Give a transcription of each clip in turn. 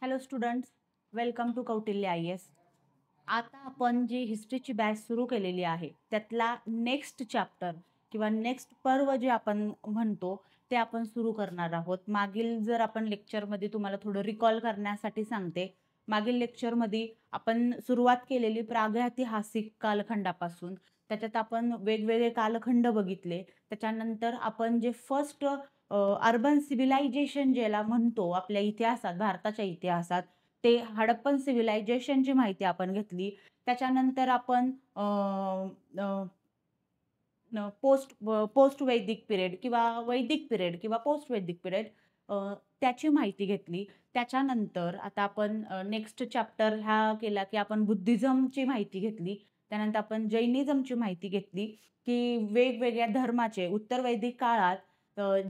Hello students, welcome to Kautilya IAS. आता आपण जी हिस्ट्रीची batch सुरू केलेली आहे त्यातला नेक्स्ट चॅप्टर किंवा नेक्स्ट पर्व जे आपण म्हणतो ते आपण सुरू करणार आहोत. मागील जर आपण लेक्चरमध्ये तुम्हाला थोडं रिकॉल करण्यासाठी सांगते. मागील लेक्चरमध्ये आपण सुरुवात केलेली प्रागैतिहासिक कालखंडापासून. त्याच्यात आपण वेगवेगळे कालखंड बघितले. त्याच्यानंतर आपण जे फर्स्ट अर्बन सिव्हिलायझेशन ज्याला म्हणतो आपल्या इतिहासात, भारताच्या इतिहासात, ते हडप्पन सिव्हिलायझेशनची माहिती आपण घेतली. त्याच्यानंतर आपण पोस्ट वैदिक पिरियड किंवा वैदिक पिरियड किंवा पोस्ट वैदिक पिरियड त्याची माहिती घेतली. त्याच्यानंतर आता आपण नेक्स्ट चॅप्टर ह्या केला की आपण बुद्धिझमची माहिती घेतली. त्यानंतर आपण जैनिझमची माहिती घेतली की वेगवेगळ्या धर्माचे उत्तर वैदिक काळात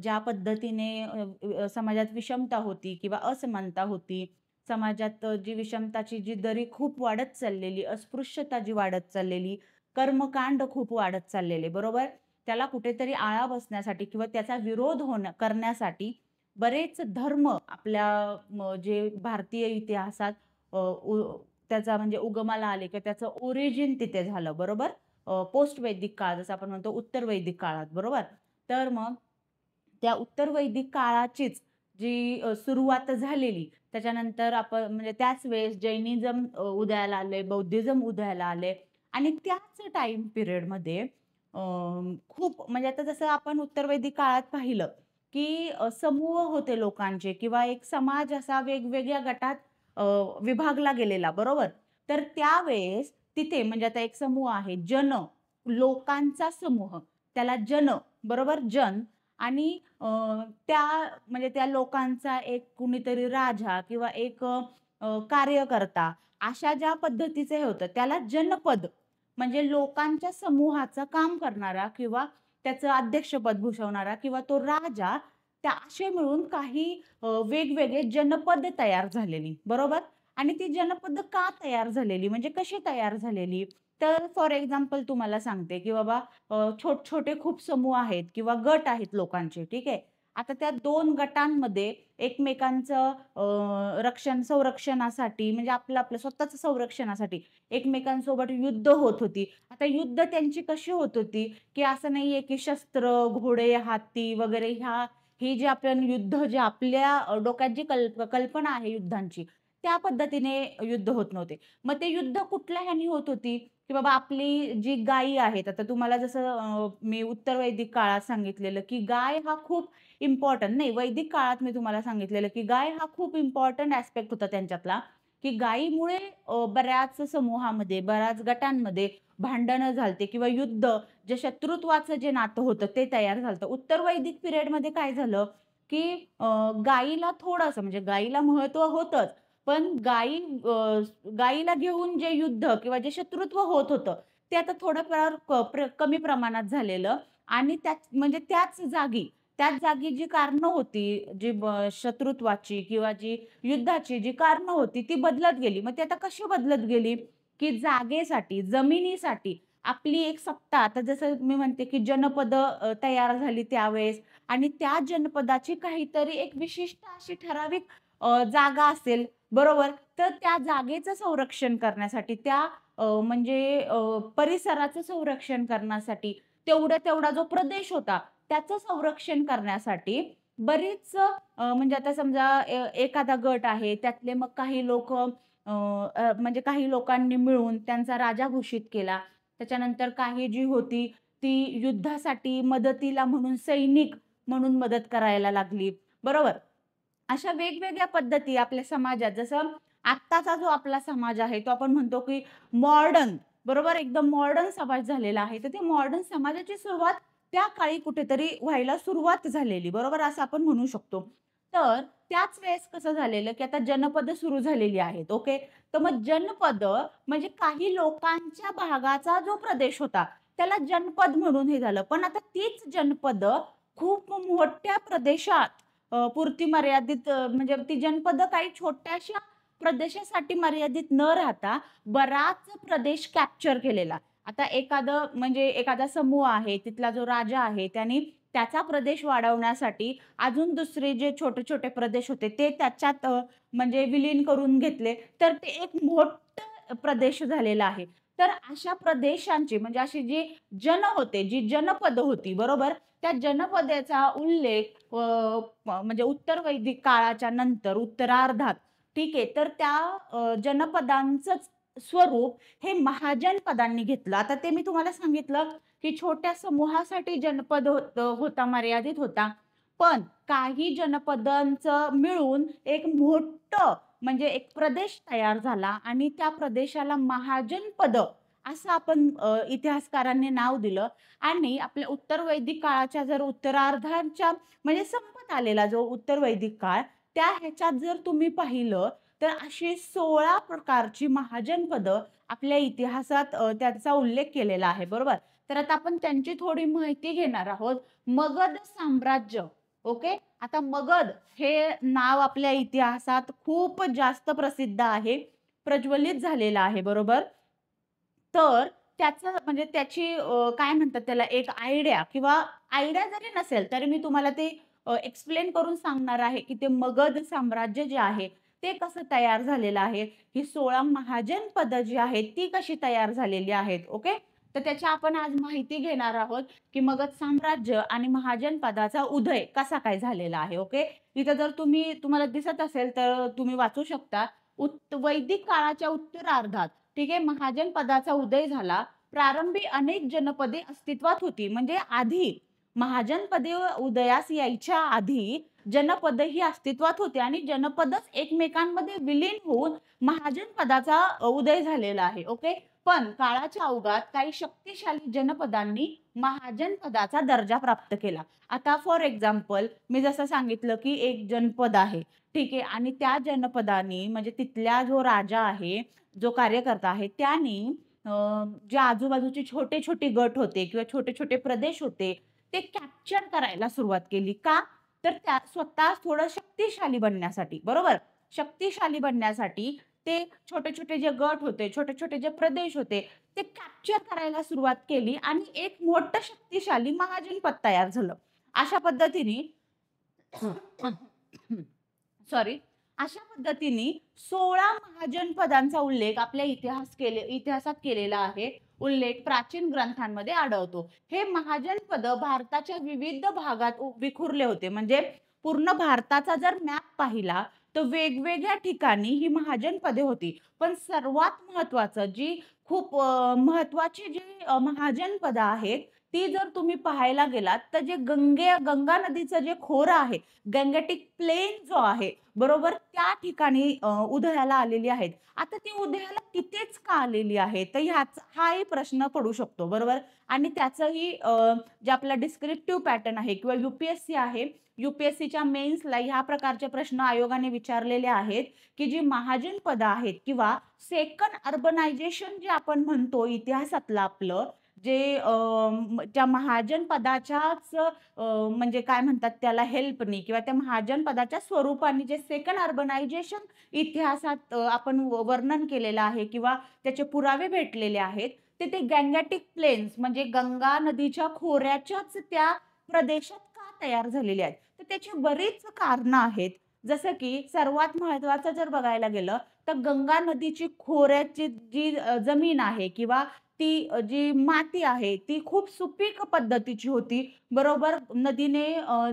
ज्या पद्धतीने समाजात विषमता होती किंवा असमानता होती, समाजात जी विषमताची जी दरी खूप वाढत चाललेली, अस्पृश्यता जी वाढत चाललेली, कर्मकांड खूप वाढत चाललेले, बरोबर. त्याला कुठेतरी आळा बसण्यासाठी किंवा त्याचा विरोध करण्यासाठी बरेच धर्म आपल्या जे भारतीय इतिहासात त्याचा म्हणजे उगमाला आले किंवा त्याचं ओरिजिन तिथे झालं, बरोबर. पोस्ट वैदिक काळ जसं आपण म्हणतो उत्तर वैदिक काळात, बरोबर. तर मग त्या उत्तर वैदिक काळाचीच जी सुरुवात झालेली, त्याच्यानंतर आपण म्हणजे त्याच वेळेस जैनिझम उदयाला आले, बौद्धिझम उदयाला आले आणि त्याच टाइम पिरियडमध्ये खूप म्हणजे आता जसं आपण उत्तर वैदिक काळात पाहिलं की समूह होते लोकांचे किंवा एक समाज असा वेगवेगळ्या गटात विभागला गेलेला, बरोबर. तर त्यावेळेस तिथे म्हणजे आता एक समूह आहे, जन, लोकांचा समूह, त्याला जन, बरोबर, जन. आणि त्या म्हणजे त्या लोकांचा एक कुणीतरी राजा किंवा एक कार्यकर्ता अशा ज्या पद्धतीचे हे होतं त्याला जनपद म्हणजे लोकांच्या समूहाचं काम करणारा किंवा त्याचं अध्यक्षपद भूषवणारा किंवा तो राजा, त्या असे मिळून काही वेगवेगळे जनपद तयार झालेली, बरोबर. आणि ती जनपद का तयार झालेली म्हणजे कशी तयार झालेली, तर फॉर एक्झाम्पल तुम्हाला सांगते की बाबा छोटे खूप समूह आहेत किंवा गट आहेत लोकांचे, ठीक आहे. आता त्या दोन गटांमध्ये एकमेकांचं संरक्षणासाठी म्हणजे आपलं स्वतःचं संरक्षणासाठी एकमेकांसोबत युद्ध होत होती. आता युद्ध त्यांची कशी होत होती की असं नाहीये की शस्त्र, घोडे, हत्ती वगैरे ही जी आपण युद्ध जे आपल्या डोक्यात जी कल्पना आहे युद्धांची, त्या पद्धतीने युद्ध होत नव्हते. मग ते युद्ध कुठल्या ह्यानी होत होती की बाबा आपली जी गायी आहेत, आता तुम्हाला जसं मी उत्तर वैदिक काळात सांगितलेलं की गाय हा खूप इम्पॉर्टंट, नाही वैदिक काळात मी तुम्हाला सांगितलेलं की गाय हा खूप इम्पॉर्टंट ऍस्पेक्ट होता त्यांच्यातला, की गायीमुळे बऱ्याच समूहामध्ये, बऱ्याच गटांमध्ये भांडणं झालते किंवा युद्ध, जे शत्रुत्वाचं जे नातं होतं ते तयार झालं. उत्तर वैदिक पिरियडमध्ये काय झालं की गायीला थोडंसं म्हणजे गायीला महत्त्व होतंच, पण गायीला घेऊन जे युद्ध किंवा जे शत्रुत्व होत होतं ते आता थोडंफार कमी प्रमाणात झालेलं. आणि म्हणजे त्याच जागी जी कारणं होती, जी शत्रुत्वाची किंवा जी युद्धाची जी कारणं होती ती बदलत गेली. मग ती आता कशी बदलत गेली की जागेसाठी, जमिनीसाठी आपली एक सत्ता, आता जसं मी म्हणते की जनपद तयार झाली त्यावेळेस आणि त्या जनपदाची काहीतरी एक विशिष्ट अशी ठराविक जागा असेल, बरोबर. तर त्या जागेचं संरक्षण करण्यासाठी, त्या म्हणजे परिसराचं संरक्षण करण्यासाठी, तेवढा जो प्रदेश होता त्याचं संरक्षण करण्यासाठी बरीच म्हणजे आता समजा एखादा गट आहे त्यातले मग काही लोक म्हणजे काही लोकांनी मिळून त्यांचा राजा घोषित केला. त्याच्यानंतर काही जी होती ती युद्धासाठी मदतीला म्हणून सैनिक म्हणून मदत करायला लागली, बरोबर. अशा वेगवेगळ्या पद्धती आपल्या समाजात, जसं आत्ताचा जो आपला समाज आहे तो आपण म्हणतो की मॉडर्न, बरोबर, एकदम मॉडर्न समाज झालेला आहे. तर ते मॉडर्न समाजाची सुरुवात त्या काळी कुठेतरी व्हायला सुरुवात झालेली, बरोबर, असं आपण म्हणू शकतो. तर त्याच वेळेस कसं झालेलं की आता जनपद सुरू झालेली आहेत, ओके. तर मग जनपद म्हणजे काही लोकांच्या भागाचा जो प्रदेश होता त्याला जनपद म्हणून हे झालं. पण आता तीच जनपद खूप मोठ्या प्रदेशात पुरती मर्यादित म्हणजे ती जनपद काही छोट्याशा प्रदेशासाठी मर्यादित न राहता बराच प्रदेश कॅप्चर केलेला. आता एखादा समूह आहे, तिथला जो राजा आहे त्याने त्याचा प्रदेश वाढवण्यासाठी अजून दुसरे जे छोटे-छोटे प्रदेश होते ते त्याच्यात म्हणजे विलीन करून घेतले. तर ते एक मोठं प्रदेश झालेला आहे. तर अशा प्रदेशांची म्हणजे अशी जी होते, जी जनपद होती बरोबर? त्या जनपदाचा उल्लेख म्हणजे उत्तर वैदिक काळाच्या नंतर उत्तरार्धात ठीक आहे. तर त्या जनपदांचंच स्वरूप हे महाजनपदांनी घेतलं. आता ते मी तुम्हाला सांगितलं, की छोट्या समूहासाठी जनपद होता मर्यादित होता. पण काही जनपदांचं मिळून एक मोठं म्हणजे एक प्रदेश तयार झाला आणि त्या प्रदेशाला महाजनपद असं आपण इतिहासकारांनी नाव दिलं आणि आपल्या उत्तर वैदिक काळाच्या जर उत्तरार्धाच्या म्हणजे संपत आलेला जो उत्तर वैदिक काळ, त्या ह्याच्यात जर तुम्ही पाहिलं, तर अशी 16 प्रकारची महाजनपदं आपल्या इतिहासात त्याचा उल्लेख केलेला आहे, बरोबर? तर आता आपण त्यांची थोडी माहिती घेणार आहोत. मगध साम्राज्य, ओके. आता मगध हे नाव आपल्या इतिहासात खूप जास्त प्रसिद्ध आहे, प्रज्वलित झालेलं आहे, बरोबर? तर त्याचं म्हणजे त्याची काय म्हणतात त्याला एक आयडिया किंवा आयडिया जरी नसेल, तरी मी तुम्हाला ते एक्सप्लेन करून सांगणार आहे, की ते मगध साम्राज्य जे आहे, ते कसं तयार झालेलं आहे. ही 16 महाजनपदं जी आहेत, ती कशी तयार झालेली आहेत, ओके. तर त्याची आपण आज माहिती घेणार आहोत, की मगध साम्राज्य आणि महाजनपदाचा उदय कसा काय झालेला आहे, ओके. इथं जर तुम्हाला दिसत असेल, तर तुम्ही वाचू शकता. वैदिक काळाच्या उत्तरार्धात ठीक आहे, महाजन पदाचा उदय झाला. प्रारंभी अनेक जनपदे अस्तित्वात होती. म्हणजे आधी महाजनपदे उदयास यायच्या आधी जनपद ही अस्तित्वात होती आणि जनपदच एकमेकांमध्ये विलीन होऊन महाजन पदाचा उदय झालेला आहे. ओके. पण काळाच्या ओघात काही शक्तिशाली जनपदांनी महाजन पदाचा दर्जा प्राप्त केला. आता फॉर एक्झाम्पल मी जसं सांगितलं, की एक जनपद आहे. ठीक आहे आणि त्या जनपदानी म्हणजे तिथला जो राजा आहे जो कार्यकर्ता आहे त्यानी अ, जे आजूबाजूचे छोटे-छोटे गट होते किंवा छोटे-छोटे प्रदेश होते, ते कॅप्चर करायला सुरुवात केली. का? तर त्या स्वतः थोडं शक्तिशाली बनण्यासाठी, बरोबर? शक्तिशाली बनण्यासाठी ते छोटे-छोटे जे गट होते, छोटे-छोटे जे प्रदेश होते, ते कॅप्चर करायला सुरुवात केली आणि एक मोठं शक्तिशाली महाजनपद तयार झालं. अशा पद्धतीने सॉरी. अशा पद्धतीने 16 महाजनपदांचा उल्लेख आपल्या इतिहासात केलेला आहे. उल्लेख प्राचीन ग्रंथांमध्ये आढळतो. हे महाजनपद भारताच्या विविध भागात विखुरले होते. म्हणजे पूर्ण भारताचा जर मॅप पाहिला, तर वेगवेगळ्या ठिकाणी ही महाजनपदे होती. पण सर्वात महत्त्वाचं जी खूप महत्त्वाची जी महाजनपदं आहेत, ती जर तुम्ही पाहायला गेलात, तर जे गंगा नदीचं जे खोरं आहे, गँगेटिक प्लेन जो आहे, बरोबर त्या ठिकाणी उदयाला आलेली आहेत. आता ती उदयाला तिथेच का आलेली आहे? तर हाही प्रश्न पडू शकतो, बरोबर? आणि त्याचंही जे आपला डिस्क्रिप्टिव्ह पॅटर्न आहे किंवा यू-पी-एस-सी आहे, यू-पी-एस-सीच्या मेन्सला ह्या प्रकारचे प्रश्न आयोगाने विचारलेले आहेत, की जी महाजन पदं आहेत किंवा सेकंड अर्बनायझेशन जे आपण म्हणतो इतिहासातलं आपलं, जे त्या महाजन पदाच्याच म्हणजे काय म्हणतात त्याला हेल्पनी किंवा त्या महाजन पदाच्या स्वरूपाने जे सेकंड अर्बनायझेशन इतिहासात आपण वर्णन केलेलं आहे किंवा त्याचे पुरावे भेटलेले आहेत. ते ते गँगॅटिक प्लेन्स म्हणजे गंगा नदीच्या खोऱ्याच्याच त्या प्रदेशात का तयार झालेले आहेत. तर त्याची बरीच कारणं आहेत. जसं की सर्वात महत्त्वाचं जर बघायला गेलं, तर गंगा नदीची खोऱ्याची जी जमीन आहे किंवा ती जी माती आहे, ती खूप सुपीक पद्धतीची होती. बरोबर नदीने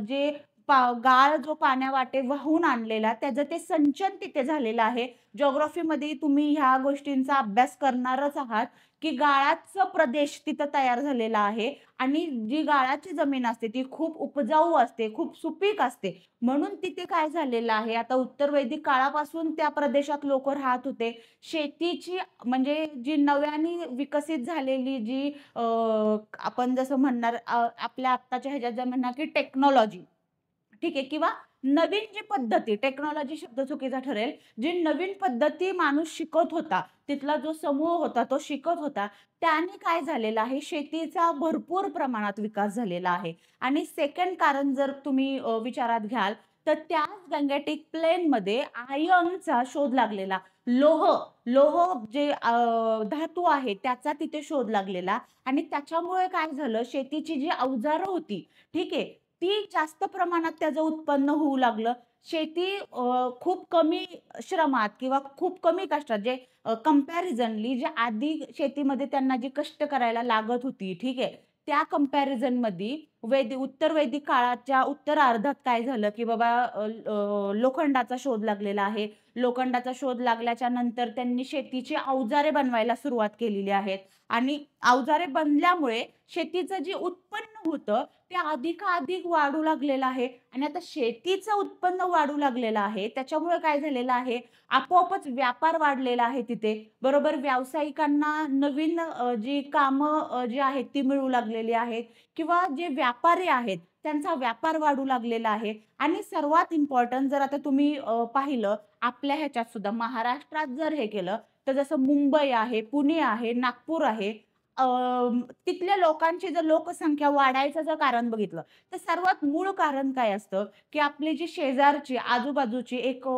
जे गाळ जो पाण्यावाटे वाहून आणलेला त्याचं ते संचन तिथे झालेलं आहे. जिओग्राफीमध्ये तुम्ही ह्या गोष्टींचा अभ्यास करणारच आहात, की गाळाचा प्रदेश तिथं तयार झालेला आहे आणि जी गाळाची जमीन असते ती खूप उपजाऊ असते, खूप सुपीक असते. म्हणून तिथे काय झालेलं आहे, आता उत्तर वैदिक काळापासून त्या प्रदेशात लोकं राहत होते. शेतीची म्हणजे जी नव्याने विकसित झालेली जी आपण जसं म्हणणार आपल्या आत्ताच्या ह्याच्यात जर म्हणणार की टेक्नॉलॉजी ठीक आहे किंवा नवीन जी पद्धती टेक्नॉलॉजी शब्द चुकीचा ठरेल. जी नवीन पद्धती माणूस शिकत होता, तिथला जो समूह होता तो शिकत होता. त्याने काय झालेलं आहे शेतीचा भरपूर प्रमाणात विकास झालेला आहे. आणि सेकंड कारण जर तुम्ही विचारात घ्याल, तर त्या ट्रान्सगँगॅटिक प्लेनमध्ये आयर्नचा शोध लागलेला. लोह लोह जे धातू आहे त्याचा तिथे शोध लागलेला आणि त्याच्यामुळे काय झालं, शेतीची जी अवजारं होती, ठीक आहे, ती जास्त प्रमाणात त्याचं उत्पन्न होऊ लागलं. शेती खूप कमी श्रमात किंवा खूप कमी कष्टात जे कंपॅरिझनली जे आधी शेतीमध्ये त्यांना जी कष्ट करायला लागत होती, ठीक आहे, त्या कंपॅरिझनमध्ये उत्तर वैदिक काळाच्या उत्तरार्धात काय झालं, की बाबा लोखंडाचा शोध लागलेला आहे. लोखंडाचा शोध लागल्याच्या नंतर त्यांनी शेतीची अवजारे बनवायला सुरुवात केलेली आहेत आणि अवजारे बनल्यामुळे शेतीचं जे उत्पन्न होतं, ते अधिकाधिक वाढू लागलेलं आहे आणि आता शेतीचं उत्पन्न वाढू लागलेलं आहे. त्याच्यामुळे काय झालेलं आहे, आपोआपच व्यापार वाढलेला आहे तिथे. बरोबर व्यावसायिकांना नवीन जी कामं जी आहेत ती मिळू लागलेली आहेत किंवा जे व्यापारी आहेत त्यांचा व्यापार वाढू लागलेला आहे आणि सर्वात इम्पोर्टंट जर आता तुम्ही पाहिलं आपल्या ह्याच्यात सुद्धा महाराष्ट्रात जर हे केलं, तर जसं मुंबई आहे, पुणे आहे, नागपूर आहे. अ, तिथल्या लोकांची जर लोकसंख्या वाढायचं जर कारण बघितलं, तर सर्वात मूळ कारण काय असतं, की आपली जी शेजारची, आजूबाजूची एक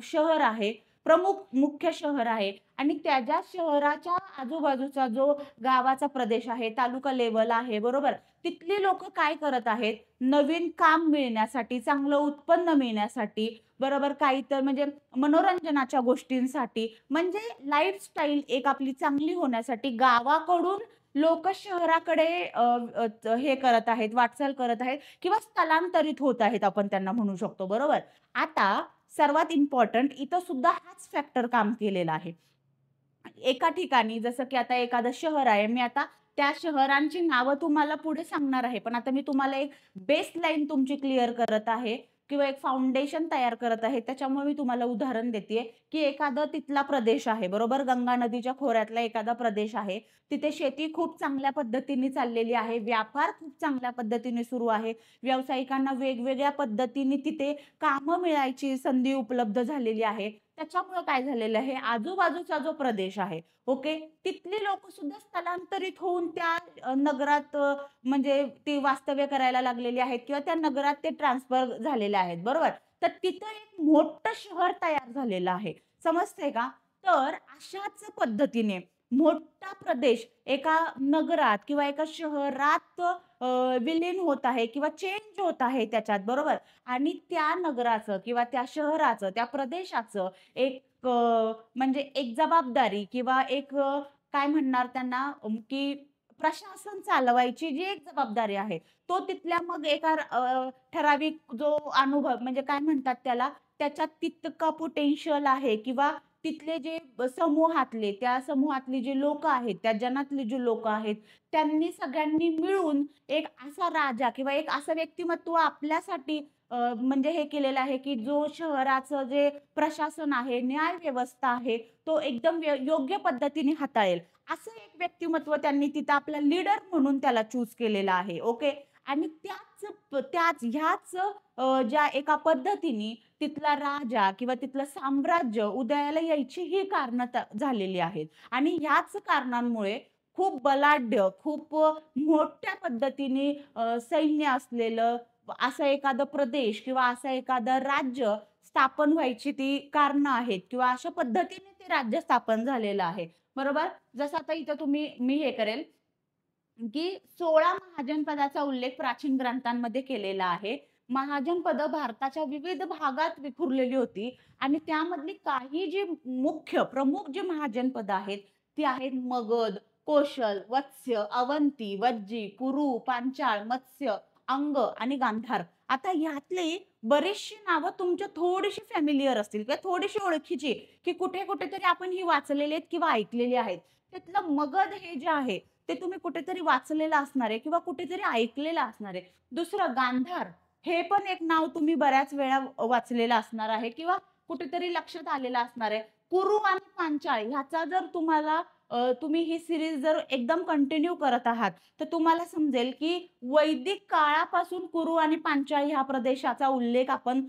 शहर आहे, प्रमुख मुख्य शहर आहे आणि त्याच्या शहराच्या आजूबाजूचा जो गावाचा प्रदेश आहे, तालुका लेव्हल आहे, बरोबर? तिथली लोकं काय करत आहेत, नवीन काम मिळण्यासाठी, चांगलं उत्पन्न मिळण्यासाठी, बरोबर, काही तर म्हणजे मनोरंजनाच्या गोष्टींसाठी, म्हणजे लाईफस्टाईल एक आपली चांगली होण्यासाठी गावाकडून लोकं शहराकडे हे करत आहेत, वाटचाल करत आहेत किंवा स्थलांतरित होत आहेत आपण त्यांना म्हणू शकतो, बरोबर? आता सर्वात इम्पोर्टंट इथं सुद्धा हाच फॅक्टर काम केलेला आहे. एका ठिकाणी जसं की आता एखादं शहर आहे. मी आता त्या शहरांची नावं तुम्हाला पुढे सांगणार आहे. पण आता मी तुम्हाला एक बेसलाईन तुमची क्लिअर करत आहे किंवा एक फाउंडेशन तयार करत आहे. त्याच्यामुळे मी तुम्हाला उदाहरण देतेय, की एखादा तिथला प्रदेश आहे, बरोबर? गंगा नदीच्या खोऱ्यातला एखादा प्रदेश आहे. तिथे शेती खूप चांगल्या पद्धतीने चाललेली आहे. व्यापार खूप चांगल्या पद्धतीने सुरू आहे. व्यावसायिकांना वेगवेगळ्या पद्धतीने तिथे कामं मिळायची संधी उपलब्ध झालेली आहे. त्याच्यामुळं काय झालेलं आहे, आजूबाजूचा जो प्रदेश आहे, ओके, तिथली लोकं सुद्धा स्थलांतरित होऊन त्या नगरात म्हणजे ती वास्तव्य करायला लागलेली आहेत किंवा त्या नगरात ते ट्रान्सफर झालेले आहेत, बरोबर? तर तिथं एक मोठं शहर तयार झालेलं आहे. समजतंय का? तर अशाच पद्धतीने मोठा प्रदेश एका नगरात किंवा एका शहरात विलीन होत आहे किंवा चेंज होत आहे त्याच्यात, बरोबर? आणि त्या नगराचं किंवा त्या शहराचं, त्या प्रदेशाचं एक म्हणजे एक जबाबदारी किंवा एक काय म्हणणार त्यांना की प्रशासन चालवायची जी एक जबाबदारी आहे, तो तिथल्या मग एका ठराविक जो अनुभव म्हणजे काय म्हणतात त्याला, त्याच्यात तितका पोटेन्शियल आहे किंवा तिथले जे समूहातले, त्या समूहातली जी लोकं आहेत, त्या जनातली जी लोकं आहेत, त्यांनी सगळ्यांनी मिळून एक असा राजा किंवा एक असं व्यक्तिमत्व आपल्यासाठी म्हणजे हे केलेलं आहे, की जो शहराचं जे प्रशासन आहे, न्याय व्यवस्था आहे, तो एकदम योग्य पद्धतीने हाताळेल. असं एक व्यक्तिमत्व त्यांनी तिथं आपला लीडर म्हणून त्याला चूज केलेला आहे. ओके. आणि ह्याच ज्या एका पद्धतीने तिथला राजा किंवा तिथलं साम्राज्य उदयाला यायची ही कारणं झालेली आहेत. आणि ह्याच कारणांमुळे खूप बलाढ्य, खूप मोठ्या पद्धतीने सैन्य असलेलं असं एखादं प्रदेश किंवा असं एखादं राज्य स्थापन व्हायची ती कारणं आहेत किंवा अशा पद्धतीने ते राज्य स्थापन झालेलं आहे. बरोबर? जसं आता इथं मी हे करेल, की 16 महाजनपदाचा उल्लेख प्राचीन ग्रंथांमध्ये केलेला आहे. महाजनपदं भारताच्या विविध भागात विखुरलेली होती आणि त्यामधली काही जी मुख्य, प्रमुख जी महाजनपदं आहेत, ती आहेत मगध, कोशल, वत्स्य, अवंती, वज्जी, कुरु, पांचाळ, मत्स्य, अंग आणि गांधार. आता ह्यातली बरीचशी नावं तुमच्या थोडीशी फॅमिलियर असतील किंवा थोडीशी ओळखीची, की कुठे-कुठेतरी आपण ही वाचलेली आहेत किंवा ऐकलेली आहेत. त्यातलं मगध हे जे आहे, ते तुम्ही कुठेतरी वाचलेलं असणार आहे किंवा कुठेतरी ऐकलेलं असणार आहे. दुसरं गांधार, हे पण एक नाव तुम्ही बऱ्याच वेळा वाचलेलं असणार आहे किंवा कुठेतरी लक्षात आलेलं असणार आहे. कुरु आणि पांचाळ ह्याचा जर तुम्हाला तुम्ही ही सीरीज जर एकदम कंटिन्यू करत आहात, तर तुम्हाला समजेल की वैदिक काळापासून कुरु आणि पांचाळ ह्या प्रदेशाचा उल्लेख आपण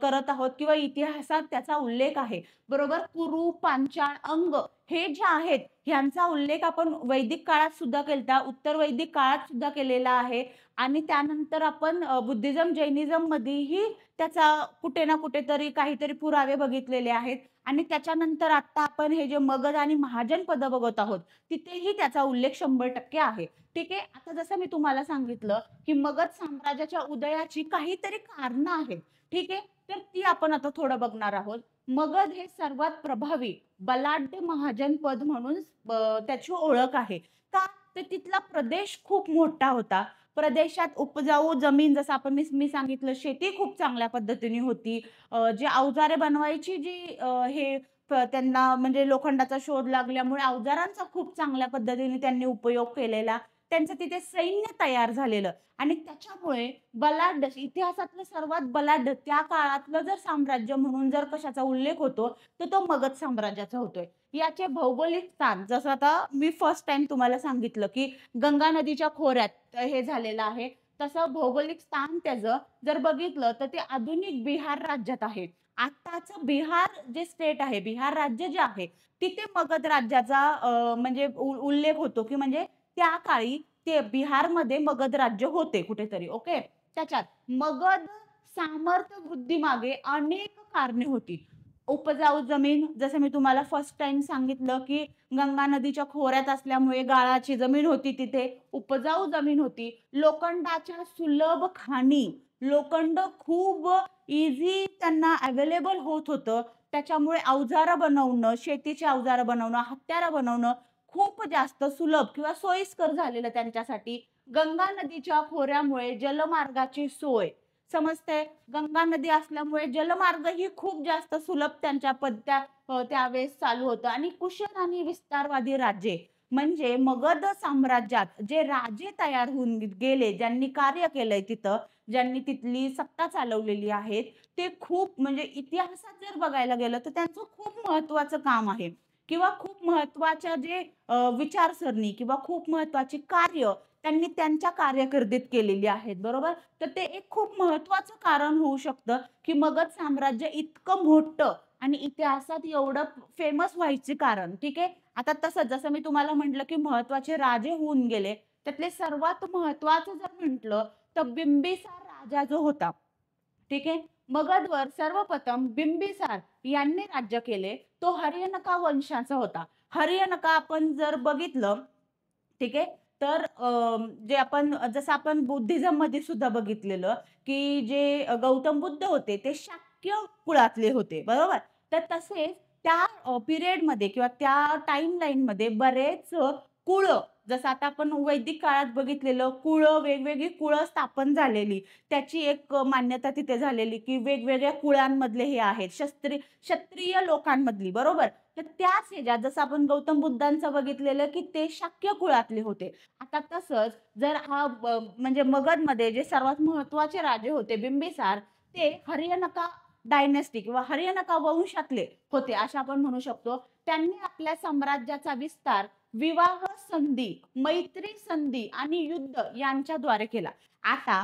करत आहोत किंवा इतिहासात त्याचा उल्लेख आहे. बरोबर? कुरु, पांचाळ, अंग हे जे आहेत ह्यांचा उल्लेख आपण वैदिक काळात सुद्धा केलता, उत्तर वैदिक काळात सुद्धा केलेला आहे आणि त्यानंतर आपण बुद्धिझम, जैनिझममध्येही त्याचा कुठे ना कुठेतरी काहीतरी पुरावे बघितलेले आहेत आणि त्याच्यानंतर आता आपण हे जे मगध आणि महाजन पद बघत आहोत, तिथेही त्याचा उल्लेख 100% आहे. ठीक आहे. आता जसं मी तुम्हाला सांगितलं, की मगध साम्राज्याच्या उदयाची काहीतरी कारणं आहेत. ठीक आहे. तर ती आपण आता थोडं बघणार आहोत. मगध हे सर्वात प्रभावी बलाढ्य महाजन पद म्हणून त्याची ओळख आहे. का? तर तिथला प्रदेश खूप मोठा होता. प्रदेशात उपजाऊ जमीन जसं आपण मी सांगितलं शेती खूप चांगल्या पद्धतीने होती. जे अवजारे बनवायची जी त्यांना म्हणजे लोखंडाचा शोध लागल्यामुळे अवजारांचा खूप चांगल्या पद्धतीने त्यांनी उपयोग केलेला. त्यांचं तिथे सैन्य तयार झालेलं आणि त्याच्यामुळे बलाढ्य इतिहासातलं सर्वात बलाढ्य त्या काळातलं जर साम्राज्य म्हणून जर कशाचा उल्लेख होतो, तर तो मगध साम्राज्याचा होतोय. याचे भौगोलिक स्थान जसं आता मी फर्स्ट टाईम तुम्हाला सांगितलं, की गंगा नदीच्या खोऱ्यात हे झालेलं आहे. तसं भौगोलिक स्थान त्याचं जर बघितलं, तर ते आधुनिक बिहार राज्यात आहे. आत्ताचं बिहार जे स्टेट आहे, बिहार राज्य जे आहे, तिथे मगध राज्याचा म्हणजे उल्लेख होतो, की म्हणजे त्या काळी ते बिहारमध्ये मगध राज्य होते कुठेतरी. ओके. त्याच्यात मगध सामर्थ्य वृद्धीमागे अनेक कारणे होती. उपजाऊ जमीन जसं मी तुम्हाला फर्स्ट टाईम सांगितलं, की गंगा नदीच्या खोऱ्यात असल्यामुळे गाळाची जमीन होती तिथे, उपजाऊ जमीन होती. लोखंडाच्या सुलभ खाणी, लोखंड खूप इझी त्यांना अवेलेबल होत होतं. त्याच्यामुळे अवजारं बनवणं, शेतीची अवजारं बनवणं, हत्यारं बनवणं खूप जास्त सुलभ किंवा सोयीस्कर झालेलं त्यांच्यासाठी. गंगा नदीच्या खोऱ्यामुळे जलमार्गाची सोय समजतंय. गंगा नदी असल्यामुळे जलमार्ग ही खूप जास्त सुलभ त्यांच्या त्यावेळेस चालू होतं आणि कुशल आणि विस्तारवादी राज्ये म्हणजे मगध साम्राज्यात जे राजे तयार होऊन गेले, ज्यांनी कार्य केलंय तिथं, ज्यांनी तिथली सत्ता चालवलेली आहे, ते खूप म्हणजे इतिहासात जर बघायला गेलं तर त्यांचं खूप महत्त्वाचं काम आहे किंवा खूप महत्त्वाच्या जे विचारसरणी किंवा खूप महत्त्वाची कार्य त्यांनी त्यांच्या कारकिर्दीत केलेली आहेत. बरोबर? तर ते एक खूप महत्त्वाचं कारण होऊ शकतं, की मगध साम्राज्य इतकं मोठं आणि इतिहासात एवढं फेमस व्हायचे कारण. ठीक आहे. आता तसंच जसं मी तुम्हाला म्हटलं, की महत्त्वाचे राजे होऊन गेले. त्यातले सर्वात महत्त्वाचं जर म्हटलं, तर बिंबिसार राजा जो होता. ठीक आहे. मगधवर सर्वप्रथम बिंबिसार यांनी राज्य केले. तो हर्यनका वंशाचा होता. हर्यनका आपण जर बघितलं, ठीक आहे. तर जे आपण जसं आपण बुद्धिझममध्ये सुद्धा बघितलेलं, की जे गौतम बुद्ध होते ते शाक्य कुळातले होते. बरोबर? तर तसेच त्या पिरियडमध्ये किंवा त्या टाईमलाईनमध्ये बरेच कुळं जसं आता आपण वैदिक काळात बघितलेलं कुळं, वेगवेगळी कुळं स्थापन झालेली. त्याची एक मान्यता तिथे झालेली, की वेगवेगळ्या कुळांमधले हे आहेत. क्षत्रिय लोकांमधली. बरोबर? तर त्याच ह्याच्यात जसं आपण गौतम बुद्धांचं बघितलेलं, की ते शाक्य कुळातले होते. आता तसंच जर म्हणजे मगधमध्ये जे सर्वात महत्त्वाचे राजे होते बिंबिसार, ते हर्यनका डायनेस्टी किंवा हर्यनका वंशातले होते, असं आपण म्हणू शकतो. त्यांनी आपल्या साम्राज्याचा विस्तार विवाह संधी, मैत्री संधी आणि युद्ध यांच्याद्वारे केला. आता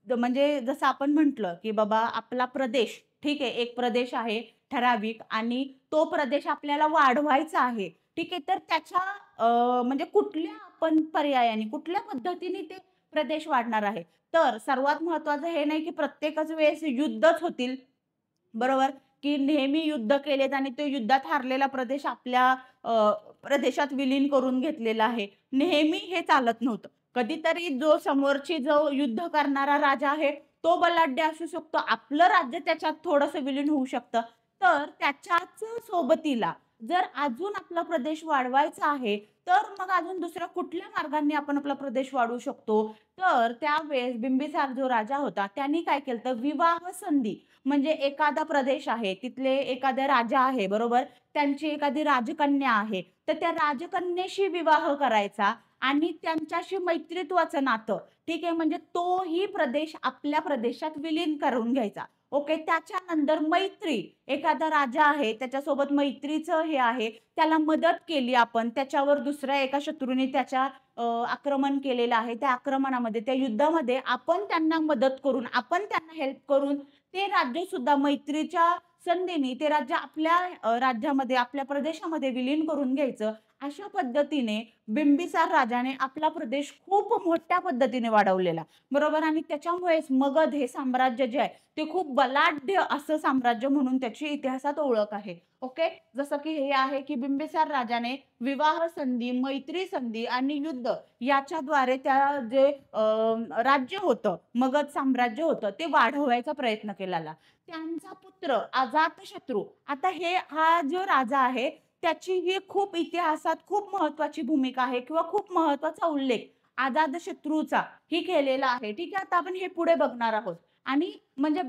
म्हणजे जसं आपण म्हटलं, की बाबा आपला प्रदेश ठीक आहे, एक प्रदेश आहे ठराविक आणि तो प्रदेश आपल्याला वाढवायचा आहे. ठीक आहे. तर त्याच्या म्हणजे कुठल्या आपण पर्यायाने, कुठल्या पद्धतीने ते प्रदेश वाढणार आहे. तर सर्वात महत्त्वाचं हे नाही, की प्रत्येकच वेळेस युद्धच होतील. बरोबर? की नेहमी युद्ध केलेत आणि तो युद्धात हारलेला प्रदेश आपल्या प्रदेशात विलीन करून घेतलेला आहे. नेहमी हे चालत नव्हतं. कधीतरी जो युद्ध करणारा राजा आहे, तो बलाढ्य असू शकतो. आपलं राज्य त्याच्यात थोडंसं विलीन होऊ शकतं. तर त्याच्याच सोबतीला जर अजून आपला प्रदेश वाढवायचा आहे, तर मग अजून दुसऱ्या कुठल्या मार्गाने आपण आपला प्रदेश वाढवू शकतो? तर त्यावेळेस बिंबिसार जो राजा होता, त्यांनी काय केलं तर विवाह संधी म्हणजे एखादा प्रदेश आहे, तिथले एखादा राजा आहे, बरोबर? त्यांची एखादी राजकन्या आहे, तर त्या राजकन्येशी विवाह करायचा आणि त्यांच्याशी मैत्रीत्वाचं नातं, ठीक आहे? म्हणजे तोही प्रदेश आपल्या प्रदेशात विलीन करून घ्यायचा. ओके. त्याच्यानंतर मैत्री, एखादा राजा आहे त्याच्यासोबत मैत्रीचं हे आहे, त्याला मदत केली आपण, त्याच्यावर दुसऱ्या एका शत्रूने त्याच्या आक्रमण केलेलं आहे. त्या आक्रमणामध्ये, त्या युद्धामध्ये आपण त्यांना मदत करून, आपण त्यांना हेल्प करून ते राज्य सुद्धा मैत्रीच्या संधीने ते राज्य आपल्या राज्यामध्ये, आपल्या प्रदेशामध्ये विलीन करून घ्यायचं. अशा पद्धतीने बिंबिसार राजाने आपला प्रदेश खूप मोठ्या पद्धतीने वाढवलेला. बरोबर. आणि त्याच्यामुळेच मगध हे साम्राज्य जे आहे ते खूप बलाढ्य असं साम्राज्य म्हणून त्याची इतिहासात ओळख आहे. ओके. जसं की हे आहे की बिंबिसार राजाने विवाह संधी, मैत्री संधी आणि युद्ध याच्याद्वारे त्या जे राज्य होतं, मगध साम्राज्य होतं ते वाढवायचा प्रयत्न केलेला. त्यांचा पुत्र अजातशत्रू, आता हा जो राजा आहे त्याची ही खूप इतिहासात खूप महत्वाची भूमिका आहे किंवा खूप महत्वाचा उल्लेख अजातशत्रूचा ही केलेला आहे. ठीक आहे. आता आपण हे पुढे बघणार आहोत. आणि म्हणजे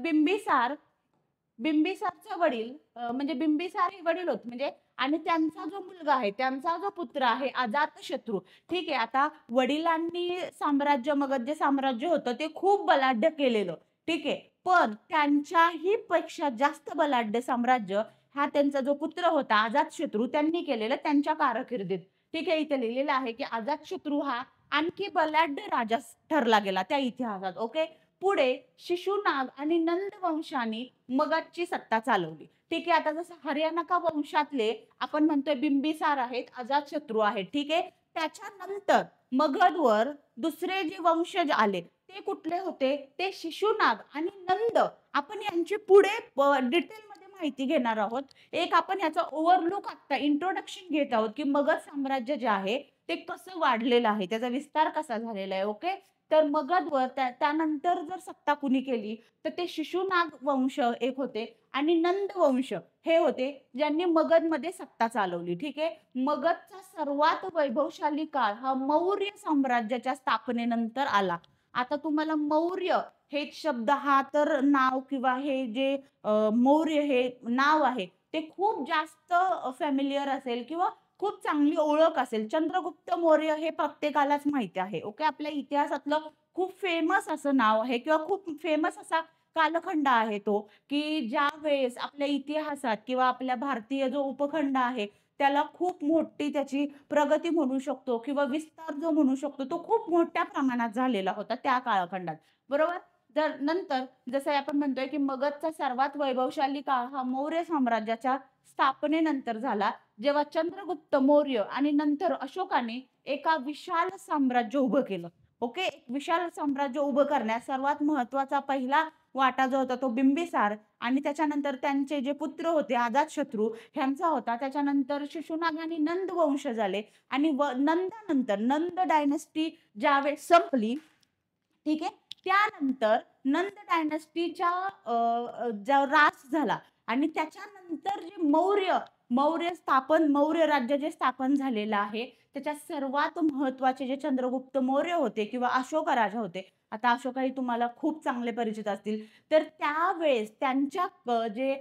बिंबिसारचे वडील म्हणजे बिंबिसार हे वडील होते म्हणजे, आणि त्यांचा जो मुलगा आहे, त्यांचा जो पुत्र आहे अजातशत्रू. ठीक आहे. आता वडिलांनी साम्राज्य, मगध जे साम्राज्य होतं ते खूप बलाढ्य केलेलं. ठीक आहे. पण त्यांच्याही पेक्षा जास्त बलाढ्य साम्राज्य हा त्यांचा जो पुत्र होता अजातशत्रू त्यांनी केलेलं त्यांच्या कारकिर्दीत. ठीक आहे. इथे लिहिलेलं आहे की अजातशत्रू हा आणखी बलाढ्य राजा ठरला गेला त्या इतिहासात. ओके. पुढे शिशुनाग आणि नंद वंशाने मगधची सत्ता चालवली. ठीक आहे. आता जसं हरियाणा वंशातले आपण म्हणतोय बिंबिसार आहेत, अजातशत्रू आहेत. ठीक आहे. त्याच्यानंतर मगधवर दुसरे जे वंशज आले ते कुठले होते? ते शिशुनाग आणि नंद. आपण यांची पुढे डिटेलमध्ये माहिती घेणार आहोत. एक आपण याचा ओव्हरलुक आता इंट्रोडक्शन घेत आहोत की मगध साम्राज्य जे आहे ते कसं वाढलेलं आहे, त्याचा विस्तार कसा झालेला आहे. ओके. तर मगधवर त्यानंतर जर सत्ता कुणी केली तर ते शिशुनाग वंश एक होते आणि नंद वंश हे होते ज्यांनी मगधमध्ये सत्ता चालवली. ठीक आहे. मगधचा सर्वात वैभवशाली काळ हा मौर्य साम्राज्याच्या स्थापनेनंतर आला. आता तुम्हाला मौर्य हे शब्द, हा तर नाव किंवा हे जे मौर्य हे नाव आहे ते खूप जास्त फॅमिलियर असेल किंवा खूप चांगली ओळख असेल. चंद्रगुप्त मौर्य हे प्रत्येकालाच माहिती आहे. ओके. आपल्या इतिहासातलं खूप फेमस असं नाव आहे किंवा खूप फेमस असा कालखंड आहे तो, की ज्यावेळेस आपल्या इतिहासात किंवा आपल्या भारतीय जो उपखंड आहे त्याला खूप मोठी त्याची प्रगती म्हणू शकतो किंवा विस्तार जो म्हणू शकतो तो खूप मोठ्या प्रमाणात झालेला होता त्या कालखंडात. बरोबर. तर नंतर जसं आपण म्हणतोय की मगधचा सर्वात वैभवशाली काळ हा मौर्य साम्राज्याच्या स्थापनेनंतर झाला, जेव्हा चंद्रगुप्त मौर्य आणि नंतर अशोकाने एका विशाल साम्राज्य उभं केलं. ओके. एक विशाल साम्राज्य उभं करण्यास सर्वात महत्वाचा पहिला वाटा जो होता तो बिंबिसार आणि त्याच्यानंतर त्यांचे जे पुत्र होते अजातशत्रू ह्यांचा होता. त्याच्यानंतर शिशुनाग आणि नंद वंश झाले आणि नंदानंतर नंद डायनेस्टी ज्यावेळेस संपली. ठीक आहे. त्यानंतर नंद डायनेस्टीच्या जो राज झाला आणि त्याच्यानंतर जे मौर्य राज्य जे स्थापन झालेलं आहे त्याच्यात सर्वात महत्वाचे जे चंद्रगुप्त मौर्य होते किंवा अशोक राजा होते. आता अशोकही तुम्हाला खूप चांगले परिचित असतील. तर त्यावेळेस त्यांच्या जे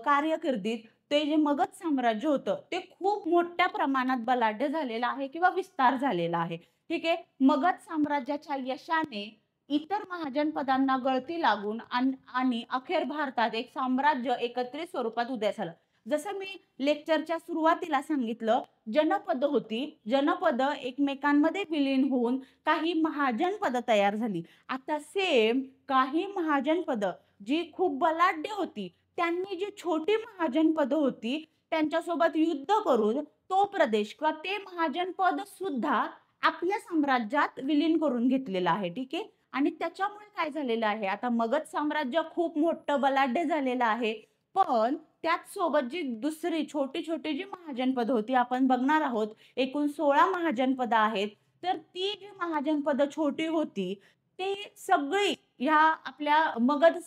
कारकिर्दीत ते जे मगध साम्राज्य होतं ते खूप मोठ्या प्रमाणात बलाढ्य झालेलं आहे किंवा विस्तार झालेला आहे. ठीक आहे. मगध साम्राज्याच्या यशाने इतर महाजनपदांना गळती लागून आणि अखेर भारतात एक साम्राज्य एकत्रित स्वरूपात उदयास आलं. जसं मी लेक्चरच्या सुरुवातीला सांगितलं, जनपद होती. जनपद एकमेकांमध्ये विलीन होऊन काही महाजनपद तयार झाली. आता सेम काही महाजनपद जी खूप बलाढ्य होती त्यांनी जी छोटी महाजनपद होती त्यांच्यासोबत युद्ध करून तो प्रदेश किंवा ते महाजनपद सुद्धा आपल्या साम्राज्यात विलीन करून घेतलेला आहे. ठीक आहे. आणि त्याच्यामुळे काय झालेलं आहे, आता मगध साम्राज्य खूप मोठं बलाढ्य झालेलं आहे. पण त्याच सोबत जी दुसरी छोटी-छोटी जी महाजनपद होती आपण बघणार आहोत. एकूण 16 महाजनपद आहेत. तर ती जी महाजनपद छोटी होती ते सगळी ह्या आपल्या मगध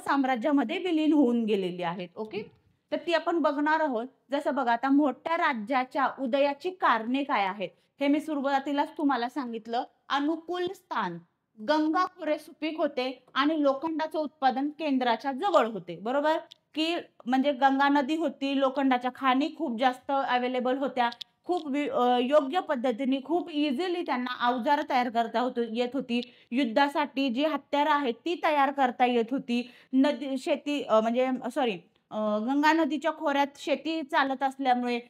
साम्राज्यामध्ये विलीन होऊन गेलेली आहेत. ओके. तर ती आपण बघणार आहोत. जसं बघा आता मोठ्या राज्याच्या उदयाची कारणे काय आहेत हे मी सुरुवातीलाच तुम्हाला सांगितलं. अनुकूल स्थान, गंगा खोरे सुपीक होते आणि लोखंडाचं उत्पादन केंद्राच्या जवळ होते. बरोबर. की म्हणजे गंगा नदी होती, लोखंडाच्या खाणी खूप जास्त अवेलेबल होत्या, योग्य पद्धतीने खूप इझिली त्यांना अवजारं तयार करता येत होती. युद्धासाठी जी हत्यारं आहेत ती तयार करता येत होती. म्हणजे सॉरी, गंगा नदीच्या खोऱ्यात शेती चालत असल्यामुळे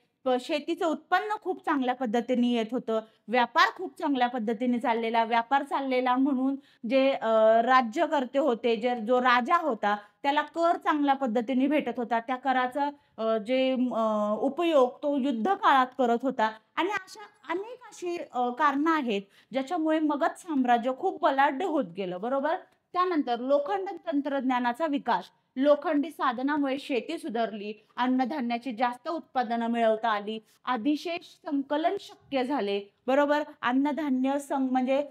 शेतीचं उत्पन्न खूप चांगल्या पद्धतीने येत होतं. व्यापार खूप चांगल्या पद्धतीने चाललेला. व्यापार चाललेला म्हणून जे राज्यकर्ते होते, जो राजा होता, त्याला कर चांगल्या पद्धतीने भेटत होता. त्या कराचा उपयोग तो युद्ध काळात करत होता आणि अशी कारणं आहेत, ज्याच्यामुळे मगध साम्राज्य खूप बलाढ्य होत गेलं, बरोबर? त्यानंतर लोखंड तंत्रज्ञानाचा विकास. लोखंडी साधनामुळे शेती सुधारली, अन्नधान्याची जास्त उत्पादनं मिळवता आली, अधिशेष संकलन शक्य झाले, बरोबर? अन्नधान्य म्हणजे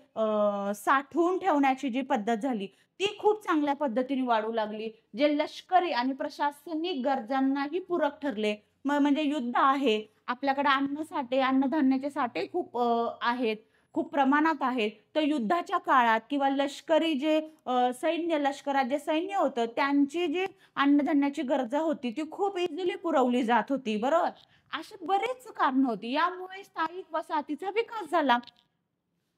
साठवून ठेवण्याची जी पद्धत झाली, ती खूप चांगल्या पद्धतीने वाढू लागली. जे लष्करी आणि प्रशासनिक गरजांनाही पूरक ठरले. म्हणजे युद्ध आहे, आपल्याकडे अन्नधान्याचे साठे खूप आहेत, खूप प्रमाणात आहेत. तर युद्धाच्या काळात किंवा लष्करात जे सैन्य होतं, त्यांची जी अन्नधान्याची गरजा होती, ती खूप इझिली पुरवली जात होती, बरोबर? अशी बरीच कारणं होती. यामुळे स्थायिक वसाहतीचा विकास झाला.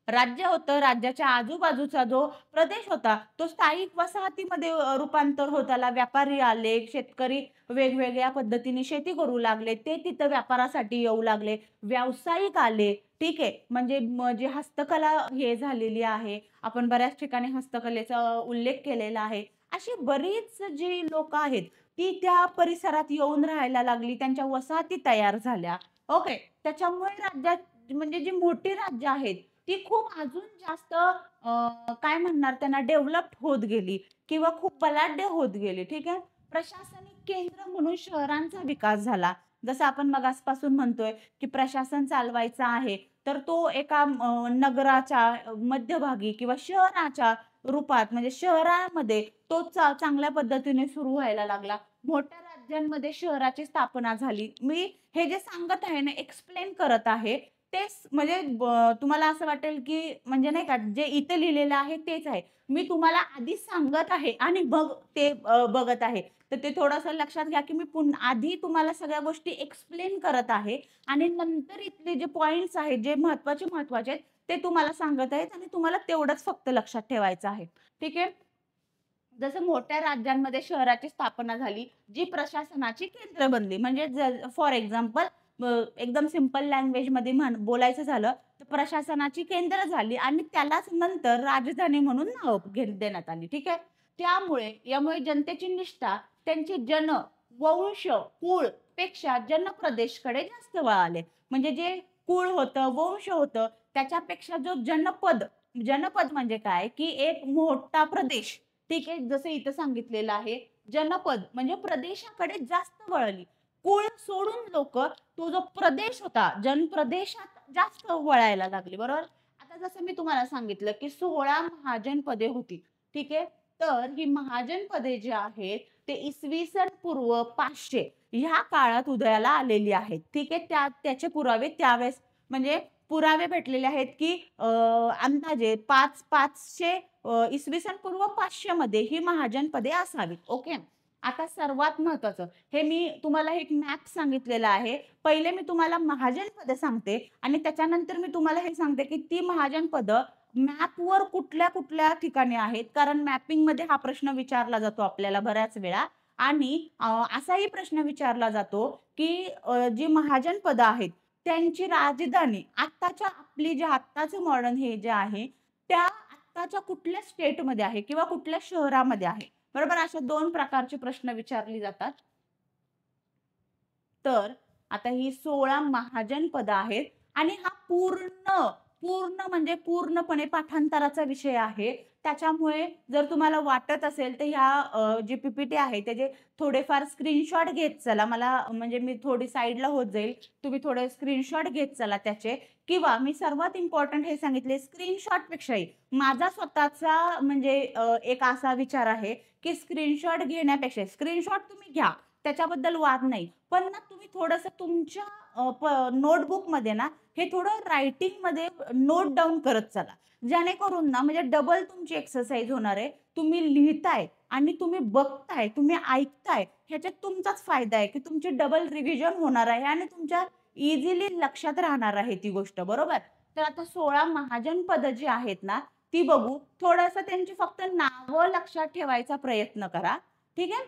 राज्य होतं, राज्याच्या आजूबाजूचा जो प्रदेश होता, तो स्थायिक वसाहतीमध्ये रूपांतर होत आला. व्यापारी आले, शेतकरी वेगवेगळ्या पद्धतीने शेती करू लागले. ते तिथं व्यापारासाठी येऊ लागले. व्यावसायिक आले, ठीक आहे. म्हणजे जी हस्तकला हे झालेली आहे, आपण बऱ्याच ठिकाणी हस्तकलेचा उल्लेख केलेला आहे. अशी बरीच जी लोकं आहेत, ती त्या परिसरात येऊन राहायला लागली. त्यांच्या वसाहती तयार झाल्या. ओके. त्याच्यामुळे राज्यात म्हणजे जी मोठी राज्य आहेत, ती खूप अजून जास्त काय म्हणणार त्यांना डेव्हलप्ड होत गेली किंवा खूप बलाढ्य होत गेली. ठीक आहे. प्रशासनिक केंद्र म्हणून शहरांचा विकास झाला. जसं आपण मगासपासून म्हणतोय, की प्रशासन चालवायचं आहे, तर तो एका नगराच्या मध्यभागी किंवा शहराच्या रूपात म्हणजे शहरामध्ये तो चांगल्या पद्धतीने सुरू व्हायला लागला. मोठ्या राज्यांमध्ये शहराची स्थापना झाली. मी हे जे सांगत आहे ना, एक्सप्लेन करत आहे, तेच म्हणजे तुम्हाला असं वाटेल, की म्हणजे नाही का जे इथे लिहिलेलं आहे तेच आहे. मी तुम्हाला आधी सांगत आहे आणि मग ते बघत आहे. तर ते थोडंसं लक्षात घ्या, की मी आधी तुम्हाला सगळ्या गोष्टी एक्सप्लेन करत आहे आणि नंतर इथले जे पॉइंट्स आहेत, जे महत्त्वाचे आहेत, ते तुम्हाला सांगत आहेत आणि तुम्हाला तेवढंच फक्त लक्षात ठेवायचं आहे. ठीक आहे. जसं मोठ्या राज्यांमध्ये शहराची स्थापना झाली, जी प्रशासनाची केंद्र बनली. म्हणजे फॉर एक्झाम्पल एकदम सिंपल लँग्वेजमध्ये बोलायचं झालं, तर प्रशासनाची केंद्र झाली आणि त्यालाच नंतर राजधानी म्हणून नाव देण्यात आली. ठीक आहे. यामुळे जनतेची निष्ठा त्यांचे वंश, कुळ पेक्षा जनप्रदेशकडे जास्त वळाले. म्हणजे जे कुळ होतं, वंश होतं, त्याच्यापेक्षा जो जनपद म्हणजे काय, की एक मोठा प्रदेश. ठीक आहे. जसं इथं सांगितलेलं आहे. जनपद म्हणजे प्रदेशाकडे जास्त वळली. कुळ सोडून तो जो प्रदेश होता, जनप्रदेशात जास्त वळायला लागले. बरोबर? आता जसं मी तुम्हाला सांगितलं, की 16 महाजनपदे होती. ठीक आहे. तर ही महाजनपदे जी आहेत, ते इसवी सन पूर्व 500 ह्या काळात उदयाला आलेली आहेत. ठीक आहे. त्याचे पुरावे त्यावेळेस म्हणजे पुरावे भेटलेले आहेत, की अंदाजे 500 इसवी सन पूर्व 500 मध्ये ही महाजनपदे असावीत. ओके. आता सर्वात महत्त्वाचं, हे मी तुम्हाला एक मॅप सांगितलेला आहे. पहिले मी तुम्हाला महाजनपदं सांगते आणि त्याच्यानंतर मी तुम्हाला हे सांगते, की ती महाजनपदं मॅपवर कुठल्या-कुठल्या ठिकाणी आहेत. कारण मॅपिंगमध्ये हा प्रश्न विचारला जातो आपल्याला बऱ्याच वेळा आणि असाही प्रश्न विचारला जातो, की जी महाजनपदं आहेत, त्यांची राजधानी आत्ताचं मॉडर्न हे जे आहे, त्या आत्ताच्या कुठल्या स्टेटमध्ये आहे किंवा कुठल्या शहरामध्ये आहे. बरोबर? अशा 2 प्रकारचे प्रश्न विचारले जातात. तर आता ही 16 महाजनपदं आहेत आणि हा पूर्ण म्हणजे पूर्णपणे पाठांतराचा विषय आहे. त्याच्यामुळे जर तुम्हाला वाटत असेल तर जी पी-पी-टी आहे त्याचे थोडेफार स्क्रीनशॉट घेत चला. म्हणजे मी थोडी साइडला होत जाईल. तुम्ही थोडे स्क्रीनशॉट घेत चला त्याचे किंवा मी सर्वात इम्पोर्टंट हे सांगितले स्क्रीनशॉटपेक्षाही माझा स्वतःचा म्हणजे एक असा विचार आहे, की स्क्रीनशॉट घेण्यापेक्षा स्क्रीनशॉट तुम्ही घ्या. त्याच्याबद्दल वाद नाही. पण ना तुम्ही थोडंसं तुमच्या नोटबुकमध्ये ना हे थोडं रायटिंगमध्ये नोट डाउन करत चला. जेणेकरून ना म्हणजे डबल तुमची एक्सरसाइज होणार आहे. तुम्ही लिहिताय आणि तुम्ही बघताय, तुम्ही ऐकताय ह्याच्यात तुमचाच फायदा आहे, की तुमची डबल रिव्हिजन होणार आहे आणि तुमच्या इझिली लक्षात राहणार आहे ती गोष्ट, बरोबर? तर आता 16 महाजनपद जी आहेत ना, ती बघू. थोडंसं त्यांची फक्त नावं लक्षात ठेवायचा प्रयत्न करा. ठीक आहे?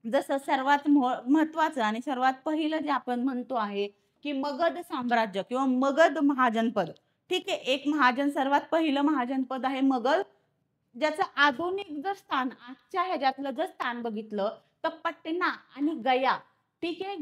जसं सर्वात महत्त्वाचं आणि सर्वात पहिलं जे आपण म्हणतो आहे, की मगध साम्राज्य किंवा मगध महाजनपद. ठीक आहे. एक महाजन सर्वात पहिलं महाजनपद आहे मगध, ज्याचं आधुनिक जर स्थान आजच्या ह्याच्यातलं जर स्थान बघितलं, तर पटना आणि गया. ठीक आहे.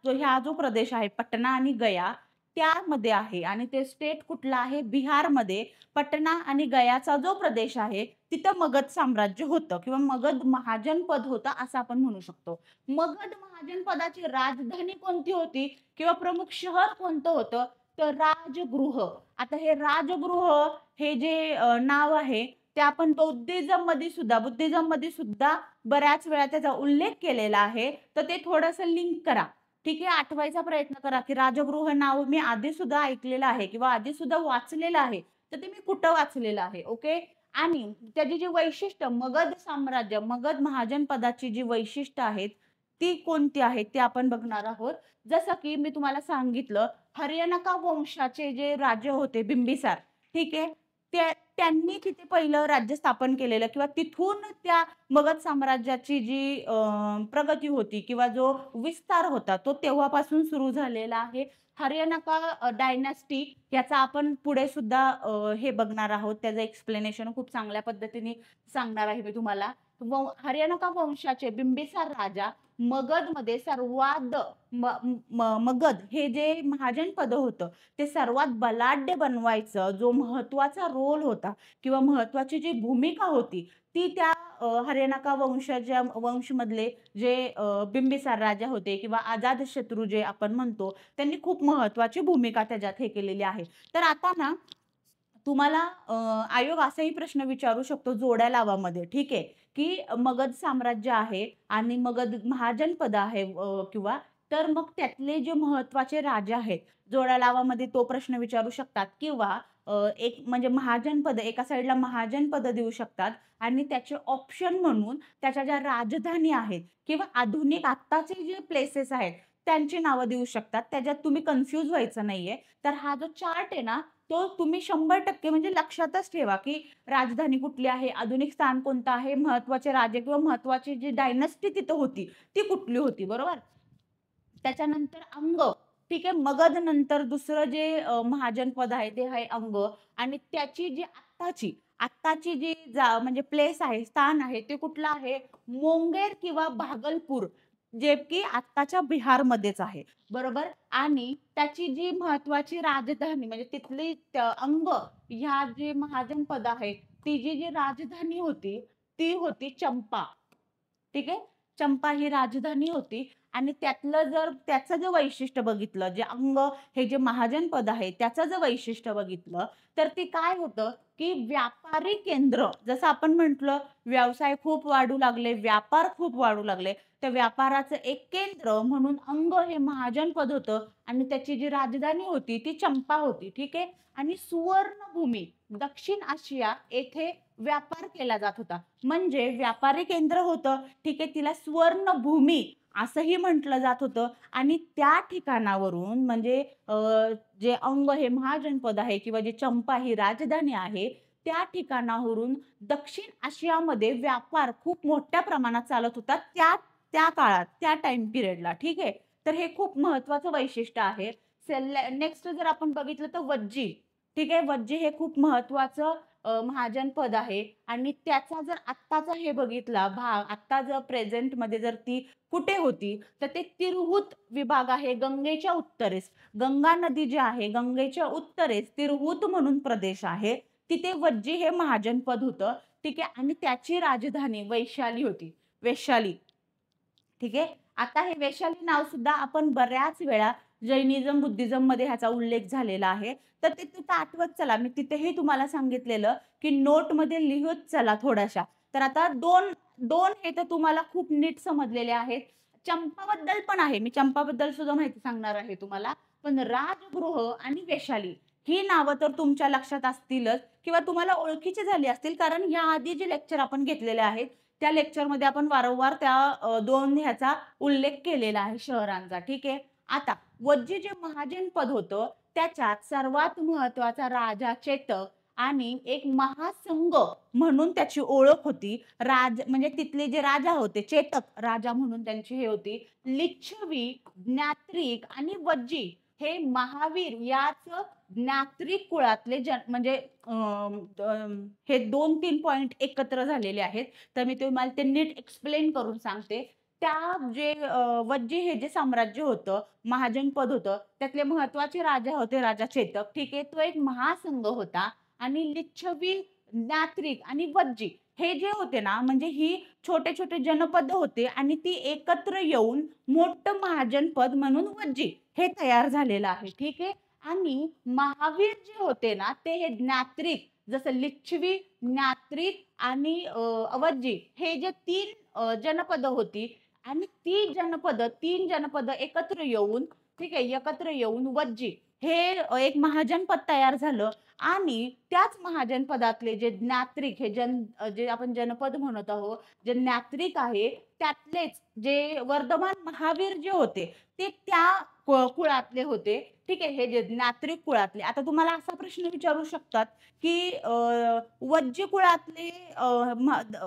ह्या जो प्रदेश आहे पटना आणि गया त्यामध्ये आहे आणि ते स्टेट कुठलं आहे? बिहारमध्ये. पटना आणि गयाचा जो प्रदेश आहे, तिथं मगध साम्राज्य होतं किंवा मगध महाजनपद होतं असं आपण म्हणू शकतो. मगध महाजनपदाची राजधानी कोणती होती किंवा प्रमुख शहर कोणतं होतं? तर राजगृह. आता हे राजगृह हे जे नाव आहे ते आपण बुद्धिझममध्ये सुद्धा बऱ्याच वेळा त्याचा उल्लेख केलेला आहे. तर ते थोडंसं लिंक करा. ठीक आहे. आठवायचा प्रयत्न करा, की राजगृह नाव मी आधी सुद्धा ऐकलेलं आहे किंवा आधी सुद्धा वाचलेलं आहे. तर ते मी कुठं वाचलेलं आहे. ओके. आणि त्याची जी वैशिष्ट्य मगध साम्राज्य, मगध महाजनपदाची जी वैशिष्ट्य आहेत, ती कोणती आहेत ते आपण बघणार आहोत. जसं की मी तुम्हाला सांगितलं, हर्यनका वंशाचे जे राजे होते बिंबिसार, ठीक आहे. त्यांनी तिथे पहिलं राज्य स्थापन केलेलं किंवा तिथून त्या मगध साम्राज्याची जी प्रगती होती किंवा जो विस्तार होता तो तेव्हापासून सुरू झालेला आहे. हर्यनका डायनॅस्टी याचा आपण पुढे सुद्धा हे बघणार आहोत. त्याचं एक्सप्लेनेशन खूप चांगल्या पद्धतीने सांगणार आहे मी तुम्हाला. हर्यनका वंशाचे बिंबिसार राजा मगधमध्ये सर्वात मगध हे जे महाजनपद होतं ते सर्वात बलाढ्य बनवायचं जो महत्त्वाचा रोल होता किंवा महत्त्वाची जी भूमिका होती ती त्या हर्यनका वंशमधले जे बिंबिसार राजा होते किंवा अजातशत्रू जे आपण म्हणतो त्यांनी खूप महत्त्वाची भूमिका त्याच्यात हे केलेली आहे. तर आता ना तुम्हाला आयोग असाही प्रश्न विचारू शकतो जोड्या लावामध्ये. ठीक आहे, की मगध साम्राज्य आहे आणि मगध महाजनपद आहे किंवा तर मग त्यातले जे महत्त्वाचे राजे आहेत, जोड्या लावामध्ये तो प्रश्न विचारू शकतात किंवा एक म्हणजे महाजनपद एका साइडला महाजनपद देऊ शकतात आणि त्याचे ऑप्शन म्हणून त्याच्या ज्या राजधानी आहेत किंवा आधुनिक आत्ताचे जे प्लेसेस आहेत, त्यांची नावं देऊ शकतात. त्याच्यात तुम्ही कन्फ्यूज व्हायचं नाहीये. तर हा जो चार्ट आहे ना, तो तुम्ही 100% म्हणजे लक्षातच ठेवा, की राजधानी कुठली आहे, आधुनिक स्थान कोणतं आहे, महत्त्वाचे राजे किंवा महत्त्वाची जी डायनॅस्टी तिथं होती, ती कुठली होती, बरोबर? त्याच्यानंतर अंग. ठीक आहे. मगध नंतर दुसरं जे महाजनपद आहे ते आहे अंग आणि त्याची जी आत्ताची जी म्हणजे प्लेस आहे, स्थान आहे ते कुठलं आहे? मोंगेर किंवा भागलपूर, जे की आत्ताच्या बिहारमध्येच आहे. बरोबर? आणि त्याची जी महत्त्वाची राजधानी म्हणजे तिथली अंग ह्या जे महाजनपद आहे, ती जी राजधानी होती, ती होती चंपा. ठीक आहे. चंपा ही राजधानी होती आणि त्याचं जर वैशिष्ट्य बघितलं, जे अंग हे जे महाजनपद आहे, त्याचं जर वैशिष्ट्य बघितलं, तर ते काय होतं, की व्यापारी केंद्र जसं आपण म्हटलं, व्यवसाय खूप वाढू लागले, व्यापार खूप वाढू लागले. त्या व्यापाराचं एक केंद्र म्हणून अंग हे महाजनपद होतं आणि त्याची जी राजधानी होती ती चंपा होती. ठीक आहे. आणि सुवर्णभूमी दक्षिण आशिया येथे व्यापार केला जात होता. म्हणजे व्यापारी केंद्र होतं. ठीक आहे. तिला सुवर्णभूमी असंही म्हटलं जात होतं आणि त्या ठिकाणावरून म्हणजे जे अंग हे महाजनपद आहे किंवा जे चंपा ही राजधानी आहे, त्या ठिकाणावरून दक्षिण आशियामध्ये व्यापार खूप मोठ्या प्रमाणात चालत होता त्या त्या काळात, त्या टाईम पिरियडला. ठीक आहे. तर हे खूप महत्त्वाचं वैशिष्ट्य आहे. नेक्स्ट जर आपण बघितलं तर वज्जी. ठीक आहे. वज्जी हे खूप महत्त्वाचं महाजनपद आहे आणि त्याचा जर आत्ताचा हे बघितला भाग, आत्ता जर प्रेझेंटमध्ये जर ती कुठे होती, तर ते तिरहुत विभाग आहे गंगेच्या उत्तरेस. गंगा नदी जी आहे, गंगेच्या उत्तरेस तिरहुत म्हणून प्रदेश आहे. तिथे वज्जी हे महाजनपद होतं. ठीक आहे. आणि त्याची राजधानी वैशाली होती. वैशाली. ठीक आहे. आता हे वैशाली नाव सुद्धा आपण बऱ्याच वेळा जैनिझम, बुद्धिझममध्ये ह्याचा उल्लेख झालेला आहे. तर ते तिथं आठवत चला. मी तिथेही तुम्हाला सांगितलेलं, की नोटमध्ये लिहत चला थोड्याशा. तर आता 2 हे तर तुम्हाला खूप नीट समजलेले आहेत. चंपाबद्दल पण आहे. मी चंपाबद्दल सुद्धा माहिती सांगणार आहे तुम्हाला. पण राजगृह आणि वैशाली ही नावं तर तुमच्या लक्षात असतीलच किंवा तुम्हाला ओळखीची झाली असतील कारण ह्या आधी जे लेक्चर आपण घेतलेले आहेत, त्या लेक्चरमध्ये आपण वारंवार त्या 2 ह्याचा उल्लेख केलेला आहे शहरांचा. ठीक आहे. आता वज्जी जे महाजन पद होतं त्याच्यात सर्वात महत्वाचा राजा चेतक आणि एक महासंघ म्हणून त्याची ओळख होती. म्हणजे तिथले जे राजा होते चेतक राजा म्हणून त्यांची हे होती. लिच्छवी, ज्ञात्रिक आणि वज्जी हे महावीर याच ज्ञात्रिक कुळातले म्हणजे हे 2-3 पॉइंट एकत्र झालेले आहेत. तर मी तुम्हाला ते नीट एक्सप्लेन करून सांगते. त्या जे वज्जी हे जे साम्राज्य होतं, महाजन पद होतं, त्यातले महत्वाचे राजा होते राजा चेतक. ठीक आहे. तो एक महासंघ होता आणि लिच्छवी, ज्ञात्रिक आणि वज्जी हे जे होते ना, म्हणजे ही छोटे-छोटे जनपद होते आणि ती एकत्र येऊन मोठं महाजनपद म्हणून वज्जी हे तयार झालेलं आहे. ठीक आहे. आणि महावीर जे होते ना, ते हे ज्ञात्रिक जसं लिच्छवी, ज्ञात्रिक आणि वज्जी हे जे 3 जनपद होती आणि ती जनपद 3 जनपद एकत्र येऊन ठीक आहे, एकत्र येऊन वज्जी हे एक महाजनपद तयार झालं आणि त्याच महाजनपदातले जे ज्ञात्रिक हे जे आपण जनपद म्हणत आहोत, जे ज्ञात्रिक आहे त्यातलेच जे वर्धमान महावीर जे होते ते त्या कुळातले होते. ठीक आहे. हे जे ज्ञात्रिक कुळातले. आता तुम्हाला असा प्रश्न विचारू शकतात, की वज्जी कुळातले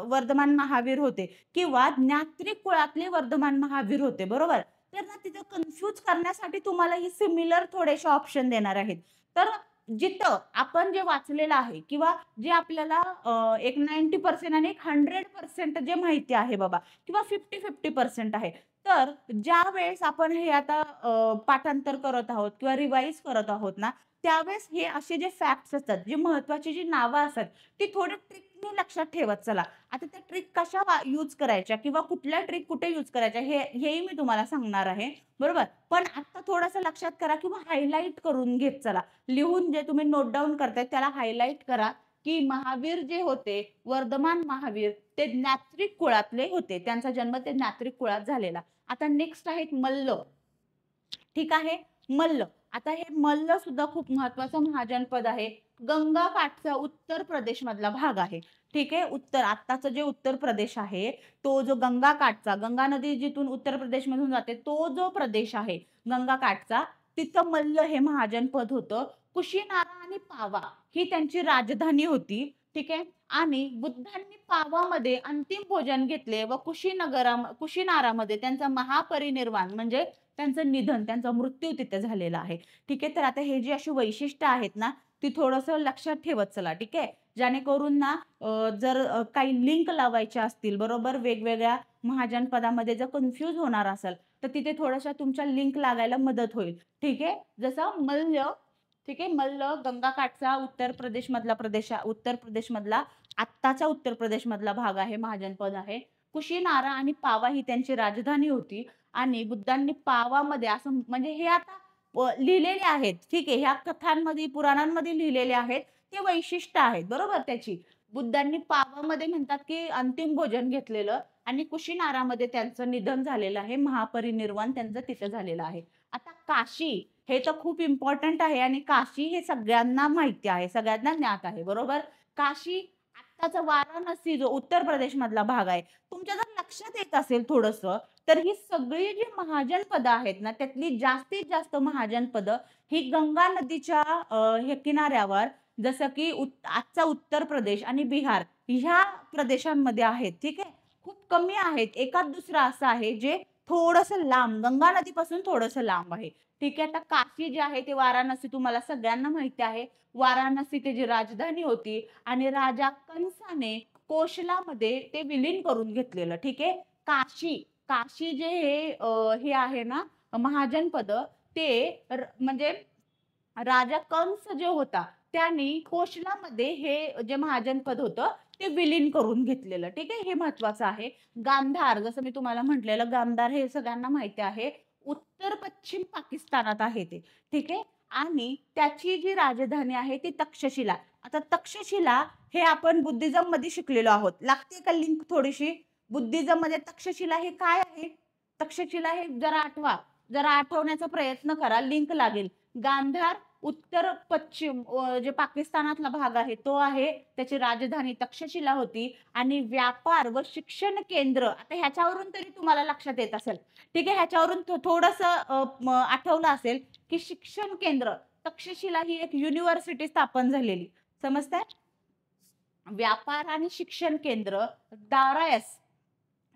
वर्धमान महावीर होते किंवा ज्ञात्रिक कुळातले वर्धमान महावीर होते, बरोबर? तर ना तिथं कन्फ्यूज करण्यासाठी तुम्हाला ही सिमिलर थोडेसे ऑप्शन देणार आहेत. तर जिथं आपण जे वाचलेलं आहे किंवा जे आपल्याला एक 90% आणि एक 100% जे माहिती आहे बाबा किंवा 50-50% आहे. तर ज्यावेळेस आपण हे आता पाठांतर करत आहोत किंवा रिवाईज करत आहोत ना, त्यावेळेस हे असे जे फॅक्ट्स असतात, जी महत्त्वाची जी नावं असतात, ती थोडी ट्रिकनी लक्षात ठेवत चला. आता त्या ट्रिक कशा यूज करायच्या किंवा कुठल्या ट्रिक कुठे यूज करायच्या हेही मी तुम्हाला सांगणार आहे. बरोबर? पण आता थोडंसं लक्षात करा किंवा हायलाइट करून घेत चला. लिहून जे तुम्ही नोट डाउन करताय त्याला हायलाइट करा, की महावीर जे होते, वर्धमान महावीर ते ज्ञात्रिक कुळातले होते. त्यांचा जन्म ते ज्ञात्रिक कुळात झालेला. आता नेक्स्ट आहेत मल्ल. ठीक आहे. मल्ल. आता हे मल्ल सुद्धा खूप महत्वाचं महाजनपद आहे. गंगा काठचा उत्तर प्रदेश मधला भाग आहे. ठीक आहे. आत्ताचं जे उत्तर प्रदेश आहे, तो जो गंगा काठचा, गंगा नदी जिथून उत्तर प्रदेश मधून जाते, तो जो प्रदेश आहे गंगा काठचा, तिथं मल्ल हे महाजनपद होतं. कुशीनारा आणि पावा ही त्यांची राजधानी होती. ठीक आहे. आणि बुद्धांनी पावामध्ये अंतिम भोजन घेतले व कुशीनारामध्ये त्यांचा महापरिनिर्वाण म्हणजे त्यांचं निधन, त्यांचा मृत्यू तिथे झालेला आहे. ठीक आहे. तर आता हे जी अशी वैशिष्ट्य आहेत ना, ती थोडंसं लक्षात ठेवत चला. ठीक आहे. जेणेकरून ना जर काही लिंक लावायच्या असतील बरोबर वेगवेगळ्या महाजनपदामध्ये जर कन्फ्यूज होणार असेल, तर तिथे थोड्याशा तुमच्या लिंक लागायला मदत होईल. ठीक आहे. जसं मल्ल ठीक आहे. मल्ल गंगा काठचा उत्तर प्रदेश मधला आत्ताचा उत्तर प्रदेश मधला भाग आहे, महाजनपद आहे. कुशीनारा आणि पावा ही त्यांची राजधानी होती आणि बुद्धांनी पावामध्ये असं म्हणजे हे आता लिहिलेले आहेत. ठीक आहे. ह्या कथांमध्ये, पुराणांमध्ये लिहिलेले आहेत. ते वैशिष्ट्य आहेत बरोबर त्याची. बुद्धांनी पावामध्ये म्हणतात, की अंतिम भोजन घेतलेलं आणि कुशीनारामध्ये त्यांचं निधन झालेलं आहे. महापरिनिर्वाण त्यांचं तिथे झालेलं आहे. आता काशी हे तर खूप इम्पॉर्टंट आहे आणि काशी हे सगळ्यांना माहिती आहे, सगळ्यांना ज्ञात आहे. बरोबर? काशी आत्ताचा वाराणसी जो उत्तर प्रदेश मधला भाग आहे. तुमच्या जर लक्षात येत असेल थोडंसं, तर ही सगळी जी महाजनपदं आहेत ना, त्यातली जास्तीत जास्त महाजनपदं ही गंगा नदीच्या हे किनाऱ्यावर जसं की आजचा उत्तर प्रदेश आणि बिहार ह्या प्रदेशांमध्ये आहेत. ठीक आहे. खूप कमी आहेत. एखाद दुसरा असं आहे जे थोडंसं लांब गंगा नदीपासून थोडंसं लांब आहे. ठीक आहे. आता काशी जे आहे ते वाराणसी तुम्हाला सगळ्यांना माहिती आहे. वाराणसी त्याची राजधानी होती आणि राजा कंसाने कोशलामध्ये ते विलीन करून घेतलेलं. ठीक आहे. काशी जे हे आहे ना महाजनपद ते म्हणजे राजा कंस जे होता त्यांनी कोशलामध्ये हे जे महाजनपद होतं ते विलीन करून घेतलेलं. ठीक आहे. हे महत्वाचं आहे. गांधार जसं मी तुम्हाला म्हटलेलं गांधार हे सगळ्यांना माहिती आहे. उत्तर पश्चिम पाकिस्तानात आहे ते. ठीक आहे. आणि त्याची जी राजधानी आहे ती तक्षशिला. आता तक्षशिला हे आपण बुद्धिझम मध्ये शिकलेलो आहोत. लागते का लिंक थोडीशी? बुद्धिझम मध्ये तक्षशिला हे काय आहे? तक्षशिला हे जरा आठवा. जरा आठवण्याचा प्रयत्न करा. लिंक लागेल. गांधार उत्तर पश्चिम जे पाकिस्तानातला भाग आहे तो आहे, त्याची राजधानी तक्षशिला होती आणि व्यापार व शिक्षण केंद्र, आता ह्याच्यावरून तरी तुम्हाला लक्षात येत असेल, ठीक आहे. ह्याच्यावरून थोडंसं आठवलं असेल की शिक्षण केंद्र तक्षशिला ही एक युनिव्हर्सिटी स्थापन झालेली, समजतंय. व्यापार आणि शिक्षण केंद्र दारायस,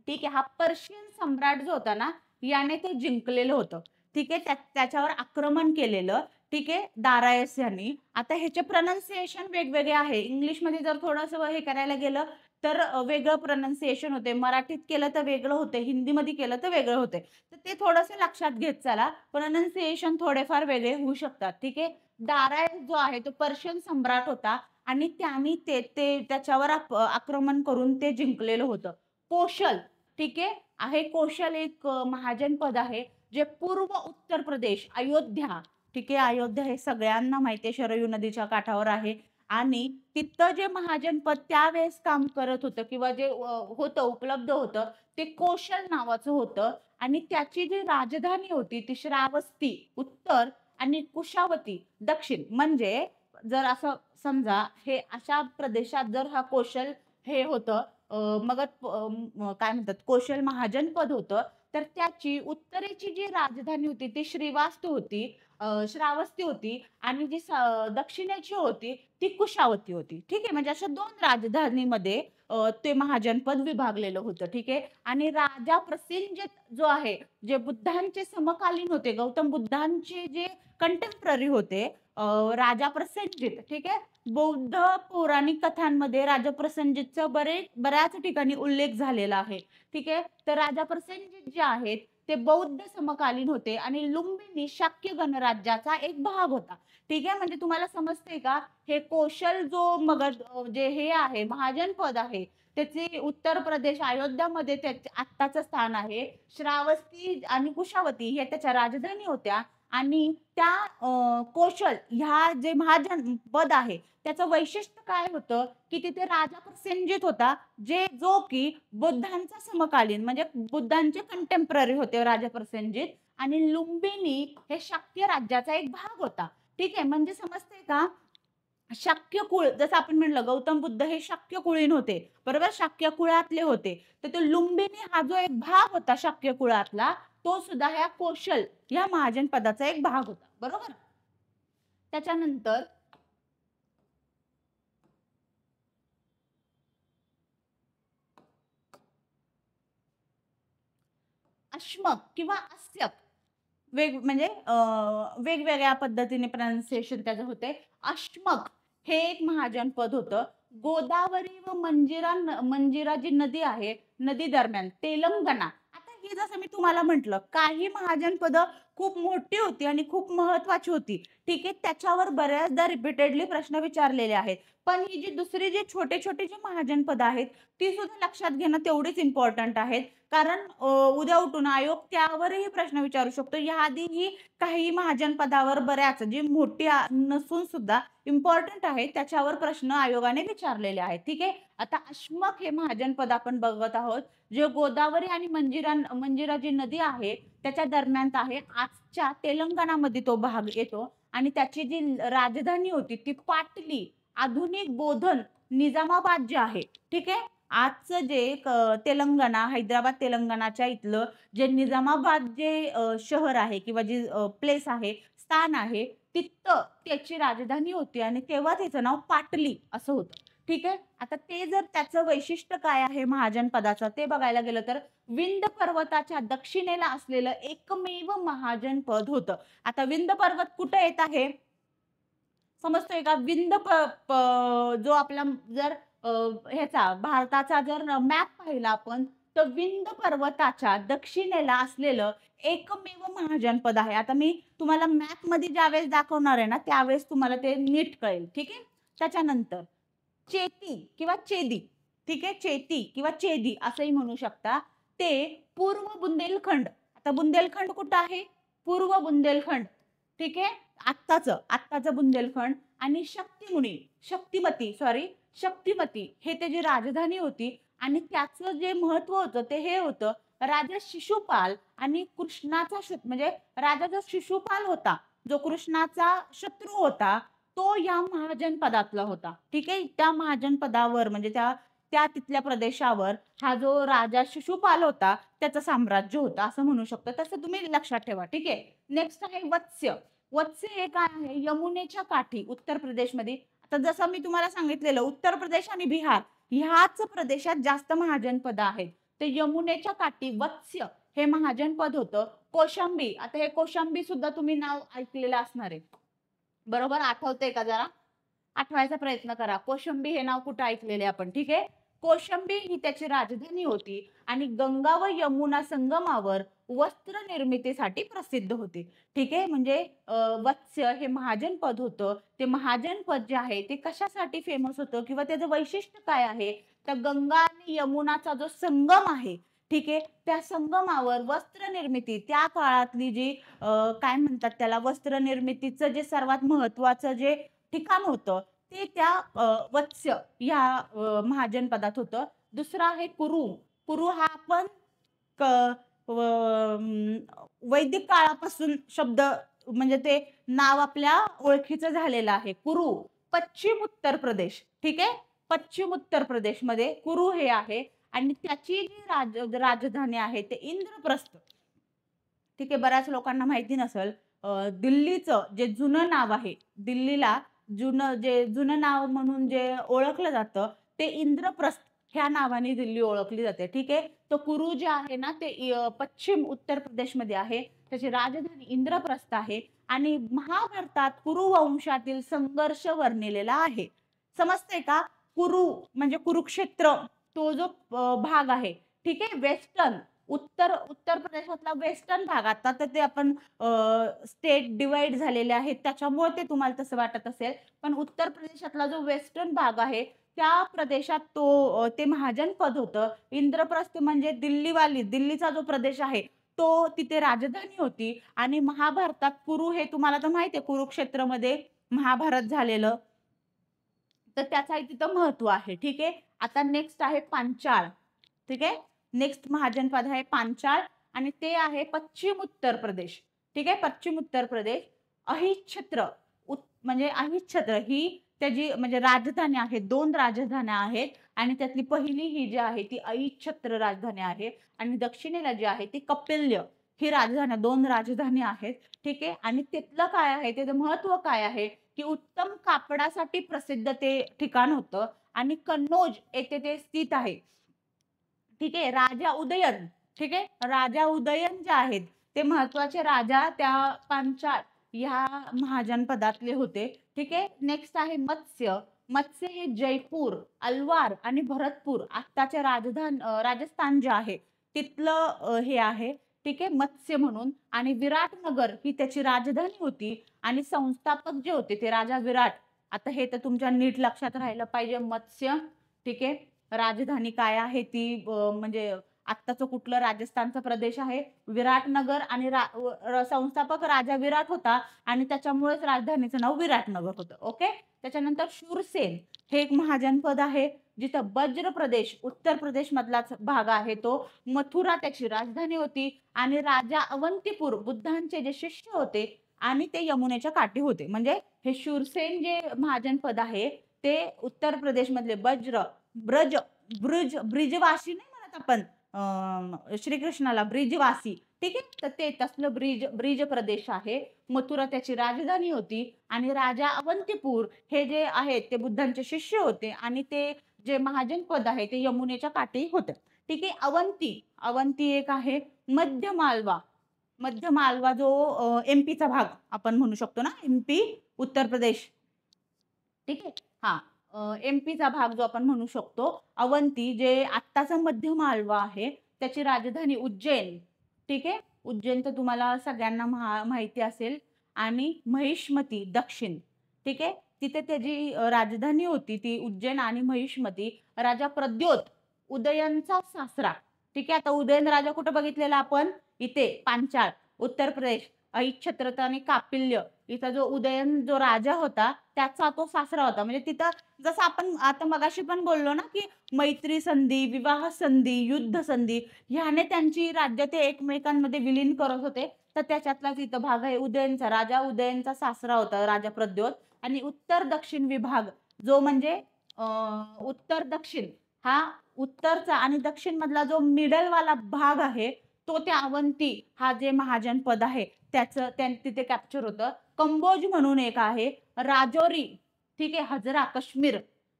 ठीक आहे, हा पर्शियन सम्राट जो होता ना, याने ते जिंकलेलं होतं, ठीक आहे. त्याच्यावर आक्रमण केलेलं, ठीक आहे, दारायस यांनी. आता ह्याचे प्रोनाउन्सिएशन वेगवेगळे आहे. इंग्लिशमध्ये जर थोडंसं हे करायला गेलं तर वेगळं प्रोनाउन्सिएशन होते, मराठीत केलं तर वेगळं होते, हिंदीमध्ये केलं तर वेगळं होते. तर ते थोडंसं लक्षात घेत चला, प्रोनाउन्सिएशन थोडेफार वेगळे होऊ शकतात, ठीक आहे. दारायस जो आहे तो पर्शियन सम्राट होता आणि त्यांनी त्याच्यावर आक्रमण करून ते जिंकलेलं होतं. कोशल, ठीक आहे कोशल एक महाजनपद आहे जे पूर्व उत्तर प्रदेश, अयोध्या, ठीक आहे. अयोध्या हे सगळ्यांना माहिती आहे, शरयू नदीच्या काठावर आहे आणि तिथं जे महाजनपद त्यावेळेस काम करत होतं किंवा जे होतं उपलब्ध होतं ते कोशल नावाचं होतं आणि त्याची जी राजधानी होती ती श्रावस्ती उत्तर आणि कुशावती दक्षिण. म्हणजे जर असं समजा हे अशा प्रदेशात जर हा कोशल हे होतं मग काय म्हणतात कोशल महाजनपद होतं, तर त्याची उत्तरेची जी राजधानी होती ती श्रावस्ती होती आणि जी दक्षिणेची होती ती कुशावती होती, ठीक आहे. म्हणजे अशा 2 राजधानीमध्ये ते महाजनपद विभागलेलं होतं, ठीक आहे. आणि राजा प्रसेनजित जो आहे, जे बुद्धांचे समकालीन होते, गौतम बुद्धांचे जे कंटेम्पररी होते, राजा प्रसेनजित, ठीक आहे. बौद्ध पौराणिक कथांमध्ये राजा प्रसेनजितचा बऱ्याच ठिकाणी उल्लेख झालेला आहे, ठीक आहे. तर राजा प्रसेनजित जे आहेत ते बौद्ध समकालीन होते आणि लुंबिनी शाक्य गणराज्याचा एक भाग होता, ठीक आहे. म्हणजे तुम्हाला समजते का, हे कोशल जो मगध जे हे आहे महाजनपद आहे त्याचे उत्तर प्रदेश अयोध्यामध्ये त्याचे आत्ताचं स्थान आहे. श्रावस्ती आणि कुशावती हे त्याच्या राजधानी होत्या आणि त्या कोशल ह्या जे महाजनपद आहे त्याचं वैशिष्ट्य काय होतं की तिथे राजा प्रसेनजित होता, जो की बुद्धांचा समकालीन म्हणजे बुद्धांचे कंटेम्पररी होते राजा प्रसेनजित आणि लुंबिनी हे शाक्य राज्याचा एक भाग होता, ठीक आहे. म्हणजे समजते का, शाक्य कुळ जसं आपण म्हणलं गौतम बुद्ध हे शाक्य कुळीन होते, बरोबर, शाक्य कुळातले होते. तर तो लुंबिनी हा जो एक भाग होता शाक्य कुळातला तो सुद्धा ह्या कोशल या महाजनपदाचा एक भाग होता, बरोबर. त्याच्यानंतर अश्मक किंवा अस्यक म्हणजे वेगवेगळ्या पद्धतीने प्रोनाउन्सिएशन त्याचं होते. अश्मक हे एक महाजनपद होतं. गोदावरी व मंजिरा जी नदी आहे, नदी दरम्यान तेलंगणा. आता हे जसं मी तुम्हाला म्हटलं, काही महाजनपदं खूप मोठी होती आणि खूप महत्त्वाची होती, ठीक आहे. त्याच्यावर बऱ्याचदा रिपीटेडली प्रश्न विचारलेले आहेत. पण ही जी दुसरी जी छोटे-छोटे जे महाजनपदं आहेत, ती सुद्धा लक्षात घेणं तेवढीच इम्पोर्टंट आहेत. कारण उद्या उठून आयोग त्यावरही प्रश्न विचारू शकतो. याआधीही काही महाजनपदावर बऱ्याच जी मोठी नसून सुद्धा इम्पॉर्टंट आहे त्याच्यावर प्रश्न आयोगाने विचारलेले आहेत, ठीक आहे. आता अश्मक हे महाजनपद आपण बघत आहोत, जे गोदावरी आणि मंजिरा जी नदी आहे त्याच्या दरम्यानचा आहे. आजच्या तेलंगणामध्ये तो भाग येतो आणि त्याची जी राजधानी होती ती पाटली, आधुनिक बोधन, निजामाबाद जे आहे, ठीक आहे. आजचं जे तेलंगणा, हैदराबाद तेलंगणाच्या इथलं जे निजामाबाद जे शहर आहे किंवा जे प्लेस आहे, स्थान आहे, तिथं त्याची राजधानी होती आणि तेव्हा त्याचं नाव पाटली असं होतं, ठीक आहे. आता ते जर त्याचं वैशिष्ट्य काय आहे महाजनपदाचं ते बघायला गेलं तर विंध्य पर्वताच्या दक्षिणेला असलेलं एकमेव महाजनपद होतं. आता विंध्य पर्वत कुठे येत आहे समजतोय का? जो आपला जर ह्याचा भारताचा जर मॅप पाहिला आपण तर विंध्य पर्वताच्या दक्षिणेला असलेलं एकमेव महाजनपद आहे. आता मी तुम्हाला मॅप मध्ये ज्यावेळेस दाखवणार आहे ना त्यावेळेस तुम्हाला ते नीट कळेल, ठीक आहे. त्याच्यानंतर चेती किंवा चेदी, ठीक आहे, चेती किंवा चेदी असंही म्हणू शकता. ते पूर्व बुंदेलखंड, आता बुंदेलखंड कुठं आहे? पूर्व बुंदेलखंड, ठीक आहे. आत्ताचं बुंदेलखंड आणि शक्तिमती हे त्याची राजधानी होती आणि त्याचं जे महत्व होतं ते हे होतं राजा शिशुपाल आणि कृष्णाचा म्हणजे राजा जो शिशुपाल होता जो कृष्णाचा शत्रू होता, तो या महाजनपदातला होता. ठीक आहे. त्या महाजनपदावर म्हणजे त्या त्या तिथल्या प्रदेशावर हा जो राजा शिशुपाल होता, त्याचं साम्राज्य होतं असं म्हणू शकतो. तसं तुम्ही लक्षात ठेवा. ठीक आहे. नेक्स्ट आहे वत्स्य. वत्स्य हे काय आहे? यमुनेच्या काठी उत्तर प्रदेशमध्ये. आता जसं मी तुम्हाला सांगितलेलं उत्तर प्रदेश आणि बिहार ह्याच प्रदेशात जास्त महाजनपद आहेत. ते यमुनेच्या काठी वत्स्य हे महाजनपद होतं. कौशांबी, आता हे कौशांबी सुद्धा तुम्ही नाव ऐकलेलं असणार आहे. बरोबर आठवतंय का जरा? आठवायचा प्रयत्न करा. कौशांबी हे नाव कुठे ऐकलेले आपण, ठीक आहे? कौशांबी ही त्याची राजधानी होती आणि गंगा व यमुना संगमावर वस्त्र निर्मितीसाठी प्रसिद्ध होते. ठीक आहे? म्हणजे वत्स्य हे महाजनपद होतं. ते महाजनपद जे आहे ते कशासाठी फेमस होतं किंवा त्याचं वैशिष्ट्य काय आहे? तर गंगा आणि यमुनाचा जो संगम आहे, ठीक आहे? त्या संगमावर वस्त्र निर्मिती त्या काळातली जी काय म्हणतात त्याला वस्त्र निर्मितीचं जे सर्वात महत्त्वाचं जे ठिकाण होतं ते त्या वत्स्य या महाजनपदात होतं. दुसरं आहे कुरु. कुरु हा आपण क व वैदिक काळापासून शब्द म्हणजे ते नाव आपल्या ओळखीचं झालेलं आहे. कुरु पश्चिम उत्तर प्रदेश. ठीक आहे. पश्चिम उत्तर प्रदेशमध्ये कुरु हे आहे आणि त्याची जी राजधानी आहे ते इंद्रप्रस्थ. ठीक आहे. बऱ्याच लोकांना माहिती नसेल दिल्लीचं जे जुनं नाव आहे, दिल्लीला जुनं नाव म्हणून जे ओळखलं जातं ते इंद्रप्रस्थ ह्या नावाने दिल्ली ओळखली जाते. ठीक आहे. तर कुरु जे आहे ना ते पश्चिम उत्तर प्रदेशमध्ये आहे. त्याची राजधानी इंद्रप्रस्थ आहे आणि महाभारतात कुरु वंशातील संघर्ष वर्णिलेला आहे. समजतंय का? कुरु म्हणजे कुरुक्षेत्र तो जो भाग आहे. ठीक आहे. वेस्टर्न उत्तर प्रदेशातला वेस्टर्न भाग आता तर ते आपण स्टेट डिवाइड झालेले आहेत त्याच्यामुळे ते तुम्हाला तसं वाटत असेल. पण उत्तर प्रदेशातला जो वेस्टर्न भाग आहे त्या प्रदेशात ते महाजनपद होतं. इंद्रप्रस्थ म्हणजे दिल्लीचा जो प्रदेश आहे तो तिथे राजधानी होती आणि महाभारतात कुरु हे तुम्हाला तर माहिती आहे कुरुक्षेत्रमध्ये महाभारत झालेलं. तर त्याचाही तिथं महत्त्व आहे. ठीक आहे. आता नेक्स्ट आहे पांचाळ. ठीक आहे. नेक्स्ट महाजनपद आहे पांचाळ आणि ते आहे पश्चिम उत्तर प्रदेश. ठीक आहे. पश्चिम उत्तर प्रदेश अहिच्छत्र म्हणजे अहिच्छत्र ही त्याची म्हणजे राजधानी आहे. 2 राजधान्या आहेत आणि त्यातली पहिली ही जी आहे ती अहिच्छत्र राजधानी आहे आणि दक्षिणेला जी आहे ती कपिल्य ही राजधानी 2 राजधानी आहेत. ठीक आहे. आणि तिथलं काय आहे त्याचं महत्त्व काय आहे की उत्तम कापडासाठी प्रसिद्ध ते ठिकाण होतं आणि कन्नौज येथे ते स्थित आहे. ठीक आहे. राजा उदयन, ठीक आहे. राजा उदयन जे आहेत ते महत्त्वाचे राजा त्या पांचाळ ह्या महाजनपदातले होते. ठीक आहे. नेक्स्ट आहे मत्स्य. मत्स्य हे जयपूर, अलवार आणि भरतपूर आत्ताचे राजस्थान जे आहे तिथलं हे आहे. ठीक आहे. मत्स्य म्हणून आणि विराटनगर ही त्याची राजधानी होती आणि संस्थापक जे होते ते राजा विराट. आता हे तर तुमच्या नीट लक्षात राहिलं पाहिजे मत्स्य. ठीक आहे. राजधानी काय आहे ती म्हणजे आत्ताचं कुठलं राजस्थानचा प्रदेश आहे विराटनगर आणि संस्थापक राजा विराट होता आणि त्याच्यामुळेच राजधानीचं नाव विराटनगर होतं. ओके. त्याच्यानंतर शूरसेन हे एक महाजनपद आहे जिथं बज्र प्रदेश उत्तर प्रदेश मधलाच भाग आहे तो. मथुरा त्याची राजधानी होती आणि राजा अवंतीपूर बुद्धांचे जे शिष्य होते आणि ते यमुनेच्या काठी होते. म्हणजे हे शूरसेन जे महाजनपद आहे ते उत्तर प्रदेश मधले ब्रिजवासी नाही म्हणत आपण श्रीकृष्णाला ब्रिजवासी. ठीक आहे. तर ते तसलं ब्रिज प्रदेश आहे. मथुरा त्याची राजधानी होती आणि राजा अवंतीपूर हे जे आहेत ते बुद्धांचे शिष्य होते आणि ते जे महाजनपद आहे ते यमुनेच्या काठी होते. ठीक आहे. अवंती एक आहे. मध्य मालवा जो एमपीचा भाग आपण म्हणू शकतो ना एमपी उत्तर प्रदेश. ठीक आहे. हा एमपीचा भाग जो आपण म्हणू शकतो अवंती जे आत्ताचा मध्य मालवा आहे त्याची राजधानी उज्जैन. ठीक आहे. उज्जैन तर तुम्हाला सगळ्यांना माहिती असेल आणि महिष्मती दक्षिण. ठीक आहे. तिथे त्याची राजधानी होती ती उज्जैन आणि महिष्मती. राजा प्रद्योत उदयनचा सासरा. ठीक आहे. आता उदयन राजा कुठे बघितलेला आपण इथे पांचाळ उत्तर प्रदेश अहिच्छत्र आणि कापिल्य इथं जो उदयन जो राजा होता त्याचा तो सासरा होता. म्हणजे तिथं जसं आपण आता मगाशी पण बोललो ना की मैत्री संधी, विवाह संधी, युद्ध संधी ह्याने त्यांची राज्य ते एकमेकांमध्ये विलीन करत होते. तर त्याच्यातलाच इथं भाग आहे उदयनचा. राजा उदयनचा सासरा होता राजा प्रद्योत. आणि उत्तर दक्षिण विभाग जो म्हणजे उत्तर दक्षिण हा उत्तरचा आणि दक्षिण मधला जो मिडल वाला भाग आहे तो त्या अवंती हा जे महाजनपद आहे त्याचं तिथे कॅप्चर होतं. कंबोज म्हणून एक आहे, राजौरी, ठीक आहे, हजरा काश्मीर,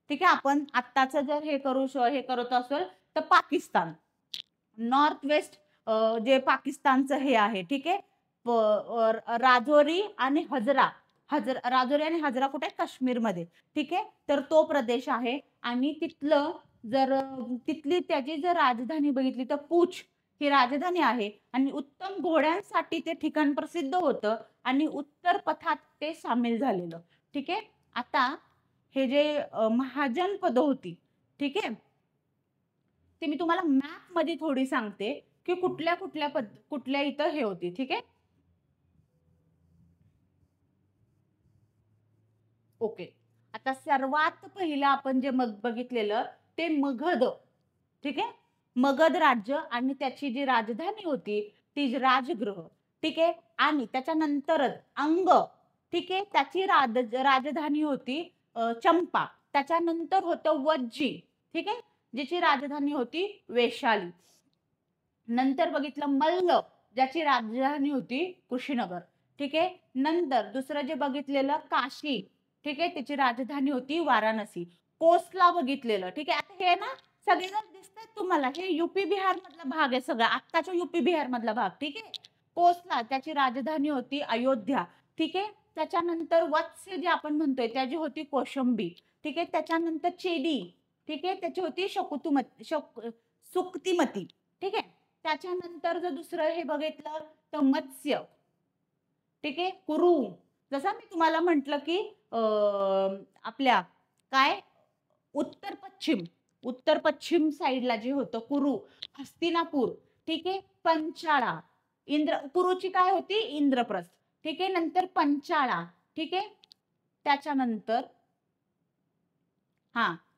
ठीक आहे. आपण आत्ताचं जर हे करत असेल तर पाकिस्तान, नॉर्थ वेस्ट जे पाकिस्तानचं हे आहे, ठीक आहे. राजौरी आणि हजरा, राजौरी आणि हजरा कुठे काश्मीरमध्ये, ठीक आहे. तर तो प्रदेश आहे आणि तिथलं जर तिथली त्याची जर राजधानी बघितली तर पूछ ही राजधानी आहे आणि उत्तम घोड्यांसाठी ते ठिकाण प्रसिद्ध होतं आणि उत्तर पथात ते सामील झालेलं, ठीक आहे. आता हे जे महाजनपद होती, ठीक आहे, ते मी तुम्हाला मॅप मध्ये थोडी सांगते की कुठल्या इथं हे होती, ठीक आहे. ओके. आता सर्वात पहिलं आपण जे बघितलेलं ते मगध, ठीक आहे. मगध राज्य आणि त्याची जी राजधानी होती ती राजगृह, ठीक आहे. आणि त्याच्यानंतरच अंग, ठीक आहे, त्याची राजधानी होती चंपा. त्याच्यानंतर होतं वज्जी, ठीक आहे, ज्याची राजधानी होती वैशाली. नंतर बघितलं मल्ल, ज्याची राजधानी होती कुशीनगर, ठीक आहे. नंतर दुसरं जे बघितलेलं काशी, ठीक आहे, त्याची राजधानी होती वाराणसी. कोसला बघितलेलं, ठीक आहे. आता हे ना सगळेजण दिसतात तुम्हाला, हे युपी बिहार मधला भाग आहे सगळा, आत्ताच्या युपी बिहार मधला भाग, ठीक आहे. कोसला त्याची राजधानी होती अयोध्या, ठीक आहे. त्याच्यानंतर वत्स जे आपण म्हणतोय त्याची होती कौशंबी, ठीक आहे. त्याच्यानंतर चेदी, ठीक आहे, त्याची होती सुक्तीमती, ठीक आहे. त्याच्यानंतर जर दुसरं हे बघितलं तर मत्स्य, ठीक आहे, कुरु. जसं मी तुम्हाला म्हटलं की आपल्या काय उत्तर पश्चिम साईडला जे होतं कुरु, हस्तिनापूर, ठीक आहे, पंचाळा, कुरुची काय होती इंद्रप्रस्थ, ठीक आहे. नंतर पंचाळा, ठीक आहे. त्याच्यानंतर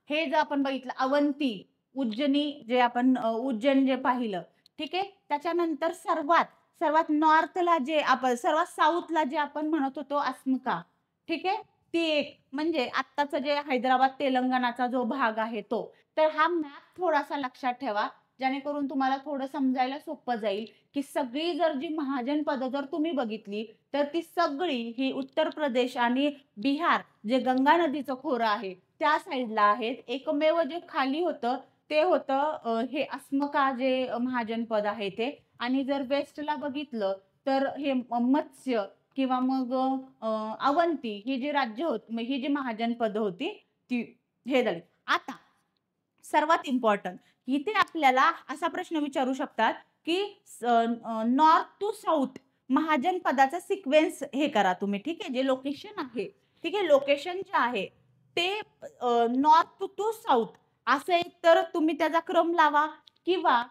हे जर आपण बघितलं अवंती, उज्जैनी, जे आपण उज्जैन जे पाहिलं, ठीक आहे. त्याच्यानंतर सर्वात नॉर्थला जे आपण सर्वात साऊथला जे आपण म्हणत होतो अस्मिका, ठीक आहे, ती एक म्हणजे आत्ताचं जे हैदराबाद तेलंगणाचा जो भाग आहे तो. तर हा मॅप थोडासा लक्षात ठेवा जेणेकरून तुम्हाला थोडं समजायला सोपं जाईल की सगळी जर जी महाजनपद जर तुम्ही बघितली तर ती सगळी ही उत्तर प्रदेश आणि बिहार जे गंगा नदीचं खोरं आहे त्या साईडला आहेत. एकमेव जे खाली होतं ते होतं हे अस्मका जे महाजनपद आहे ते. आणि जर वेस्टला बघितलं तर हे मत्स्य किंवा मग अवंती ही जी राज्य होती, ही जी महाजनपद होती ती हे झाली. आता सर्वात इम्पॉर्टंट इथे आपल्याला असा प्रश्न विचारू शकतात की नॉर्थ टू साऊथ महाजनपदाचा सिक्वेन्स हे करा तुम्ही, ठीक आहे, जे लोकेशन आहे, ठीक आहे, लोकेशन जे आहे ते नॉर्थ टू साऊथ असं एक तर तुम्ही त्याचा क्रम लावा किंवा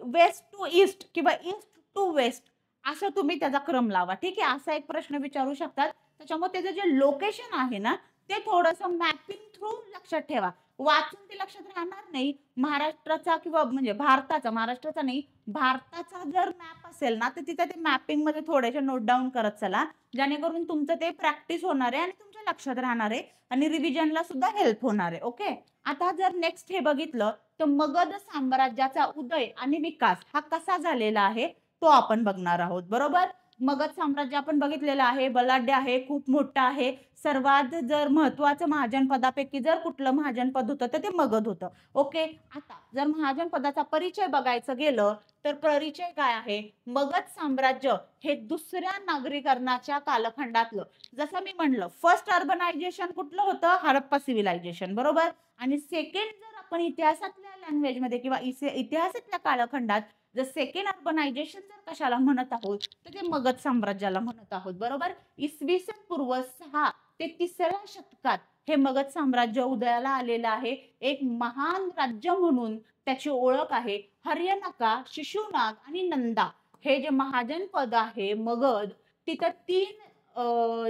वेस्ट टू ईस्ट किंवा ईस्ट टू वेस्ट असं तुम्ही त्याचा क्रम लावा, ठीक आहे. असा एक प्रश्न विचारू शकतात. त्याच्यामुळे त्याचं जे लोकेशन आहे ना ते थोडंसं मॅपिंग थ्रू लक्षात ठेवा. वाचून ते लक्षात राहणार नाही. महाराष्ट्राचा किंवा म्हणजे भारताचा, महाराष्ट्राचा नाही भारताचा जर मॅप असेल ना तर तिथे ते मॅपिंग मध्ये थोडेसे नोट डाऊन करत चला जेणेकरून तुमचं ते प्रॅक्टिस होणार आहे आणि तुमच्या लक्षात राहणार आहे आणि रिव्हिजनला सुद्धा हेल्प होणार आहे. ओके. आता जर नेक्स्ट हे बघितलं तर मगध साम्राज्याचा उदय आणि विकास हा कसा झालेला आहे तो आपण बघणार आहोत, बरोबर. मगध साम्राज्य आपण बघितलेलं आहे, बलाढ्य आहे, खूप मोठं आहे. सर्वात जर महत्वाचं महाजनपदापैकी जर कुठलं महाजनपद होतं तर ते मगध होतं. ओके. आता जर महाजनपदाचा परिचय बघायचं गेलं तर परिचय काय आहे, मगध साम्राज्य हे दुसऱ्या नागरीकरणाच्या कालखंडातलं, जसं मी म्हणलं फर्स्ट अर्बनायझेशन कुठलं होतं, हडप्पा सिव्हिलायझेशन, बरोबर. आणि सेकंड जर आपण इतिहासातल्या लँग्वेज मध्ये किंवा इतिहासातल्या कालखंडात जर सेकंड अर्बनायझेशन जर कशाला म्हणत आहोत तर ते मगध साम्राज्याला म्हणत आहोत, बरोबर. इसवी सन पूर्व 6 ते 3 शतकात हे मगध साम्राज्य उदयाला आलेलं आहे. एक महान राज्य म्हणून त्याची ओळख आहे. हर्यनका, शिशुनाग आणि नंदा हे जे महाजनपद आहे मगध, तिथं 3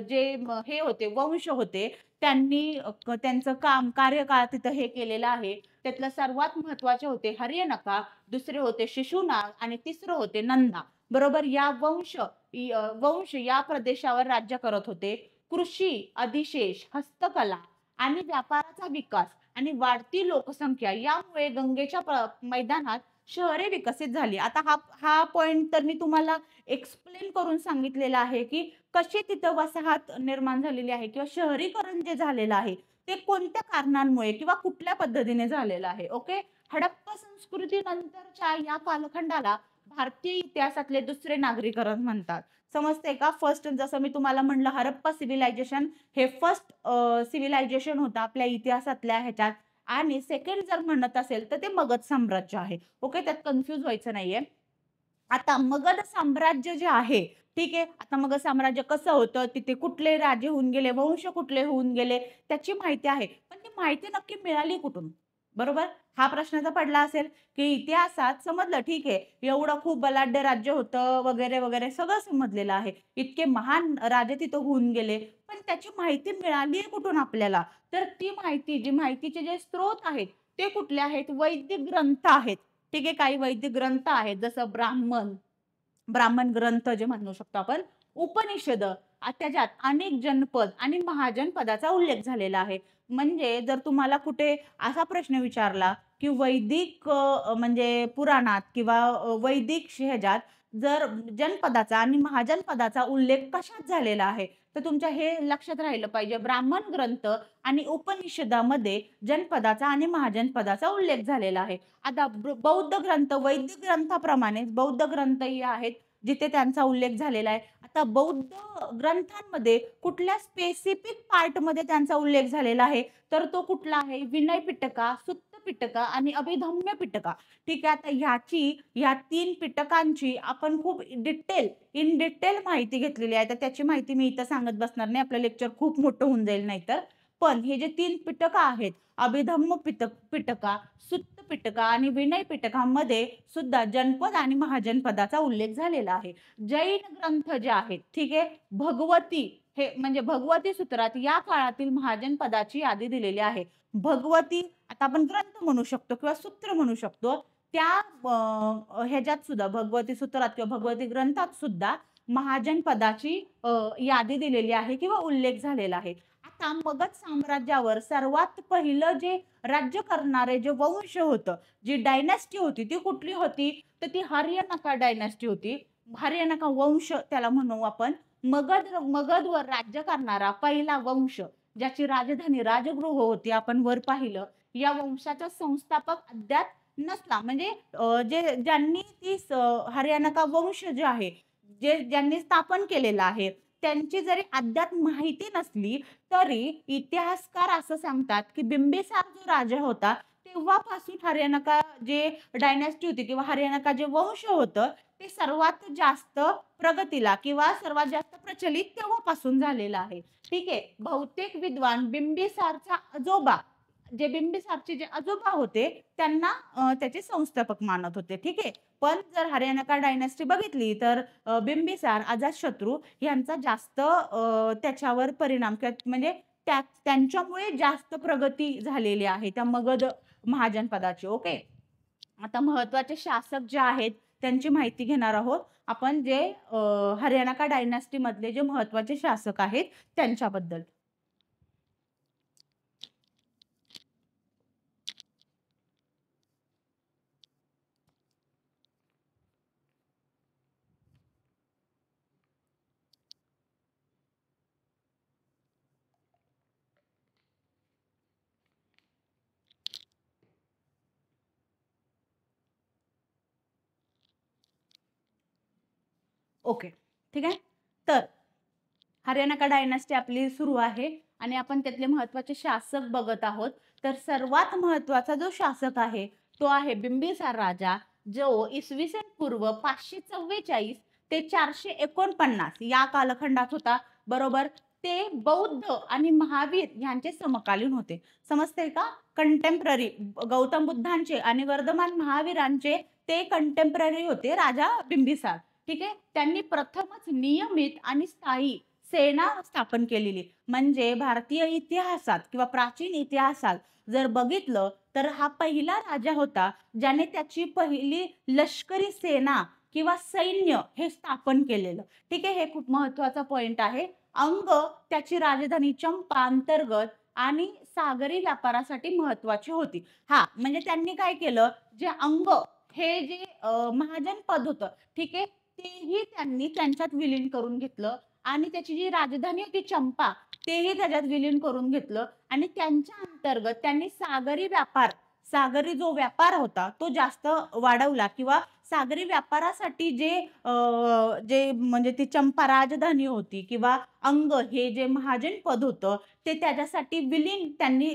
जे हे होते वंश होते त्यांनी त्यांचं कार्यकाळ तिथं हे केलेलं आहे. त्यातलं सर्वात महत्वाचे होते हर्यनका, दुसरे होते शिशुनाग आणि तिसरं होते नंदा. बरोबर. वंश या प्रदेशावर राज्य करत होते. कृषी, अधिशेष, हस्तकला आणि व्यापाराचा विकास आणि वाढती लोकसंख्या यामुळे गंगेच्या मैदानात शहरे विकसित झाली. आता हा हा पॉइंट तर मी तुम्हाला एक्सप्लेन करून सांगितलेला आहे, की कशी तिथं वसाहत निर्माण झालेली आहे किंवा शहरीकरण जे झालेलं आहे, ते कोणत्या कारणांमुळे किंवा कुठल्या पद्धतीने झालेलं आहे. ओके. हडप्पा संस्कृतीनंतरच्या या कालखंडाला भारतीय इतिहासातले दुसरे नागरीकरण म्हणतात. समजतंय का? फर्स्ट जसं मी तुम्हाला म्हणलं हरप्पा सिव्हिलायझेशन हे फर्स्ट सिव्हिलायझेशन होतं आपल्या इतिहासातल्या ह्याच्यात आणि सेकंड जर म्हणत असेल तर ते मगध साम्राज्य आहे. ओके. त्यात कन्फ्यूज व्हायचं नाहीये. आता मगध साम्राज्य जे आहे, ठीक आहे. आता मगध साम्राज्य कसं होतं, तिथे कुठले राजे होऊन गेले, वंश कुठले होऊन गेले, त्याची माहिती आहे. पण ती माहिती नक्की मिळाली कुठून? बरोबर? हा प्रश्नाचा पडला असेल, की इतिहासात समजलं ठीक आहे, एवढं खूप बलाढ्य राज्य होतं वगैरे, वगैरे सगळं समजलेलं आहे. इतके महान राजे तिथं होऊन गेले. पण त्याची माहिती मिळाली कुठून आपल्याला? तर ती माहिती, माहितीचे जे स्रोत आहेत, ते कुठले आहेत? वैदिक ग्रंथ आहेत. ठीक आहे. काही वैदिक ग्रंथ आहेत, जसं ब्राह्मण ग्रंथ जे म्हणू शकतो आपण, उपनिषद त्याच्यात अनेक जनपद आणि महाजनपदाचा उल्लेख झालेला आहे. म्हणजे जर तुम्हाला कुठे असा प्रश्न विचारला, की वैदिक म्हणजे पुराणात किंवा वैदिक ह्याच्यात जर जनपदाचा आणि महाजनपदाचा उल्लेख कशात झालेला आहे, तर तुमच्या हे लक्षात राहिलं पाहिजे. ब्राह्मण ग्रंथ आणि उपनिषदामध्ये जनपदाचा आणि महाजनपदाचा उल्लेख झालेला आहे. आता बौद्ध ग्रंथ, वैदिक ग्रंथाप्रमाणेच बौद्ध ग्रंथही आहेत, जिथे त्यांचा उल्लेख झालेला आहे. आता बौद्ध ग्रंथांमध्ये कुठल्या स्पेसिफिक पार्टमध्ये त्यांचा उल्लेख झालेला आहे, तर तो कुठला आहे? विनय पिटका, सुत्त पिटका आणि अभिधम्य पिटका. ठीक आहे. आता ह्या 3 पिटकांची आपण खूप इन डिटेल माहिती घेतलेली आहे. तर त्याची माहिती मी इथं सांगत बसणार नाही. आपलं लेक्चर खूप मोठं होऊन जाईल नाहीतर. पण हे जे 3 पिटकं आहेत, अभिधम्म पिटका, सुत्त पिटका आणि विनय पिटकामध्ये सुद्धा जनपद आणि महाजनपदाचा उल्लेख झालेला आहे. जैन ग्रंथ जे आहेत, ठीक आहे, भगवती हे म्हणजे भगवती सूत्रात या काळातील महाजनपदाची यादी दिलेली आहे. भगवती आता आपण ग्रंथ म्हणू शकतो किंवा सूत्र म्हणू शकतो. त्या ह्याच्यात सुद्धा भगवती सूत्रात किंवा भगवती ग्रंथात सुद्धा महाजनपदाची यादी दिलेली आहे किंवा उल्लेख झालेला आहे. आता मगध साम्राज्यावर सर्वात पहिलं जे राज्य करणारे जे वंश होतं, जी डायनॅस्टी होती, ती कुठली होती? तर ती हर्यनका डायनॅस्टी होती. हर्यनका वंश त्याला म्हणू आपण. मगधवर राज्य करणारा पहिला वंश, ज्याची राजधानी राजगृह होती, आपण वर पाहिलं. या वंशाचा संस्थापक अद्याप नसला. म्हणजे ज्यांनी हर्यनका वंश जे आहे, ज्यांनी स्थापन केलेलं आहे, त्यांची जरी अद्याप माहिती नसली, तरी इतिहासकार असं सांगतात, की बिंबिसार जो राजा होता, तेव्हापासून हर्यनका जे डायनॅस्टी होती किंवा हर्यनका जे वंश होतं, ते सर्वात जास्त प्रगतीला किंवा सर्वात जास्त प्रचलित तेव्हापासून झालेलं आहे. ठीक आहे. बहुतेक विद्वान बिंबिसारचे जे आजोबा होते, त्यांना त्याचे संस्थापक मानत होते. ठीक आहे. पण जर हर्यनका डायनॅस्टी बघितली, तर बिंबिसार, अजातशत्रू यांचा जास्त त्याच्यावर परिणाम म्हणजे त्यांच्यामुळे जास्त प्रगती झालेली आहे त्या मगध महाजनपदाची. ओके. आता महत्त्वाचे शासक जे आहेत त्यांची माहिती घेणार आहोत आपण, जे हर्यनका डायनॅस्टी मधले जे महत्त्वाचे शासक आहेत त्यांच्याबद्दल. ओके. ठीक आहे. तर हर्यनका डायनॅस्टी आपली सुरू आहे आणि आपण त्यातले महत्त्वाचे शासक बघत आहोत. तर सर्वात महत्त्वाचा जो शासक आहे, तो आहे बिंबिसार राजा, जो इसवी सन पूर्व 544 ते 449 या कालखंडात होता. बरोबर. ते बौद्ध आणि महावीर यांचे समकालीन होते. समजतंय का? कंटेम्पररी गौतम बुद्धांचे आणि वर्धमान महावीरांचे ते कंटेम्पररी होते राजा बिंबिसार. ठीक आहे. त्यांनी प्रथमच नियमित आणि स्थायी सेना स्थापन केलेली. म्हणजे भारतीय इतिहासात किंवा प्राचीन इतिहासात जर बघितलं, तर हा पहिला राजा होता, ज्याने त्याची पहिली लष्करी सेना किंवा सैन्य हे स्थापन केलेलं. ठीक आहे, हे खूप महत्वाचा पॉइंट आहे. अंग त्याची राजधानी चंपा अंतर्गत आणि सागरी व्यापारासाठी महत्वाची होती. हां, म्हणजे त्यांनी काय केलं, जे अंग हे जे महाजन पद होतं, ठीक आहे, तेही त्यांनी त्यांच्यात विलीन करून घेतलं आणि त्याची जी राजधानी होती चंपा, तेही त्याच्यात विलीन करून घेतलं आणि त्यांच्या अंतर्गत त्यांनी सागरी जो व्यापार होता तो जास्त वाढवला किंवा सागरी व्यापारासाठी जे म्हणजे ती चंपा राजधानी होती किंवा अंग हे जे महाजन पद होतं ते त्याच्यासाठी विलीन त्यांनी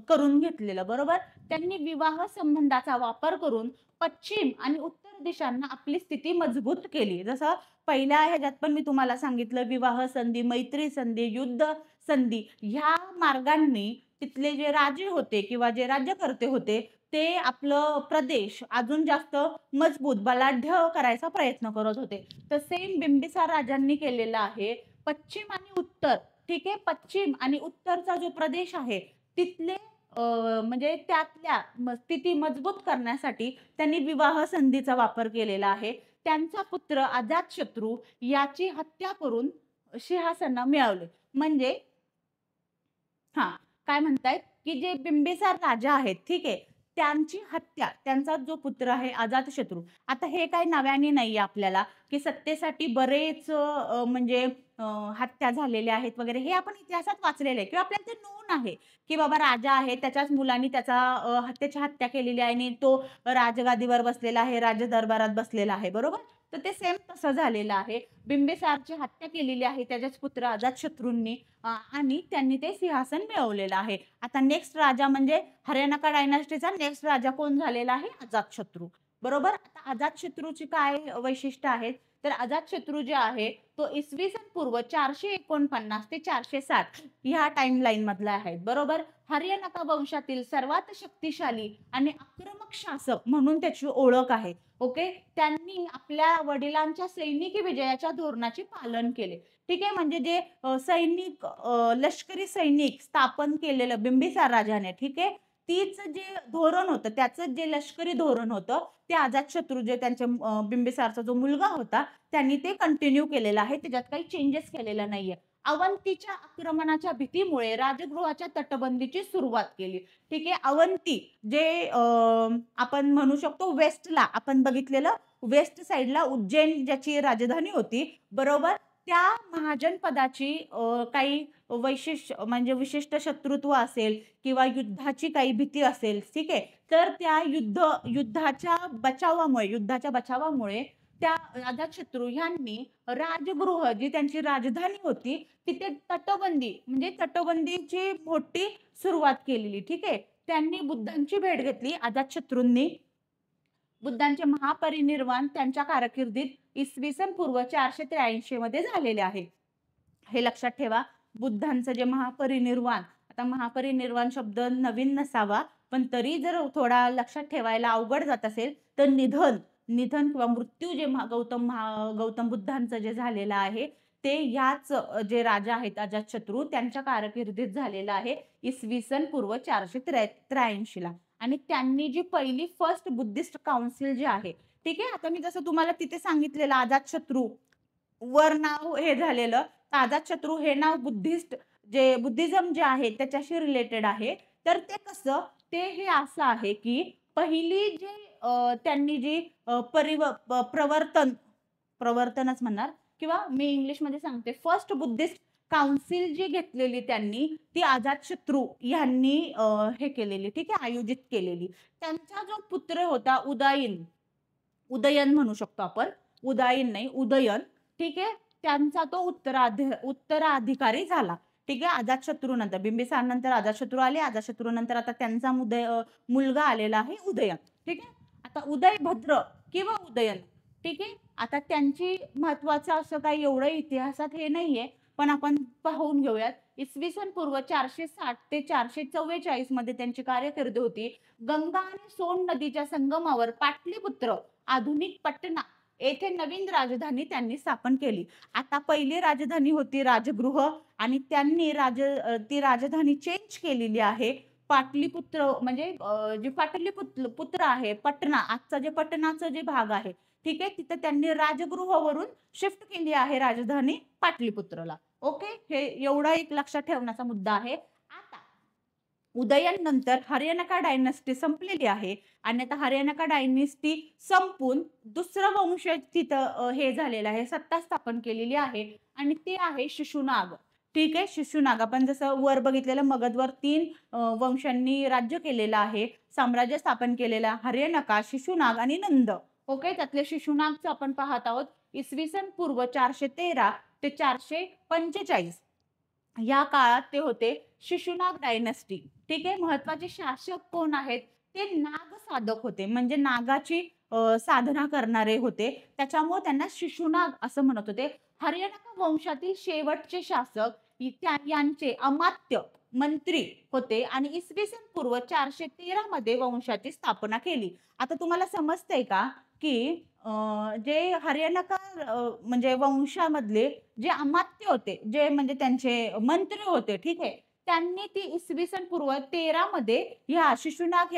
करून घेतलेलं, बरोबर. त्यांनी विवाह संबंधाचा वापर करून पश्चिम आणि उत्तर दिशांना आपली स्थिती मजबूत केली. जसं पहिल्या ह्याच्यात पण मी तुम्हाला सांगितलं, विवाह संधी, मैत्री संधी, युद्ध संधी ह्या मार्गांनी तिथले जे राजे होते किंवा जे राज्यकर्ते होते ते आपलं प्रदेश अजून जास्त मजबूत बलाढ्य करायचा प्रयत्न करत होते. तर सेम बिंबिसार राजांनी केलेलं आहे. पश्चिम आणि उत्तर, ठीक आहे, पश्चिम आणि उत्तरचा जो प्रदेश आहे तिथले म्हणजे त्यातल्या स्थिती मजबूत करण्यासाठी त्यांनी विवाह संधीचा वापर केलेला आहे. त्यांचा पुत्र अजातशत्रू याची हत्या करून सिंहासन मिळवले. म्हणजे हां, काय म्हणतायत, की जे बिंबिसार राजा आहेत, ठीक आहे. त्यांची हत्या, त्यांचा जो पुत्र आहे अजातशत्रू. आता हे काही नव्याने नाहीये आपल्याला, की सत्तेसाठी बरेच म्हणजे अ, हत्या झालेल्या आहेत वगैरे हे आपण इतिहासात वाचलेलं आहे किंवा आपल्याला ते नोन आहे, की बाबा राजा आहे त्याच्याच मुलांनी त्याची हत्या केलेली आहे आणि तो राजगादीवर बसलेला आहे, राजदरबारात बसलेला आहे, बरोबर? तर ते सेम तसं झालेलं आहे. बिंबिसारची हत्या केलेली आहे त्याच्याच पुत्र अजातशत्रूंनी आणि त्यांनी ते सिंहासन मिळवलेलं आहे. आता नेक्स्ट राजा म्हणजे हर्यानाका डायनास्टीचा नेक्स्ट राजा कोण झालेला आहे? अजातशत्रू. बरोबर? आता अजातशत्रूची काय वैशिष्ट्य आहेत? तर अजातशत्रू जे आहे तो इसवी सन पूर्व 449 ते 407 ह्या टाईमलाईन मधला आहे. बरोबर? हर्यानाका वंशातील सर्वात शक्तिशाली आणि आक्रमक शासक म्हणून त्याची ओळख आहे. ओके? त्यांनी आपल्या वडिलांच्या सैनिकी विजयाच्या धोरणाचे पालन केले. ठीक आहे, म्हणजे जे लष्करी सैनिक स्थापन केलेलं बिंबिसार राजाने, ठीक आहे, तीच जे धोरण होतं त्याचं जे लष्करी धोरण होतं ते अजातशत्रू जे त्यांच्या बिंबिसारचा जो मुलगा होता त्यांनी ते कंटिन्यू केलेलं आहे. त्याच्यात काही चेंजेस केलेला नाहीये. अवंतीच्या आक्रमणाच्या भीतीमुळे राजगृहाच्या तटबंदीची सुरुवात केली. ठीक आहे, अवंती जे आपण म्हणू शकतो वेस्टला आपण बघितलेलं, वेस्ट साइडला उज्जैन ज्याची राजधानी होती, बरोबर. त्या महाजन पदाची काही म्हणजे विशिष्ट शत्रुत्व असेल किंवा युद्धाची काही भीती असेल, ठीक आहे. तर त्या युद्धाच्या बचावामुळे त्या अजातशत्रू ह्यांनी राजगृह जी त्यांची राजधानी होती तिथे तटबंदीची मोठी सुरुवात केलेली. ठीक आहे. त्यांनी बुद्धांची भेट घेतली अजातशत्रूंनी. बुद्धांचे महापरिनिर्वाण त्यांच्या कारकिर्दीत इसवी सन पूर्व 483 मध्ये झालेले आहे. हे लक्षात ठेवा. बुद्धांचं जे महापरिनिर्वाण, आता महापरिनिर्वाण शब्द नवीन नसावा, पण तरी जर थोडा लक्षात ठेवायला अवघड जात असेल तर निधन किंवा मृत्यू जे गौतम बुद्धांचं जे झालेलं आहे ते ह्याच जे राजा आहेत अजातशत्रू त्यांच्या कारकिर्दीत झालेलं आहे इसवी सन पूर्व 483 ला. आणि त्यांनी जी पहिली फर्स्ट बुद्धिस्ट काउन्सिल जी आहे, ठीक आहे, आता मी जसं तुम्हाला तिथे सांगितलेलं अजातशत्रू वर नाव हे झालेलं, तर अजातशत्रू हे नाव बुद्धिझम जे आहे त्याच्याशी रिलेटेड आहे. तर ते कसं, ते हे असं आहे की पहिली जी त्यांनी जी प्रवर्तनच म्हणणार किंवा मी इंग्लिशमध्ये सांगते, फर्स्ट बुद्धिस्ट काउन्सिल जी घेतलेली त्यांनी ती अजातशत्रू यांनी हे केलेली, ठीक आहे, आयोजित केलेली. त्यांचा जो पुत्र होता उदयन म्हणू शकतो आपण, उदयन नाही उदयन, ठीक आहे, त्यांचा तो उत्तराधिकारी झाला. ठीक आहे, अजातशत्रू नंतर बिंबिसार नंतर अजातशत्रू आले, अजातशत्रू नंतर आता त्यांचा मुलगा आलेला आहे उदयन. ठीक आहे, आता उदयभद्र किंवा उदयन, ठीक आहे. आता त्यांची महत्वाचं असं काही एवढं इतिहासात हे नाहीये, पण आपण पाहून घेऊयात. इसवी सन पूर्व 460 ते 444 मध्ये त्यांची कारकीर्द होती. गंगा आणि सोन नदीच्या संगमावर पाटलीपुत्र आधुनिक पटना येथे नवीन राजधानी त्यांनी स्थापन केली. आता पहिली राजधानी होती राजगृह आणि त्यांनी ती राजधानी चेंज केलेली आहे. पाटलीपुत्र म्हणजे जे पाटलीपुत्र आहे, पटना, आजचा जे पटनाचं जे भाग आहे ठीक आहे. तिथे त्यांनी राजगृहावरून शिफ्ट केली आहे राजधानी पाटलीपुत्रला. ओके, हे एवढा एक लक्षात ठेवण्याचा मुद्दा आहे. आता उदयननंतर हर्यानाका डायनेस्टी संपलेली आहे आणि आता हर्यानाका डायनेस्टी संपून दुसरं वंश तिथं हे झालेलं आहे, सत्ता स्थापन केलेली आहे आणि ते आहे शिशुनाग. ठीक आहे. शिशुनाग आपण जसं वर बघितलेलं मगधवर 3 वंशांनी राज्य केलेलं आहे, साम्राज्य स्थापन केलेलं आहे. हर्यानाका, शिशुनाग आणि नंद. ओके, त्यातले शिशुनागचं आपण पाहत आहोत. इसवी सन पूर्व 413 ते 445 या काळात ते होते शिशुनाग डायनेस्टी. ठीक आहे. महत्वाचे शासक कोण आहेत? ते नाग साधक होते, म्हणजे नागाची साधना करणारे होते, त्याच्यामुळे त्यांना शिशुनाग असं म्हणत होते. हर्यानाका वंशातील शेवटचे शासक यांचे अमात्य मंत्री होते आणि इसवी सन पूर्व 413 मध्ये वंशाची स्थापना केली. आता तुम्हाला समजतंय का की जे हर्यानाका म्हणजे वंशामधले जे अमात्य होते, जे म्हणजे त्यांचे मंत्री होते, ठीक आहे, त्यांनी ती इसवी सन पूर्व 13 मध्ये ह्या शिशुनाग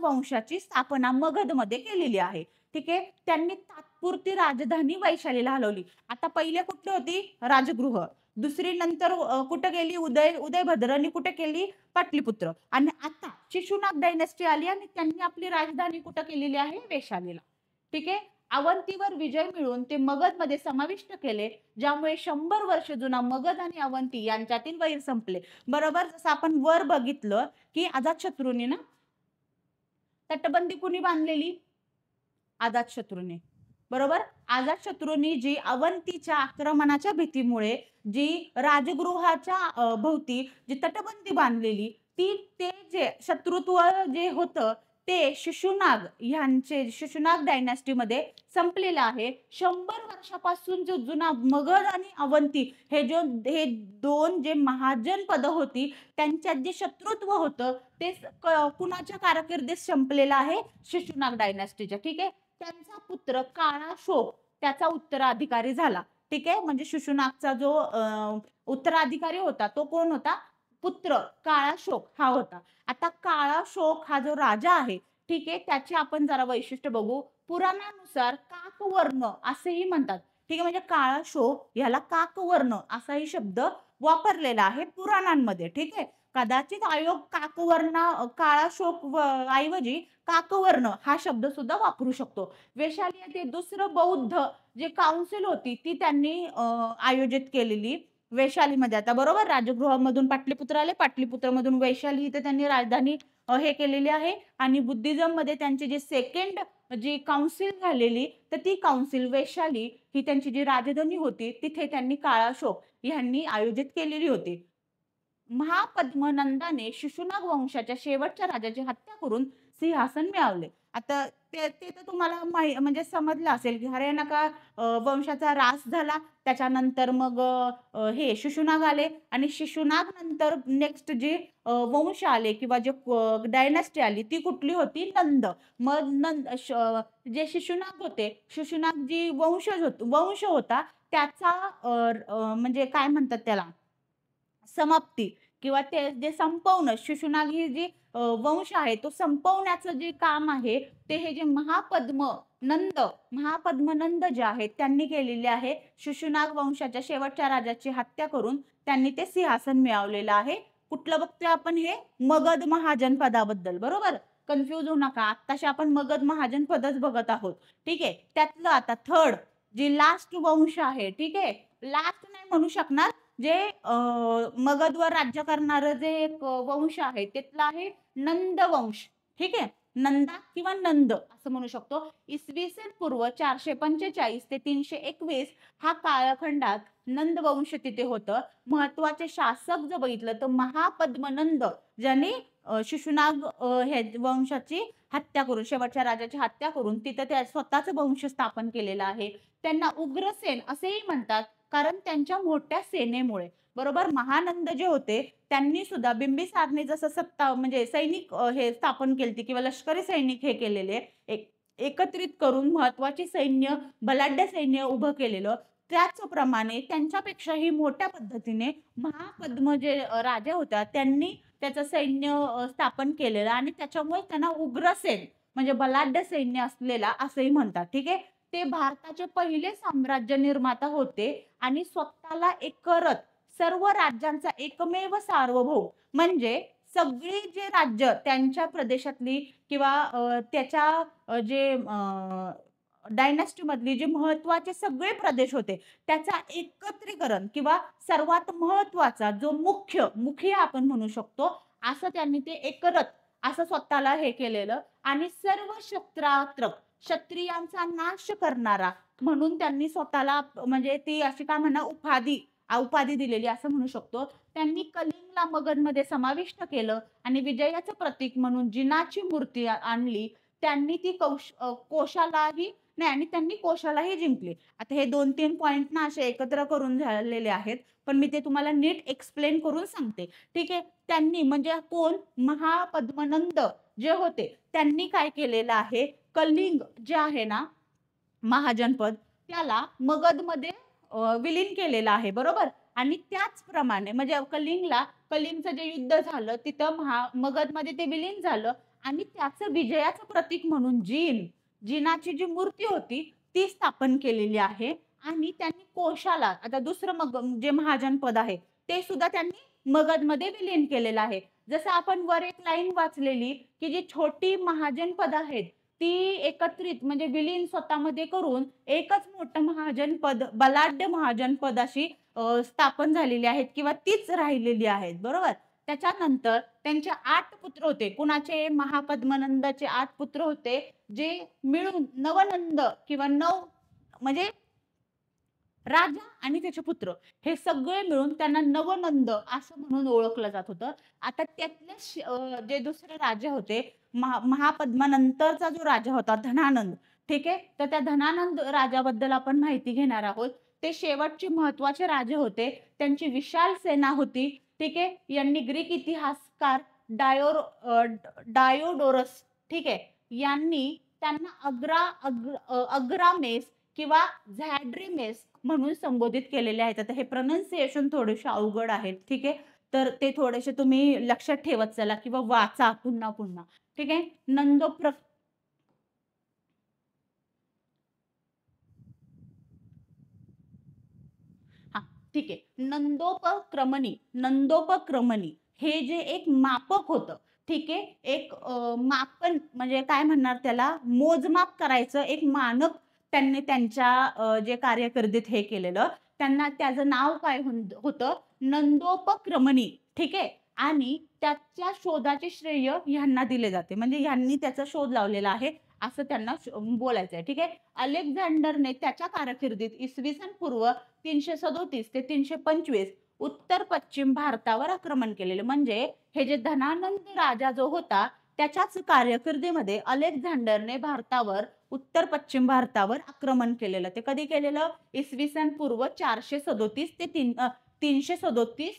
वंशाची स्थापना मगधमध्ये केलेली आहे. ठीक आहे. त्यांनी तात्पुरती राजधानी वैशालीला हलवली. आता पहिले कुठली होती? राजगृह. दुसरी नंतर कुठे गेली? उदयभद्र. आणि कुठे केली? पाटलीपुत्र. आणि आता शिशुनाग डायनेस्टी आली आणि त्यांनी आपली राजधानी कुठे केलेली आहे? वैशालीला. ठीक आहे. अवंतीवर विजय मिळवून ते मगधमध्ये समाविष्ट केले, ज्यामुळे 100 वर्ष जुना मगध आणि अवंती यांच्यातील वैर संपले. बरोबर, जसं आपण वर बघितलं की अजातशत्रूने ना तटबंदी कुणी बांधलेली? अजातशत्रूने. बरोबर, अजातशत्रूंनी जी अवंतीच्या आक्रमणाच्या भीतीमुळे जी राजगृहाच्या भोवती जी तटबंदी बांधलेली, ते जे शत्रुत्व जे होतं ते शिशुनाग डायनेस्टीमध्ये संपलेलं आहे. 100 वर्षापासून जो जुना मगध आणि अवंती हे दोन जे महाजनपद होती त्यांच्यात जे शत्रुत्व होतं ते कुणाच्या कारकिर्दीत संपलेलं आहे? शिशुनाग डायनेस्टीच्या. ठीक आहे. त्यांचा पुत्र काळाशोक त्याचा उत्तराधिकारी झाला. ठीक आहे. म्हणजे शिशुनागचा जो उत्तराधिकारी होता तो कोण होता? पुत्र काळाशोक हा होता. आता काळाशोक हा जो राजा आहे, ठीक आहे, त्याचे आपण जरा वैशिष्ट्य बघू. पुराणानुसार काकवर्ण असेही म्हणतात. ठीक आहे. म्हणजे काळाशोक याला काकवर्ण असाही शब्द वापरलेला आहे पुराणांमध्ये. ठीक आहे. कदाचित आयोग काळाशोक ऐवजी काकवर्ण हा शब्द सुद्धा वापरू शकतो. वैशाली येथे दुसरं बौद्ध जे काउन्सिल होती ती त्यांनी आयोजित केलेली वैशालीमध्ये. आता बरोबर, राजगृहामधून पाटलीपुत्र आले, पाटलीपुत्रमधून वैशाली इथे त्यांनी राजधानी हे केलेली आहे. आणि बुद्धिझम मध्ये त्यांची जी सेकंड जी काउन्सिल झालेली तर ती काउन्सिल वैशाली ही त्यांची जी राजधानी होती तिथे त्यांनी काळाशोक यांनी आयोजित केलेली होती. महापद्मनंदाने शिशुनाग वंशाच्या शेवटच्या राजाची हत्या करून सिंहासन मिळवले. आता ते तर तुम्हाला म्हणजे समजलं असेल की हर्यानाका वंशाचा ऱ्हास झाला, त्याच्यानंतर मग हे शिशुनाग आले आणि शिशुनाग नंतर नेक्स्ट जे वंश आले किंवा जे डायनेस्टी आली ती कुठली होती? नंद. मग जे शिशुनाग होते, शिशुनाग जी वंश होता त्याचा म्हणजे काय म्हणतात त्याला, समाप्ती किंवा ते जे संपवणं, शिशुनाग ही जी वंश आहे तो संपवण्याचं जे काम आहे ते हे जे महापद्मनंद जे आहेत त्यांनी केलेले आहे. शिशुनाग वंशाच्या शेवटच्या राजाची हत्या करून त्यांनी ते सिंहासन मिळवलेलं आहे. कुठलं बघतोय आपण? हे मगध महाजनपदाबद्दल. बरोबर, कन्फ्यूज होऊ नका, आत्ताशी आपण मगध महाजनपदच बघत आहोत. ठीक आहे. त्यातलं आता थर्ड जी लास्ट वंश आहे, ठीक आहे, लास्ट नाही म्हणू शकणार, जे मगधवर राज्य करणारं जे एक वंश आहे त्यातला आहे नंद वंश. ठीक आहे. नंदा किंवा नंद असं म्हणू शकतो. इसवी सन पूर्व 445 ते 321 हा कालखंडात नंद वंश तिथे होतं. महत्वाचे शासक जर बघितलं तर महापद्मनंद, ज्याने शिशुनाग हे वंशाची हत्या करून, शेवटच्या राजाची हत्या करून तिथे त्या स्वतःच वंश स्थापन केलेला आहे. त्यांना उग्रसेन असेही म्हणतात कारण त्यांच्या मोठ्या सेनेमुळे. बरोबर, महानंद जे होते त्यांनी सुद्धा बिंबिसारने जसं सत्ता म्हणजे सैनिक हे स्थापन केली किंवा लष्करी सैनिक हे केलेले एकत्रित करून महत्वाची सैन्य, बलाढ्य सैन्य उभं केलेलं, त्याचप्रमाणे त्यांच्यापेक्षाही मोठ्या पद्धतीने महापद्म जे राजा होता त्यांनी त्याचं सैन्य स्थापन केलेलं आणि त्याच्यामुळे त्यांना उग्रसेन म्हणजे बलाढ्य सैन्य असलेला असंही म्हणतात. ठीक आहे. ते भारताचे पहिले साम्राज्य निर्माता होते आणि स्वतःला एक करत सर्व राज्यांचा एकमेव सार्वभौम म्हणजे सगळी जे राज्य त्यांच्या प्रदेशातली किंवा त्याच्या जे डायनास्टीमधली जे महत्त्वाचे सगळे प्रदेश होते, त्याचा एकत्रीकरण किंवा सर्वात महत्त्वाचा जो मुखिया आपण म्हणू शकतो, असं त्यांनी ते एक करत असं स्वतःला हे केलेलं आणि सर्व क्षत्रियांचा नाश करणारा म्हणून त्यांनी स्वतःला म्हणजे ती अशी काय म्हणा उपाधी दिलेली असं म्हणू शकतो. त्यांनी कलिंगला मगधमध्ये समाविष्ट केलं आणि विजयाचं प्रतीक म्हणून जिनाची मूर्ती आणली. त्यांनी ती कोशालाही नाही आणि त्यांनी कोशालाही जिंकले. आता हे 2-3 पॉइंट ना असे एकत्र करून झालेले आहेत. पण मी ते तुम्हाला नीट एक्सप्लेन करून सांगते. ठीक आहे. त्यांनी म्हणजे कोण महापद्मनंद जे होते त्यांनी काय केलेलं आहे, कलिंग जे आहे ना महाजनपद त्याला मगधमध्ये विलीन केलेलं आहे. बरोबर. आणि त्याचप्रमाणे म्हणजे कलिंगचं जे युद्ध झालं तिथं मगधमध्ये ते विलीन झालं आणि त्याचं विजयाचं प्रतीक म्हणून जिनाची जी मूर्ती होती ती स्थापन केलेली आहे. आणि त्यांनी कोशाला आता दुसरं जे महाजनपद आहे ते सुद्धा त्यांनी मगधमध्ये विलीन केलेलं आहे. जसं आपण वर एक लाईन वाचलेली की जी छोटी महाजनपद आहेत ती एकत्रित म्हणजे विलीन स्वतःमध्ये करून एकच मोठं महाजनपद बलाढ्य महाजनपद अशी स्थापन झालेली आहेत किंवा तीच राहिलेली आहेत. बरोबर. त्याच्यानंतर त्यांचे 8 पुत्र होते. कुणाचे? महापद्मनंदाचे 8 पुत्र होते जे मिळून नवनंद किंवा म्हणजे राजा आणि त्याचे पुत्र हे सगळे मिळून त्यांना नवनंद असं म्हणून ओळखलं जात होतं. आता त्यातले जे दुसरे राजे होते महापद्मानंतरचा जो राजा होता धनानंद. ठीक आहे. तर त्या धनानंद राजाबद्दल आपण माहिती घेणार आहोत. ते शेवटचे महत्वाचे राजे होते. त्यांची विशाल सेना होती. ठीक आहे. यांनी ग्रीक इतिहासकार डायोडोरस ठीक आहे यांनी त्यांना अग्रामेस किंवा झॅड्रिमेस म्हणून संबोधित केलेले आहेत. आता हे प्रोनाउन्सिएशन थोडेसे अवघड आहेत. ठीक आहे. तर ते थोडेसे तुम्ही लक्षात ठेवत चला किंवा वाचा पुन्हा पुन्हा. ठीक आहे. ठीक आहे. नंदोपक्रमणी हे जे एक मापक होतं. ठीक आहे. एक मापन म्हणजे काय म्हणणार त्याला मोजमाप करायचं एक मानक त्यांनी त्यांच्या जे कार्यकिर्दीत हे केलेलं. त्यांना त्याचं नाव काय होतं नंदोपक्रमणी. ठीक आहे. आणि त्याच्या शोधाचे श्रेय ह्यांना दिले जाते म्हणजे ह्यांनी त्याचा शोध लावलेला आहे असं त्यांना बोलायचं आहे. ठीक आहे. अलेक्झांडरने त्याच्या कारकिर्दीत इसवी सन पूर्व 337 ते 325 उत्तर पश्चिम भारतावर आक्रमण केलेलं. म्हणजे हे जे धनानंद राजा जो होता त्याच्याच कारकिर्दीमध्ये अलेक्झांडरने उत्तर पश्चिम भारतावर आक्रमण केलेलं. ते कधी केलेलं? इसवी सन पूर्व 437 ते 337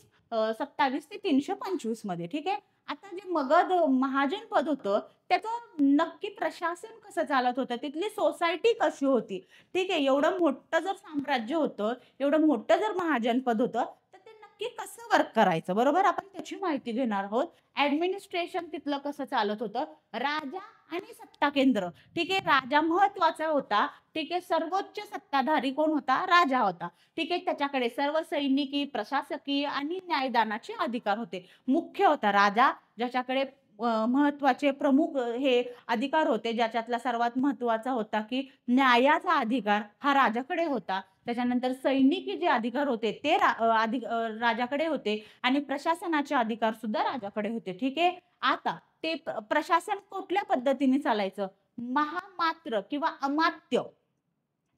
27 ते 325 मध्ये. ठीक आहे. आता जे मगध महाजनपद होतं त्याचं नक्की प्रशासन कसं चालत होतं तिथली सोसायटी कशी होती. ठीक आहे. एवढं मोठं जर साम्राज्य होतं एवढं मोठं जर महाजनपद होतं तर ते नक्की कसं वर्क करायचं. बरोबर. आपण त्याची माहिती घेणार आहोत. ऍडमिनिस्ट्रेशन तिथलं कसं चालत होतं. राजा आणि सत्ता केंद्र. ठीक आहे. राजा महत्वाचा होता. ठीक आहे. सर्वोच्च सत्ताधारी कोण होता? राजा होता. ठीक आहे. त्याच्याकडे सर्व सैनिकी प्रशासकीय आणि न्यायदानाचे अधिकार होते. मुख्य होता राजा ज्याच्याकडे महत्वाचे प्रमुख हे अधिकार होते. ज्याच्यातला सर्वात महत्वाचा होता की न्यायाचा अधिकार हा राजाकडे होता. त्याच्यानंतर सैनिकी जे अधिकार होते ते राजाकडे होते आणि प्रशासनाचे अधिकार सुद्धा राजाकडे होते. ठीक आहे. आता ते प्रशासन कुठल्या पद्धतीने चालायचं? महामात्र किंवा अमात्य.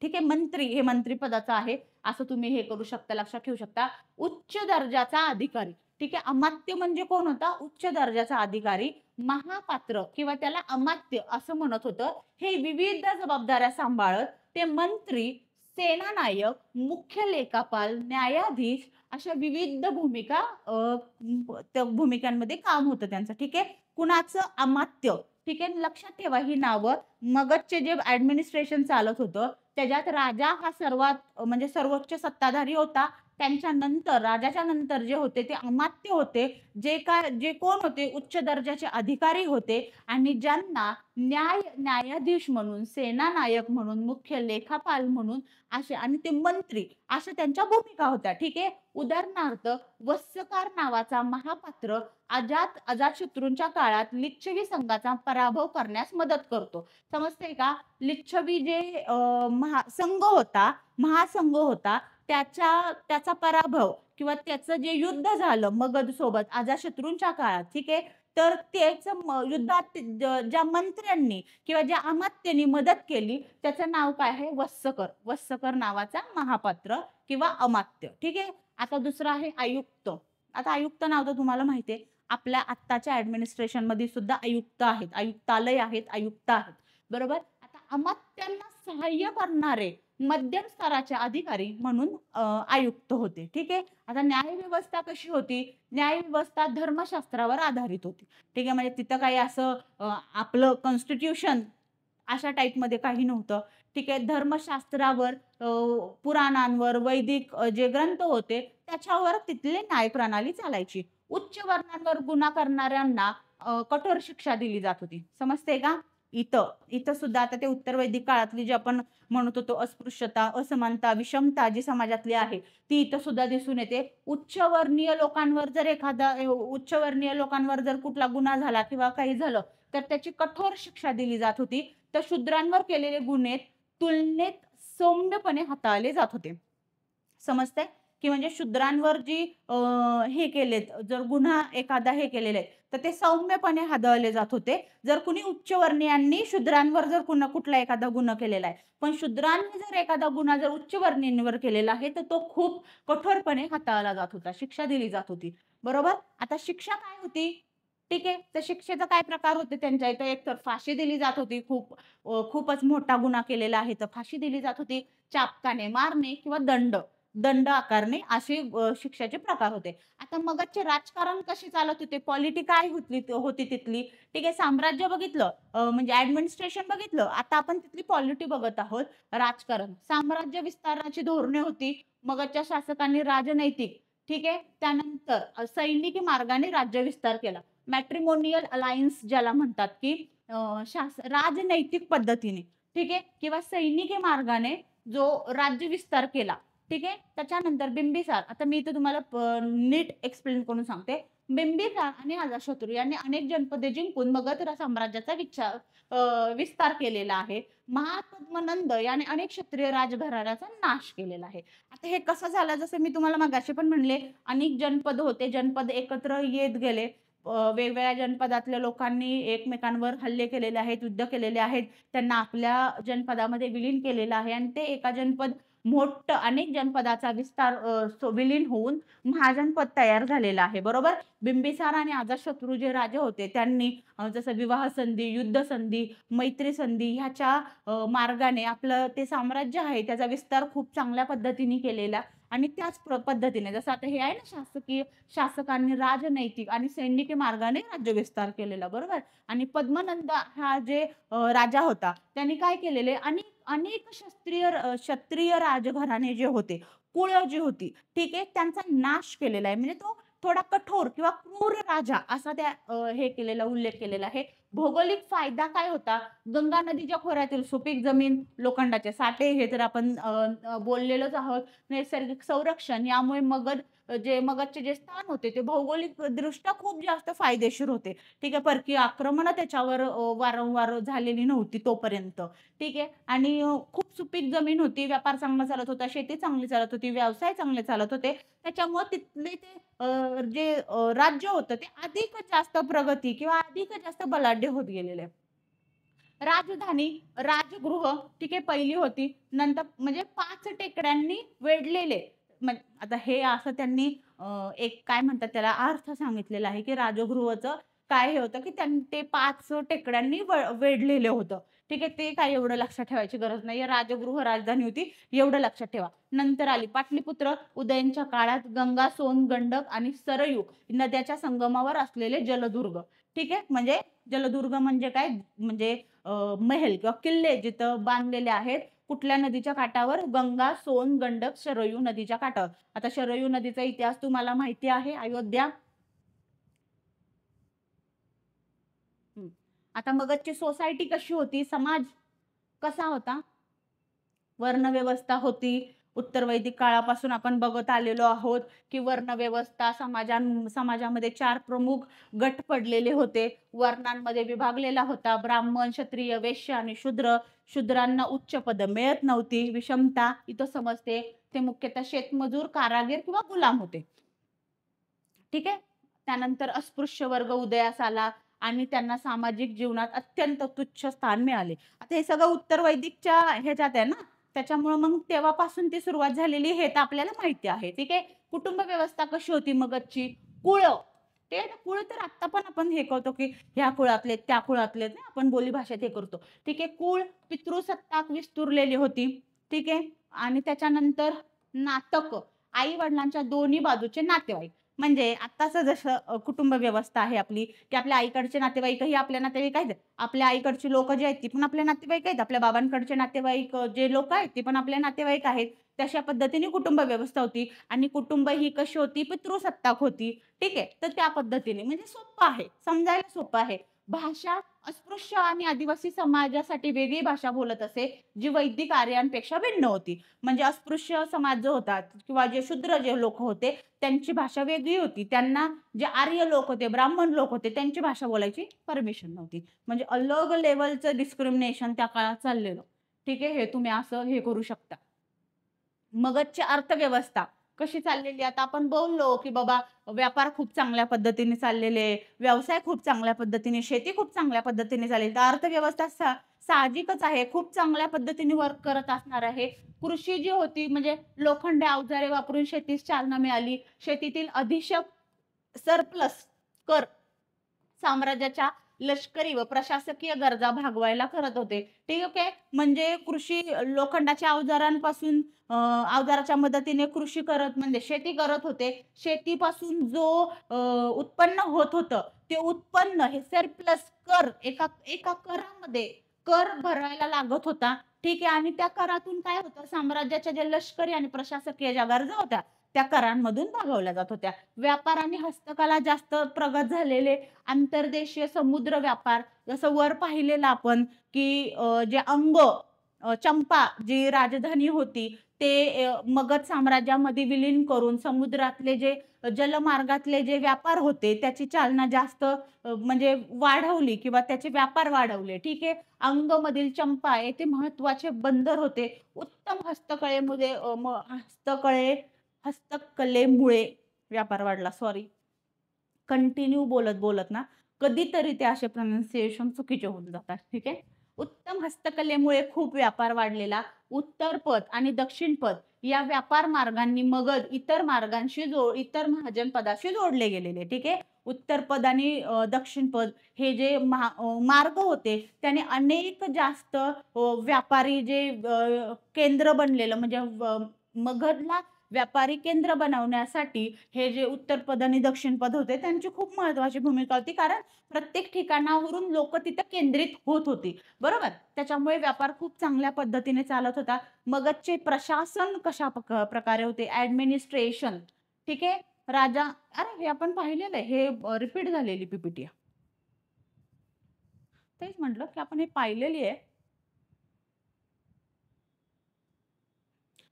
ठीक आहे. मंत्री हे मंत्रिपदाचं आहे असं तुम्ही हे करू शकता लक्षात ठेवू शकता. उच्च दर्जाचा अधिकारी. ठीक आहे. अमात्य म्हणजे कोण होता? उच्च दर्जाचा अधिकारी. महापात्र किंवा त्याला अमात्य असं म्हणत होतं. हे विविध जबाबदाऱ्या सांभाळत ते मंत्री सेनानायक मुख्य लेखापाल न्यायाधीश अशा विविध त्या भूमिकांमध्ये काम होतं त्यांचं. ठीक आहे. कुणाचं? अमात्य. ठीक आहे. लक्षात ठेवा ही नावं. मगधचे जे ऍडमिनिस्ट्रेशन चालत होतं त्याच्यात राजा हा सर्वात म्हणजे सर्वोच्च सत्ताधारी होता. त्यांच्या नंतर राजाच्या नंतर जे होते ते अमात्य होते, जे कोण होते उच्च दर्जाचे अधिकारी होते आणि ज्यांना न्यायाधीश म्हणून, सेनानायक म्हणून, मुख्य लेखापाल म्हणून असे आणि ते मंत्री अशा त्यांच्या भूमिका होत्या. ठीक आहे. उदाहरणार्थ वस्सकार नावाचा महापात्र अजातशत्रूंच्या काळात लिच्छवी संघाचा पराभव करण्यास मदत करतो. समजतंय का? लिच्छवी जे महासंघ होता त्याचा पराभव किंवा त्याचं जे युद्ध झालं मगध सोबत अजातशत्रूंच्या काळात, ठीक आहे. तर त्याचं युद्धात ज्या मंत्र्यांनी किंवा ज्या अमात्यांनी मदत केली त्याचं नाव काय आहे? वस्सकर नावाचा महापात्र किंवा अमात्य. ठीक आहे. आता दुसरं आहे आयुक्त. आता आयुक्त नाव तर तुम्हाला माहिती आहे. आपल्या आत्ताच्या ऍडमिनिस्ट्रेशन मध्ये सुद्धा आयुक्त आहेत, आयुक्तालय आहेत, आयुक्त आहेत. बरोबर. आता अमात्यांना सहाय्य करणारे मध्यम स्तराचे अधिकारी म्हणून आयुक्त होते. ठीक आहे. आता न्यायव्यवस्था कशी होती? न्यायव्यवस्था धर्मशास्त्रावर आधारित होती. ठीक आहे. म्हणजे तिथं काही असं आपलं कॉन्स्टिट्यूशन अशा टाईपमध्ये काही नव्हतं. ठीक आहे. धर्मशास्त्रावर, पुराणांवर, वैदिक जे ग्रंथ होते त्याच्यावर तिथली न्यायप्रणाली चालायची. उच्च वर्णांवर गुन्हा करणाऱ्यांना कठोर शिक्षा दिली जात होती. समजते का? इथं सुद्धा आता ते उत्तर वैदिक काळातली जी आपण म्हणत होतो अस्पृश्यता, असमानता, विषमता जी समाजातली आहे ती इथं सुद्धा दिसून येते. उच्चवर्णीय लोकांवर जर कुठला गुन्हा झाला किंवा काही झालं तर त्याची कठोर शिक्षा दिली जात होती. तर शूद्रांवर केलेले गुन्हे तुलनेत सौम्यपणे हाताळले जात होते. समजतंय? की म्हणजे शूद्रांवर जी हे केलेत, जर गुन्हा एखादा हे केलेले तर ते सौम्यपणे हाताळले जात होते. जर कुणी उच्चवर्णीयांनी शूद्रांवर जर कुठला एखादा गुन्हा केलेला आहे, पण शूद्रांनी जर एखादा गुन्हा जर उच्चवर्णीयांवर केलेला आहे तर तो खूप कठोरपणे हाताळला जात होता, शिक्षा दिली जात होती. बरोबर. आता शिक्षा काय होती? ठीक आहे. तर शिक्षेचा काय प्रकार होते त्यांच्या इथं? एक तर फाशी दिली जात होती. खूपच मोठा गुन्हा केलेला आहे तर फाशी दिली जात होती. चाबकाने मारणे किंवा दंड आकारणे असे शिक्षाचे प्रकार होते. आता मगधचे राजकारण कसे चालत होते? पॉलिटी काय होती तिथली? ठीक आहे. साम्राज्य बघितलं, म्हणजे ऍडमिनिस्ट्रेशन बघितलं. आता आपण तिथली पॉलिटी बघत आहोत. राजकारण, साम्राज्य विस्ताराची धोरणे होती. मगधच्या शासकांनी राजनैतिक, ठीक आहे. त्यानंतर सैनिकी मार्गाने राज्य विस्तार केला. मॅट्रिमोनियल अलायन्स ज्याला म्हणतात की राजनैतिक पद्धतीने, ठीक आहे, किंवा सैनिकी मार्गाने जो राज्य विस्तार केला. ठीक आहे. त्याच्यानंतर बिंबिसार. आता मी इथे तुम्हाला नीट एक्सप्लेन करून सांगते. बिंबिसार आणि अजातशत्रू यांनी अनेक जनपदे जिंकून मगध साम्राज्याचा विस्तार केलेला आहे. महापद्मनंद याने अनेक क्षत्रिय राजघराण्याचा नाश केलेला आहे. आता हे कसं झालं? जसं मी तुम्हाला मगाशी पण म्हणले, अनेक जनपद होते, जनपद एकत्र येत गेले. वेगवेगळ्या जनपदातल्या लोकांनी एकमेकांवर हल्ले केलेले आहेत, युद्ध केलेले आहेत, त्यांना आपल्या जनपदामध्ये विलीन केलेलं आहे आणि ते एका जनपद मोठं अनेक जनपदाचा विस्तार विलीन होऊन महाजनपद तयार झालेलं आहे. बरोबर. बिंबिसार आणि अजातशत्रू जे राजे होते त्यांनी जसं विवाह संधी, युद्ध संधी, मैत्री संधी ह्याच्या मार्गाने आपलं ते साम्राज्य आहे त्याचा विस्तार खूप चांगल्या पद्धतीने केलेला आणि त्याच पद्धतीने जसं आता हे आहे ना, शासकांनी राजनैतिक आणि सैनिकी मार्गाने राज्य विस्तार केलेला. बरोबर. आणि पद्मनंद हा जे राजा होता त्यांनी काय केलेले? अनेक क्षत्रिय राजघराणे जे होते, कुळ जी होती, ठीक आहे, त्यांचा नाश केलेला आहे. म्हणजे तो थोडा कठोर किंवा क्रूर राजा असा त्या हे केलेला उल्लेख केलेला आहे. भौगोलिक फायदा काय होता? गंगा नदीच्या खोऱ्यातील सुपीक जमीन, लोखंडाचे साठे हे तर आपण बोललेलोच आहोत. नैसर्गिक संरक्षण यामुळे मगधचे जे स्थान होते ते भौगोलिक दृष्ट्या खूप जास्त फायदेशीर होते. ठीक आहे. परकीय आक्रमण त्याच्यावर वारंवार झालेली नव्हती तोपर्यंत. ठीक आहे. आणि खूप सुपीक जमीन होती, व्यापार चांगला चालत होता, शेती चांगली चालत होती, व्यवसाय चांगले चालत होते. त्याच्यामुळे तिथले ते जे राज्य होतं ते अधिक जास्त प्रगती किंवा अधिक जास्त बलाढ्य होत गेलेले. राजधानी, राजगृह, ठीक आहे, पहिली होती. नंतर म्हणजे 5 टेकड्यांनी वेढलेले. आता हे असं त्यांनी एक काय म्हणतात त्याला अर्थ सांगितलेला आहे की राजगृहचं काय हे होतं की ते 5 टेकड्यांनी वेढलेलं होतं. ठीक आहे. ते काय एवढं लक्षात ठेवायची गरज नाहीये. राजगृह राजधानी होती एवढं लक्षात ठेवा. नंतर आली पाटलीपुत्र. उदयनच्या काळात गंगा, सोन, गंडक आणि सरयू नद्याच्या संगमावर असलेले जलदुर्ग. ठीक आहे. म्हणजे जलदुर्ग म्हणजे काय? म्हणजे महल किंवा किल्ले जिथं बांधलेले आहेत कुठल्या नदीच्या काठावर? गंगा, सोन, गंडक, शरयू नदीच्या काठावर. आता शरयू नदीचा इतिहास तुम्हाला माहिती आहे. अयोध्या. आता मगधची सोसायटी कशी होती? समाज कसा होता? वर्णव्यवस्था होती. उत्तर वैदिक काळापासून आपण बघत आलेलो आहोत की वर्णव्यवस्था समाजामध्ये 4 प्रमुख गट पडलेले होते. वर्णांमध्ये विभागलेला होता. ब्राह्मण, क्षत्रिय, वैश्य आणि शूद्र. शूद्रांना उच्च पद मिळत नव्हती. विषमता इथं समजते. ते मुख्यतः शेतमजूर, कारागीर किंवा गुलाम होते. ठीक आहे. त्यानंतर अस्पृश्य वर्ग उदयास आला आणि त्यांना सामाजिक जीवनात अत्यंत तुच्छ स्थान मिळाले. आता हे सगळं उत्तर वैदिकच्या ह्याच्यात आहे ना, त्याच्यामुळे मग तेव्हापासून ती सुरुवात झालेली हे तर आपल्याला माहिती आहे. ठीक आहे. कुटुंब व्यवस्था कशी होती मगधची? कुळ. ते कुळ तर आता पण आपण हे करतो की ह्या कुळातले त्या कुळातले ना, आपण बोलीभाषेत हे करतो. ठीक आहे. कुळ पितृसत्ताक विस्तुरलेली होती. ठीक आहे. आणि त्याच्यानंतर नातक, आई वडिलांच्या दोन्ही बाजूचे नातेवाईक. म्हणजे आत्ताचं जसं कुटुंब व्यवस्था आहे आपली, की आपल्या आईकडचे नातेवाईकही आपल्या नातेवाईक आहेत. आपल्या आईकडची लोकं जी आहेत ती पण आपले नातेवाईक आहेत. आपल्या बाबांकडचे नातेवाईक जे लोकं आहेत ते पण आपले नातेवाईक आहेत. तशा पद्धतीने कुटुंब व्यवस्था होती आणि कुटुंब ही कशी होती? पितृसत्ताक होती. ठीक आहे. तर त्या पद्धतीने म्हणजे सोपं आहे. समजायला सोपं आहे. भाषा अस्पृश्य आणि आदिवासी समाजासाठी वेगळी भाषा बोलत असे, जी वैदिक आर्यांपेक्षा भिन्न होती. म्हणजे अस्पृश्य समाज जो होता किंवा जे शूद्र जे लोक होते त्यांची भाषा वेगळी होती. त्यांना जे आर्य लोक होते, ब्राह्मण लोक होते त्यांची भाषा बोलायची परमिशन नव्हती. म्हणजे अलग लेव्हलचं डिस्क्रिमिनेशन त्या काळात चाललेलं. ठीक आहे. हे तुम्ही असं हे करू शकता. मगधची अर्थव्यवस्था कशी चाललेली? आता आपण बोललो की बाबा व्यापार खूप चांगल्या पद्धतीने चाललेले, व्यवसाय खूप चांगल्या पद्धतीने, शेती खूप चांगल्या पद्धतीने चालेल. तर अर्थव्यवस्था साहजिकच आहे खूप चांगल्या पद्धतीने वर्क करत असणार आहे. कृषी जी होती म्हणजे लोखंडी अवजारे वापरून शेतीस चालना मिळाली. शेतीतील अधिशक सरप्लस कर साम्राज्याच्या लष्करी व प्रशासकीय गरजा भागवायला करत होते. ठीक आहे. म्हणजे कृषी लोखंडाच्या अवजारांपासून अवजाराच्या मदतीने कृषी करत म्हणजे शेती करत होते. शेतीपासून जो उत्पन्न होत होतं, ते उत्पन्न हे सरप्लस कर एका एका करामध्ये कर भरायला लागत होता. ठीक आहे. आणि त्या करातून काय होतं? साम्राज्याच्या ज्या लष्करी आणि प्रशासकीय ज्या गरजा होत्या, त्या करांमधून भागवल्या जात होत्या. व्यापार आणि हस्तकला जास्त प्रगत झालेले. आंतरदेशीय समुद्र व्यापार जसं वर पाहिलेलं आपण की जे चंपा जी राजधानी होती ते मगध साम्राज्यामध्ये विलीन करून समुद्रातले जे जलमार्गातले जे व्यापार होते त्याची चालना जास्त म्हणजे वाढवली किंवा त्याचे व्यापार वाढवले. ठीक आहे. अंगमधील चंपा येथे महत्वाचे बंदर होते. उत्तम हस्तकलेमुळे व्यापार वाढला. सॉरी, कंटिन्यू बोलत ना कधीतरी ते असे प्रोनाउन्सिएशन चुकीचे होऊन जातात. ठीक आहे. उत्तम हस्तकलेमुळे खूप व्यापार वाढलेला. उत्तर पद आणि दक्षिण पद या व्यापार मार्गांनी मगध इतर महाजन पदाशी जोडले गेलेले. ठीक आहे. उत्तर पद आणि दक्षिण पद हे जे मार्ग होते त्याने अनेक जास्त व्यापारी जे केंद्र बनलेलं म्हणजे मगधला व्यापारी केंद्र बनवण्यासाठी हे जे उत्तर पद आणि दक्षिण पद होते त्यांची खूप महत्वाची भूमिका होती. कारण प्रत्येक ठिकाणावरून लोक तिथे केंद्रित होत होती. बरोबर. त्याच्यामुळे व्यापार खूप चांगल्या पद्धतीने चालत होता. मगधचे प्रशासन कशा प्रकारे होते? ऍडमिनिस्ट्रेशन. ठीक आहे. राजा अरे हे आपण पाहिलेलं आहे. हे रिपीट झालेली पीपीटी. तेच म्हटलं की आपण हे पाहिलेली आहे.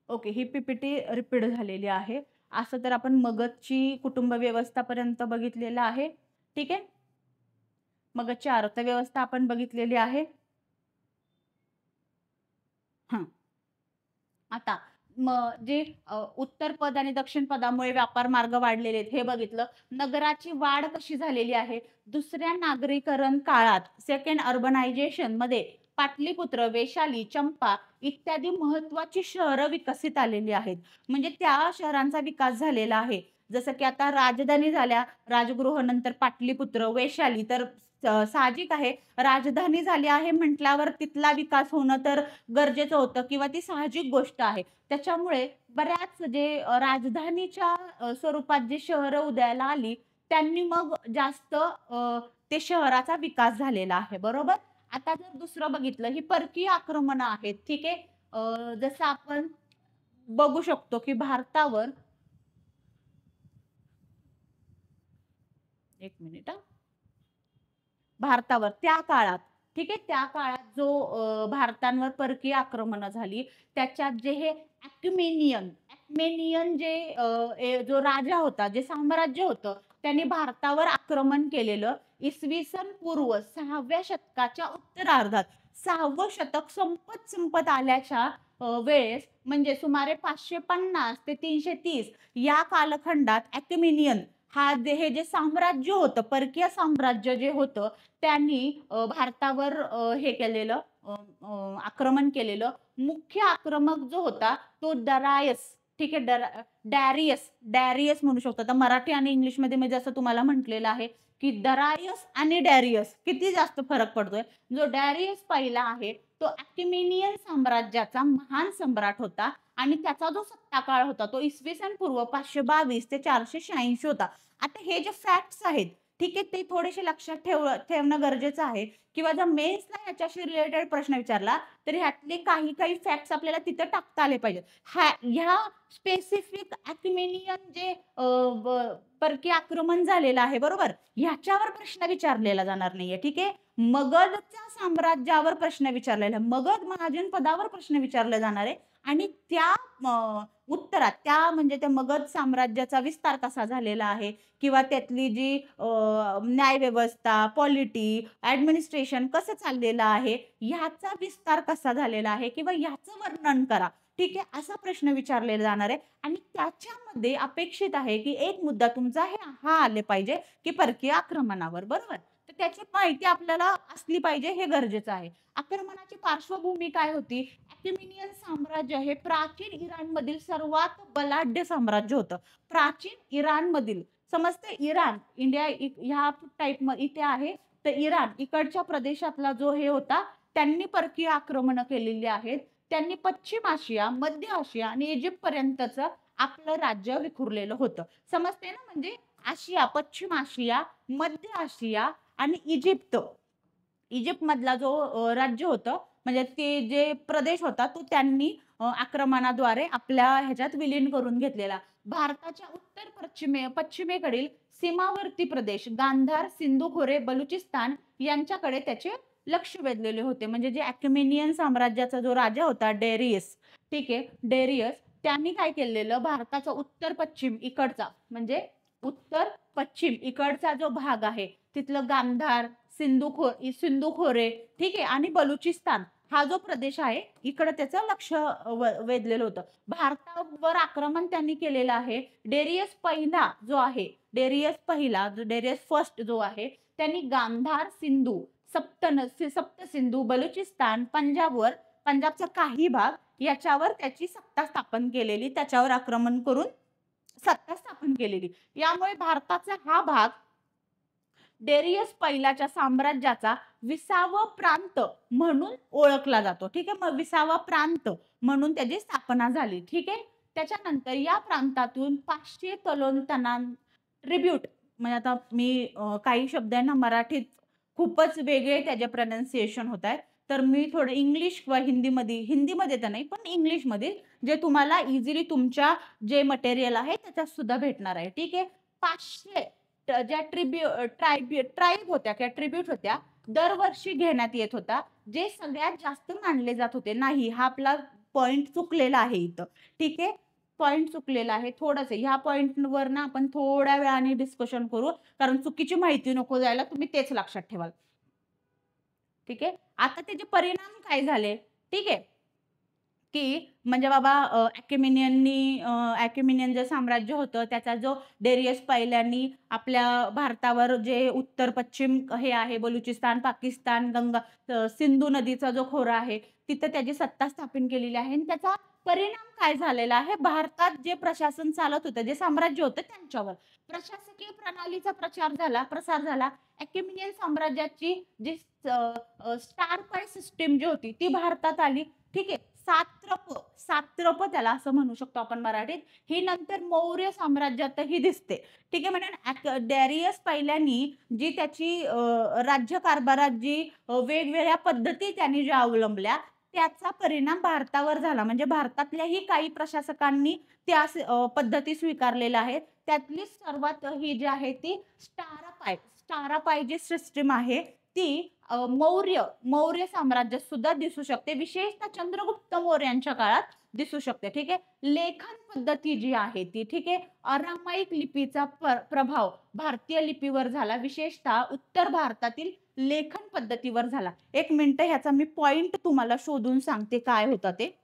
ओके. ही पीपीटी रिपीट झालेली आहे. असं तर आपण मगधची कुटुंब व्यवस्थापर्यंत बघितलेलं आहे. ठीक आहे. मगधची अर्थव्यवस्था आपण बघितलेली आहे. हां. आता जे उत्तर पद आणि दक्षिण पदामुळे व्यापार मार्ग वाढलेले आहेत हे बघितलं. नगराची वाढ कशी झालेली आहे? दुसऱ्या नागरीकरण काळात सेकंड अर्बनायझेशन मध्ये पाटलीपुत्र, वैशाली, चंपा इत्यादी महत्वाची शहरं विकसित आलेली आहेत. म्हणजे त्या शहरांचा विकास झालेला आहे. जसं की आता राजधानी झाल्या, राजगृह नंतर पाटलीपुत्र, वैशाली तर साहजिक आहे राजधानी झाली आहे म्हटल्यावर तिथला विकास होणं तर गरजेचं होतं किंवा ती साहजिक गोष्ट आहे. त्याच्यामुळे बऱ्याच जे राजधानीच्या स्वरूपात जी शहरं उदयाला आली त्यांनी मग जास्त ते शहराचा विकास झालेला आहे. बरोबर. आता जर दुसरं बघितलं ही परकीय आक्रमणं आहेत. ठीक आहे. जसं आपण बघू शकतो, की भारतावर 1 मिनिट हां. भारतावर त्या काळात, ठीक आहे. त्या काळात जो भारतांवर परकीय आक्रमणं झाली, त्याच्यात जे हे ॲक्मेनियन जे जो राजा होता, जे साम्राज्य होतं, त्याने भारतावर आक्रमण केलेलं इसवी सन पूर्व 6व्या शतकाच्या उत्तरार्धात. 6वं शतक संपत आल्याच्या वेळेस म्हणजे सुमारे 550 ते 330 या कालखंडात ॲक्मेनियन हे जे साम्राज्य होतं, परकीय साम्राज्य जे होतं, त्यांनी भारतावर हे केलेलं अ, अ, आक्रमण केलेलं. मुख्य आक्रमक जो होता तो दरायस, ठीक आहे. डॅरियस म्हणू शकतो. आता मराठी आणि इंग्लिशमध्ये मी जसं तुम्हाला म्हटलेलं आहे, की दरायस आणि डॅरियस किती जास्त फरक पडतोय. जो डॅरियस पहिला आहे, तो अॅक्युमेनियन साम्राज्याचा महान सम्राट होता आणि त्याचा जो सत्ताकाळ होता, तो इसवी सन पूर्व 522 ते 486 होता. आता हे जे फॅक्ट्स आहेत, ठीक आहे, ते थोडेसे लक्षात ठेवणं गरजेचं आहे किंवा जर मेन्सला ह्याच्याशी रिलेटेड प्रश्न विचारला, तर ह्यातले काही फॅक्ट्स आपल्याला तिथं टाकता आले पाहिजेत. ह्या स्पेसिफिक अॅक्युमेनियन जे परकीय आक्रमण झालेलं आहे, बरोबर? ह्याच्यावर प्रश्न विचारलेला जाणार नाहीये, ठीक आहे. मगधच्या साम्राज्यावर प्रश्न विचारलेला आहे. मगध महाजनपदावर प्रश्न विचारला जाणार आहे आणि त्या उत्तरात त्या म्हणजे त्या मगध साम्राज्याचा विस्तार कसा झालेला आहे किंवा त्यातली जी न्यायव्यवस्था, पॉलिटी, ॲडमिनिस्ट्रेशन कसं चाललेलं आहे, ह्याचा विस्तार कसा झालेला आहे किंवा ह्याचं वर्णन करा. ठीक आहे, असा प्रश्न विचारलेला जाणार आहे आणि त्याच्यामध्ये अपेक्षित आहे, की एक मुद्दा तुमचा हा आले पाहिजे, की परकीय आक्रमणावर, बरोबर? तर त्याची माहिती आपल्याला असली पाहिजे हे गरजेचं आहे. आक्रमणाची पार्श्वभूमी काय होती? ॲक्युमेनियन साम्राज्य हे प्राचीन इराणमधील सर्वात बलाढ्य साम्राज्य होतं. प्राचीन इराणमधील समजते इराण, इंडिया ह्या टाइप इथे आहे. तर इराण इकडच्या प्रदेशातला जो हे होता, त्यांनी परकीय आक्रमणं केलेली आहेत. त्यांनी पश्चिम आशिया, मध्य आशिया आणि इजिप्तपर्यंतचं आपलं राज्य विखुरलेलं होतं. समजते ना? म्हणजे आशिया, पश्चिम आशिया, मध्य आशिया आणि इजिप्त. इजिप्तमधला जो राज्य होतं, म्हणजे ते जे प्रदेश होता, तो त्यांनी आक्रमणाद्वारे आपल्या ह्याच्यात विलीन करून घेतलेला. भारताच्या पश्चिमेकडील सीमावर्ती प्रदेश, गांधार, सिंधू खोरे, बलुचिस्तान यांच्याकडे त्याचे लक्ष वेधलेले होते. म्हणजे जे अॅक्युमेनियन साम्राज्याचा जो राजा होता डेरियस, ठीक आहे, डेरियस त्यांनी काय केलेलं, भारताचा उत्तर-पश्चिम इकडचा म्हणजे उत्तर-पश्चिम इकडचा जो भाग आहे, तिथलं गांधार, सिंधू खोरे, ठीक आहे, आणि बलुचिस्तान हा जो प्रदेश आहे, इकडे त्याचं लक्ष वेधलेलं होतं. भारतावर आक्रमण त्यांनी केलेलं आहे. डेरियस फर्स्ट जो आहे, त्यांनी गांधार, सप्तसिंधू, बलुचिस्तान, पंजाबचा काही भाग याच्यावर त्याची सत्ता स्थापन केलेली, त्याच्यावर आक्रमण करून सत्ता स्थापन केलेली. यामुळे भारताचा हा भाग डेरियस पहिल्याच्या साम्राज्याचा 20वा प्रांत म्हणून ओळखला जातो. ठीक आहे. मग 20वा प्रांत म्हणून त्याची स्थापना झाली. ठीक आहे. त्याच्यानंतर या प्रांतातून 500 ट्रिब्यूट म्हणजे आता मी काही शब्द आहे ना मराठीत खूपच वेगळे त्याचे प्रोनाउन्सिएशन होत आहेत. तर मी थोडं इंग्लिश किंवा हिंदीमध्ये तर नाही पण इंग्लिशमध्ये जे तुम्हाला इझिली तुमच्या जे मटेरियल आहे त्याच्यात सुद्धा भेटणार आहे. ठीक आहे. 500 ज्या ट्राईब होत्या किंवा ट्रिब्यूट होत्या दरवर्षी घेण्यात येत होता. जे सगळ्यात जास्त मानले जात होते. नाही, हा आपला पॉइंट चुकलेला आहे इथं. ठीक आहे. पॉइंट चुकलेला आहे थोडंसं. ह्या पॉइंटवर ना आपण थोड्या वेळाने डिस्कशन करू. कारण चुकीची माहिती नको जायला. तुम्ही तेच लक्षात ठेवाल. ठीक आहे. आता त्याचे परिणाम काय झाले? ठीक आहे. की म्हणजे बाबा ॲक्युमेनियन जे साम्राज्य होतं त्याचा जो डेरियस पहिल्यांनी आपल्या भारतावर जे उत्तर-पश्चिम हे आहे बलुचिस्तान, पाकिस्तान, सिंधू नदीचा जो खोरा आहे, तिथं त्याची सत्ता स्थापन केलेली आहे आणि त्याचा परिणाम काय झालेला आहे? भारतात जे प्रशासन चालत होतं, जे साम्राज्य होतं त्यांच्यावर प्रशासकीय प्रणालीचा प्रसार झाला. ॲक्युमेनियन साम्राज्याची जी स्टार पाय सिस्टीम जी होती ती भारतात आली. ठीक आहे. सात्रप त्याला असं म्हणू शकतो आपण मराठीत. ही नंतर मौर्य साम्राज्यातही दिसते. ठीक आहे. म्हणजे डॅरियस पहिल्यांनी जी त्याची राज्यकारभारात जी वेगवेगळ्या पद्धती त्यांनी ज्या अवलंबल्या त्याचा परिणाम भारतावर झाला. म्हणजे भारतातल्याही काही प्रशासकांनी त्या पद्धती स्वीकारलेल्या आहेत. त्यातली सर्वात ही जी आहे ती स्टारापाय जी सिस्टम आहे ती मौर्य साम्राज्यात सुद्धा दिसू शकते. विशेषतः चंद्रगुप्त मौर्यांच्या काळात दिसू शकते. ठीक आहे. लेखन पद्धती जी आहे ती, ठीक आहे. अरामाईक लिपीचा प्रभाव भारतीय लिपीवर झाला. विशेषतः उत्तर भारतातील लेखन पद्धतीवर झाला. 1 मिनिट ह्याचा मी पॉइंट तुम्हाला शोधून सांगते काय होतं ते.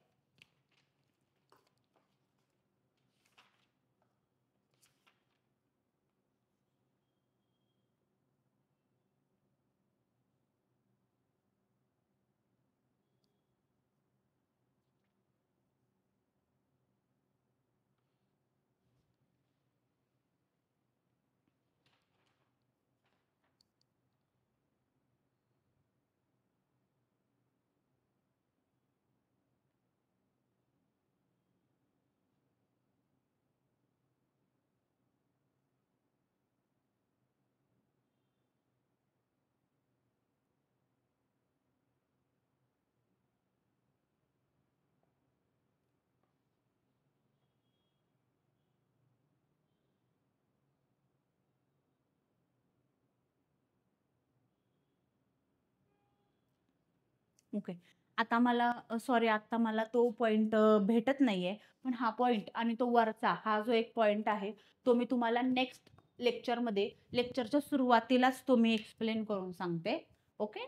ओके. आता मला तो पॉइंट भेटत नाहीये. पण हा पॉइंट आणि तो वरचा हा जो एक पॉइंट आहे, तो मी तुम्हाला नेक्स्ट लेक्चरमध्ये लेक्चरच्या सुरुवातीलाच तो मी एक्सप्लेन करून सांगते. ओके.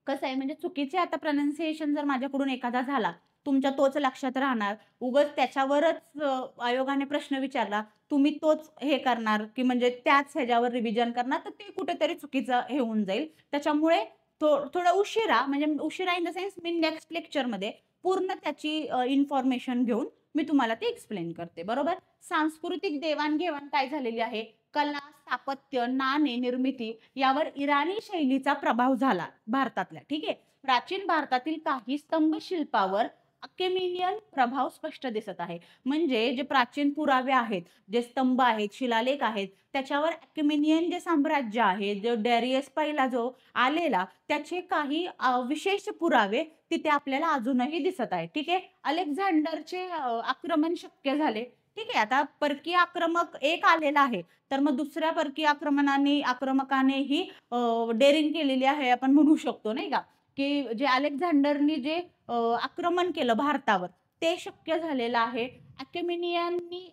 कसं आहे म्हणजे चुकीचे आता प्रोनन्सिएशन जर माझ्याकडून एखादा झाला, तुमच्या तोच लक्षात राहणार. उगाच त्याच्यावरच आयोगाने प्रश्न विचारला, तुम्ही तोच हे करणार, की म्हणजे त्याच ह्याच्यावर रिव्हिजन करणार, तर ते कुठेतरी चुकीचं हे होऊन जाईल. त्याच्यामुळे थोडं उशिरा म्हणजे उशिरा in the sense me next लेक्चरमध्ये पूर्ण त्याची इन्फॉर्मेशन घेऊन मी तुम्हाला ते एक्सप्लेन करते. बरोबर? सांस्कृतिक देवाण-घेवाण काय झालेली आहे? कला, स्थापत्य, नाणे निर्मिती यावर इराणी शैलीचा प्रभाव झाला भारतातल्या. ठीक आहे. प्राचीन भारतातील काही स्तंभ शिल्पावर अकेमेनियन प्रभाव स्पष्ट दिसत आहे. म्हणजे जे प्राचीन पुरावे आहेत, जे स्तंभ आहेत, शिलालेख आहेत, त्याच्यावर अकेमेनियन जे साम्राज्य आहे, जो डॅरियस पहिला जो आलेला, त्याचे काही विशेष पुरावे तिथे आपल्याला अजूनही दिसत आहेत. ठीक आहे. अलेक्झांडरचे आक्रमण शक्य झाले. ठीक आहे. आता परकीय आक्रमक एक आलेला आहे. तर मग दुसऱ्या परकीय आक्रमकानेही डेअरिंग केलेली आहे आपण म्हणू शकतो नाही का? की जे अलेक्झांडरनी जे आक्रमण केलं भारतावर ते शक्य झालेलं आहे.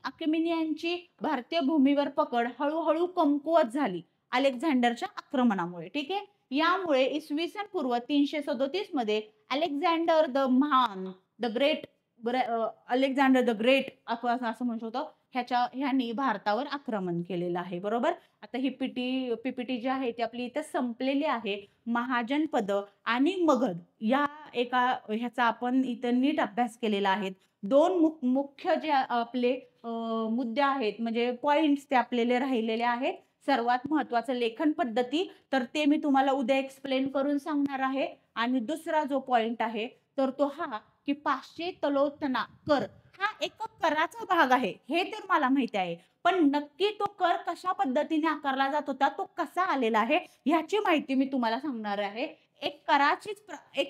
अकेमेनियनची भारतीय भूमीवर पकड हळूहळू कमकुवत झाली अलेक्झांडरच्या आक्रमणामुळे. ठीक आहे. यामुळे इसवी सन पूर्व 337 मध्ये अलेक्झांडर द महान the great Alexander the great आपण असं म्हणू शकतो ह्यांनी भारतावर आक्रमण केलेलं आहे. बरोबर? आता ही पीपीटी जी आहे ती आपली इथं संपलेली आहे. महाजनपद आणि मगध या एका ह्याचा आपण इथं नीट अभ्यास केलेला आहे. 2 मुख्य जे आपले मुद्दे आहेत म्हणजे पॉइंट्स ते आपल्याला राहिलेले आहेत. सर्वात महत्त्वाचं लेखन पद्धती तर ते मी तुम्हाला उद्या एक्सप्लेन करून सांगणार आहे. आणि दुसरा जो पॉइंट आहे तर तो हा की 500 तलोतना कर हा एक कराचा भाग आहे. हे तर मला माहिती आहे. पण नक्की तो कर कशा पद्धतीने आकारला जात होता, तो कसा आलेला आहे, ह्याची माहिती मी तुम्हाला सांगणार आहे. एक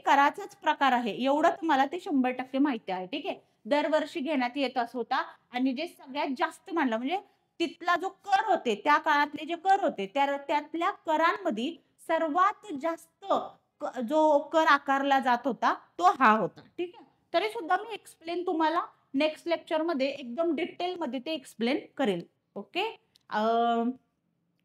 कराचाच प्रकार आहे. एवढं तुम्हाला ते 100% माहिती आहे. ठीक आहे. दरवर्षी घेण्यात येत होता आणि जे सगळ्यात जास्त मानलं म्हणजे तिथला जो कर होते, त्या काळातले जे कर होते, त्यातल्या करांमध्ये सर्वात जास्त जो कर आकारला जात होता, तो हा होता. ठीक आहे. तरी सुद्धा मी एक्सप्लेन तुम्हाला नेक्स्ट लेक्चरमध्ये एकदम डिटेलमध्ये ते एक्सप्लेन करेल. ओके.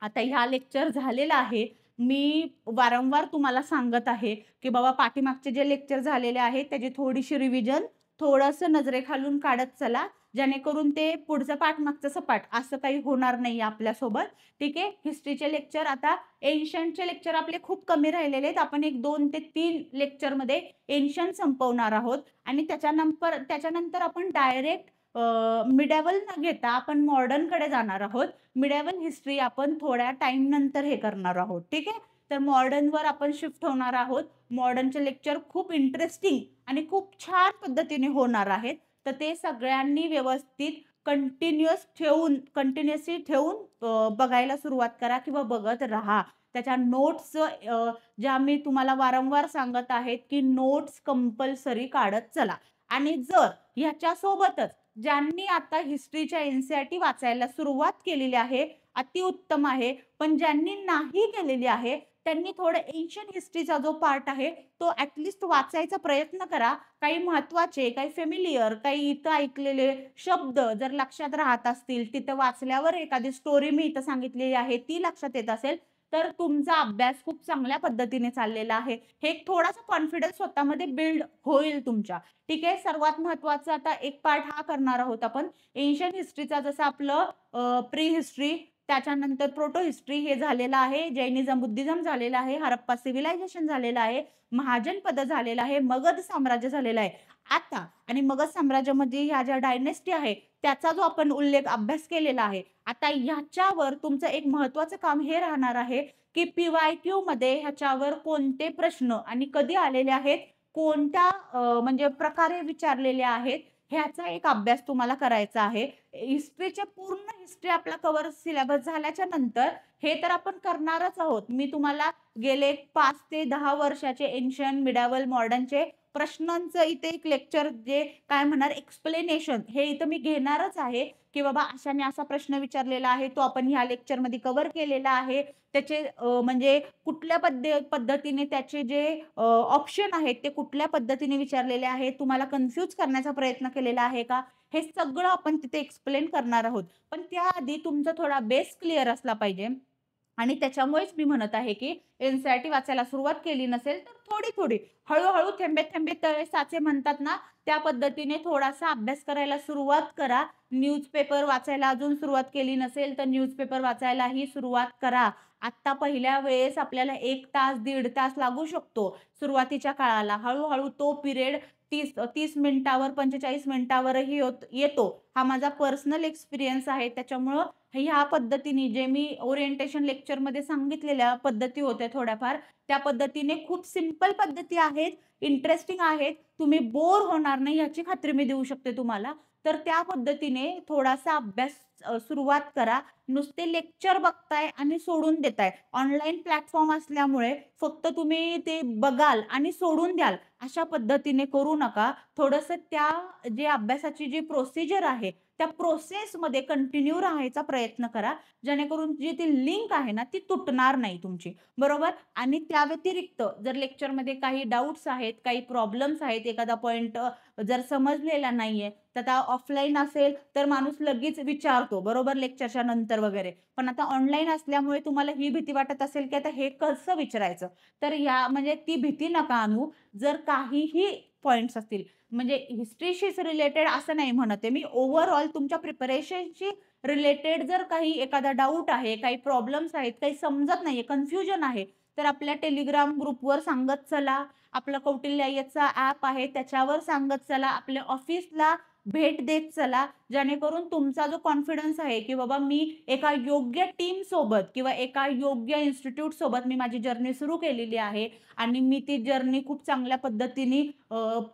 आता ह्या लेक्चर झालेला आहे. मी वारंवार तुम्हाला सांगत आहे, की बाबा पाठीमागचे जे लेक्चर झालेले आहेत त्याची थोडीशी रिव्हिजन थोडंसं नजरेखालून काढत चला. जेणेकरून ते पुढचं पाठमागचं सपाट असं काही होणार नाही आपल्यासोबत. ठीक आहे. हिस्ट्रीचे लेक्चर आता एन्शंटचे लेक्चर आपले खूप कमी राहिलेले आहेत. आपण एक 2 ते 3 लेक्चरमध्ये एन्शंट संपवणार आहोत आणि त्याच्यानंतर आपण डायरेक्ट मिडॅवल न घेता आपण मॉडर्नकडे जाणार आहोत. मिडॅवल हिस्ट्री आपण थोड्या टाईम नंतर हे करणार आहोत. ठीक आहे. तर मॉडर्नवर आपण शिफ्ट होणार आहोत. मॉडर्नचे लेक्चर खूप इंटरेस्टिंग आणि खूप छान पद्धतीने होणार आहेत. तर ते सगळ्यांनी व्यवस्थित कंटिन्युअसली ठेवून बघायला सुरुवात करा किंवा बघत राहा. त्याच्या नोट्स ज्या मी तुम्हाला वारंवार सांगत आहेत, की नोट्स कंपल्सरी काढत चला. आणि जर ह्याच्यासोबतच ज्यांनी आता हिस्ट्रीच्या एन-सी-आर-टी वाचायला सुरुवात केलेली आहे, अतिउत्तम आहे. पण ज्यांनी नाही केलेली आहे, त्यांनी थोडं एन्शियंट हिस्ट्रीचा जो पार्ट आहे, तो ॲटलीस्ट वाचायचा प्रयत्न करा. काही महत्त्वाचे, काही फेमिलियर, काही इथं ऐकलेले शब्द जर लक्षात राहत असतील, तिथं वाचल्यावर एखादी स्टोरी मी इथं सांगितलेली आहे, ती लक्षात येत असेल, तर तुमचा अभ्यास खूप चांगल्या पद्धतीने चाललेला आहे. हे एक थोडासा कॉन्फिडन्स स्वतःमध्ये बिल्ड होईल तुमच्या. ठीक आहे. सर्वात महत्त्वाचा आता एक पार्ट हा करणार आहोत आपण. एन्शियंट हिस्ट्रीचा जसं आपलं प्री हिस्ट्री, त्याच्यानंतर प्रोटो हिस्ट्री हे झालेलं आहे, जैनिझम, बुद्धिझम झालेलं आहे, हरप्पा सिव्हिलायझेशन झालेलं आहे, महाजनपद झालेलं आहे, मगध साम्राज्य झालेलं आहे. आता आणि मगध साम्राज्यामध्ये ह्या ज्या डायनेस्टी आहे, त्याचा जो आपण उल्लेख अभ्यास केलेला आहे. आता ह्याच्यावर तुमचं एक महत्त्वाचं काम हे राहणार आहे, की पी-वाय-क्यू मध्ये ह्याच्यावर कोणते प्रश्न आणि कधी आलेले आहेत, कोणत्या म्हणजे प्रकारे विचारलेले आहेत, ह्याचा एक अभ्यास तुम्हाला करायचा आहे. हिस्ट्रीच्या पूर्ण हिस्ट्री आपला कव्हर सिलेबस झाल्याच्या नंतर हे तर आपण करणारच आहोत. मी तुम्हाला गेले 5 ते 10 वर्षाचे एन्शियंट, मिडीव्हल, मॉडर्नचे प्रश्नांचं इथे एक लेक्चर जे काय म्हणणार एक्सप्लेनेशन हे इथं मी घेणारच आहे, की बाबा अशाने असा प्रश्न विचारलेला आहे, तो आपण ह्या लेक्चरमध्ये कव्हर केलेला आहे. त्याचे म्हणजे कुठल्या पद्धतीने त्याचे जे ऑप्शन आहेत ते कुठल्या पद्धतीने विचारलेले आहेत, तुम्हाला कन्फ्यूज करण्याचा प्रयत्न केलेला आहे का? हे सगळं आपण तिथे एक्सप्लेन करणार आहोत. पण त्याआधी तुमचा थोडा बेस क्लिअर असला पाहिजे. आणि त्याच्यामुळेच मी म्हणत आहे, की एन-सी-आर-टी वाचायला सुरुवात केली नसेल, तर थोडी-थोडी, हळू-हळू, थेंबे-थेंबे तळे साचे म्हणतात ना, त्या पद्धतीने थोडासा अभ्यास करायला सुरुवात करा. न्यूजपेपर वाचायला अजून सुरुवात केली नसेल, तर न्यूजपेपर वाचायलाही सुरुवात करा. आत्ता पहिल्या वेळेस आपल्याला 1 तास, 1.5 तास लागू शकतो सुरुवातीच्या काळाला. हळू तो पिरियड 30 मिनिटावर, 45 मिनिटावरही येतो. हा माझा पर्सनल एक्सपिरियन्स आहे. त्याच्यामुळं ह्या पद्धतीने जे मी ओरिएंटेशन लेक्चरमध्ये सांगितलेल्या पद्धती होत्या थोड्याफार, त्या पद्धतीने खूप सिंपल पद्धती आहेत, इंटरेस्टिंग आहेत. तुम्ही बोर होणार नाही याची खात्री मी देऊ शकते तुम्हाला. तर त्या पद्धतीने थोडासा अभ्यास सुरुवात करा. नुसते लेक्चर बघताय आणि सोडून देताय. ऑनलाईन प्लॅटफॉर्म असल्यामुळे फक्त तुम्ही ते बघाल आणि सोडून द्याल, अशा पद्धतीने करू नका. थोडंसं त्या जे अभ्यासाची जी प्रोसिजर आहे, त्या प्रोसेसमध्ये कंटिन्यू राहायचा प्रयत्न करा. जेणेकरून जी ती लिंक आहे ना, ती तुटणार नाही तुमची. बरोबर? आणि त्या व्यतिरिक्त जर लेक्चरमध्ये काही डाउट्स आहेत, काही प्रॉब्लेम्स आहेत, एखादा पॉइंट जर समजलेला नाहीये, तर आता ऑफलाईन असेल तर माणूस लगेच विचारतो, बरोबर, लेक्चरच्या नंतर वगैरे. पण आता ऑनलाईन असल्यामुळे तुम्हाला ही भीती वाटत असेल, की आता हे कसं विचारायचं? तर या म्हणजे ती भीती नका आणू. जर काहीही पॉइंट्स असतील, म्हणजे हिस्ट्रीशीच रिलेटेड असं नाही म्हणत आहे मी, ओव्हरऑल तुमच्या प्रिपरेशनशी रिलेटेड जर काही एखादा डाऊट आहे, काही प्रॉब्लेम्स आहेत, काही समजत नाहीये, कन्फ्युजन आहे, तर आपल्या टेलिग्राम ग्रुपवर सांगत चला. आपला कौटिल्य आयचा ॲप आहे त्याच्यावर सांगत चला. आपल्या ऑफिसला भेट देत चला. जेणेकरून तुमचा जो कॉन्फिडन्स आहे, की बाबा मी एका योग्य टीम सोबत किंवा एका योग्य इन्स्टिट्यूट सोबत मी माझी जर्नी सुरू केलेली आहे आणि मी ती जर्नी खूप चांगल्या पद्धतीने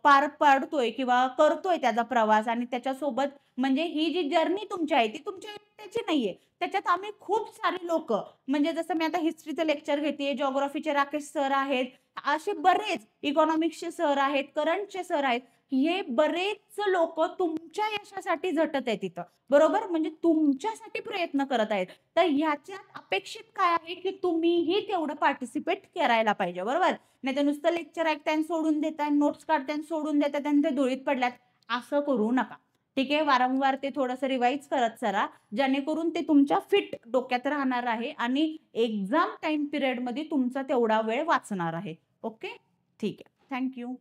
पार पाडतोय किंवा करतोय त्याचा प्रवास. आणि त्याच्यासोबत म्हणजे ही जी जर्नी तुमची आहे ती तुमच्या एकट्याची नाहीये. त्याच्यात आम्ही खूप सारे लोकं, म्हणजे जसं मी आता हिस्ट्रीचं लेक्चर घेतेय, जिओग्राफीचे राकेश सर आहेत, असे बरेच इकॉनॉमिक्सचे सर आहेत, करंटचे सर आहेत. हे बरेच लोकं तुमच्या यशासाठी झटत आहेत तिथं. बरोबर? म्हणजे तुमच्यासाठी प्रयत्न करत आहेत. तर ह्याच्यात अपेक्षित काय आहे, की तुम्हीही तेवढं पार्टिसिपेट करायला पाहिजे. बरोबर? नाहीतर नुसतं लेक्चर ऐकताय आणि सोडून देताय, नोट्स काढताय आणि सोडून देताय आणि ते धुळीत पडल्यात. असं करू नका. ठीक आहे? वारंवार ते थोडंसं रिवाईज करत चला. जेणेकरून ते तुमच्या फिट डोक्यात राहणार आहे आणि एक्झाम टाईम पिरियडमध्ये तुमचा तेवढा वेळ वाचणार आहे. ओके? ठीक आहे. Thank you.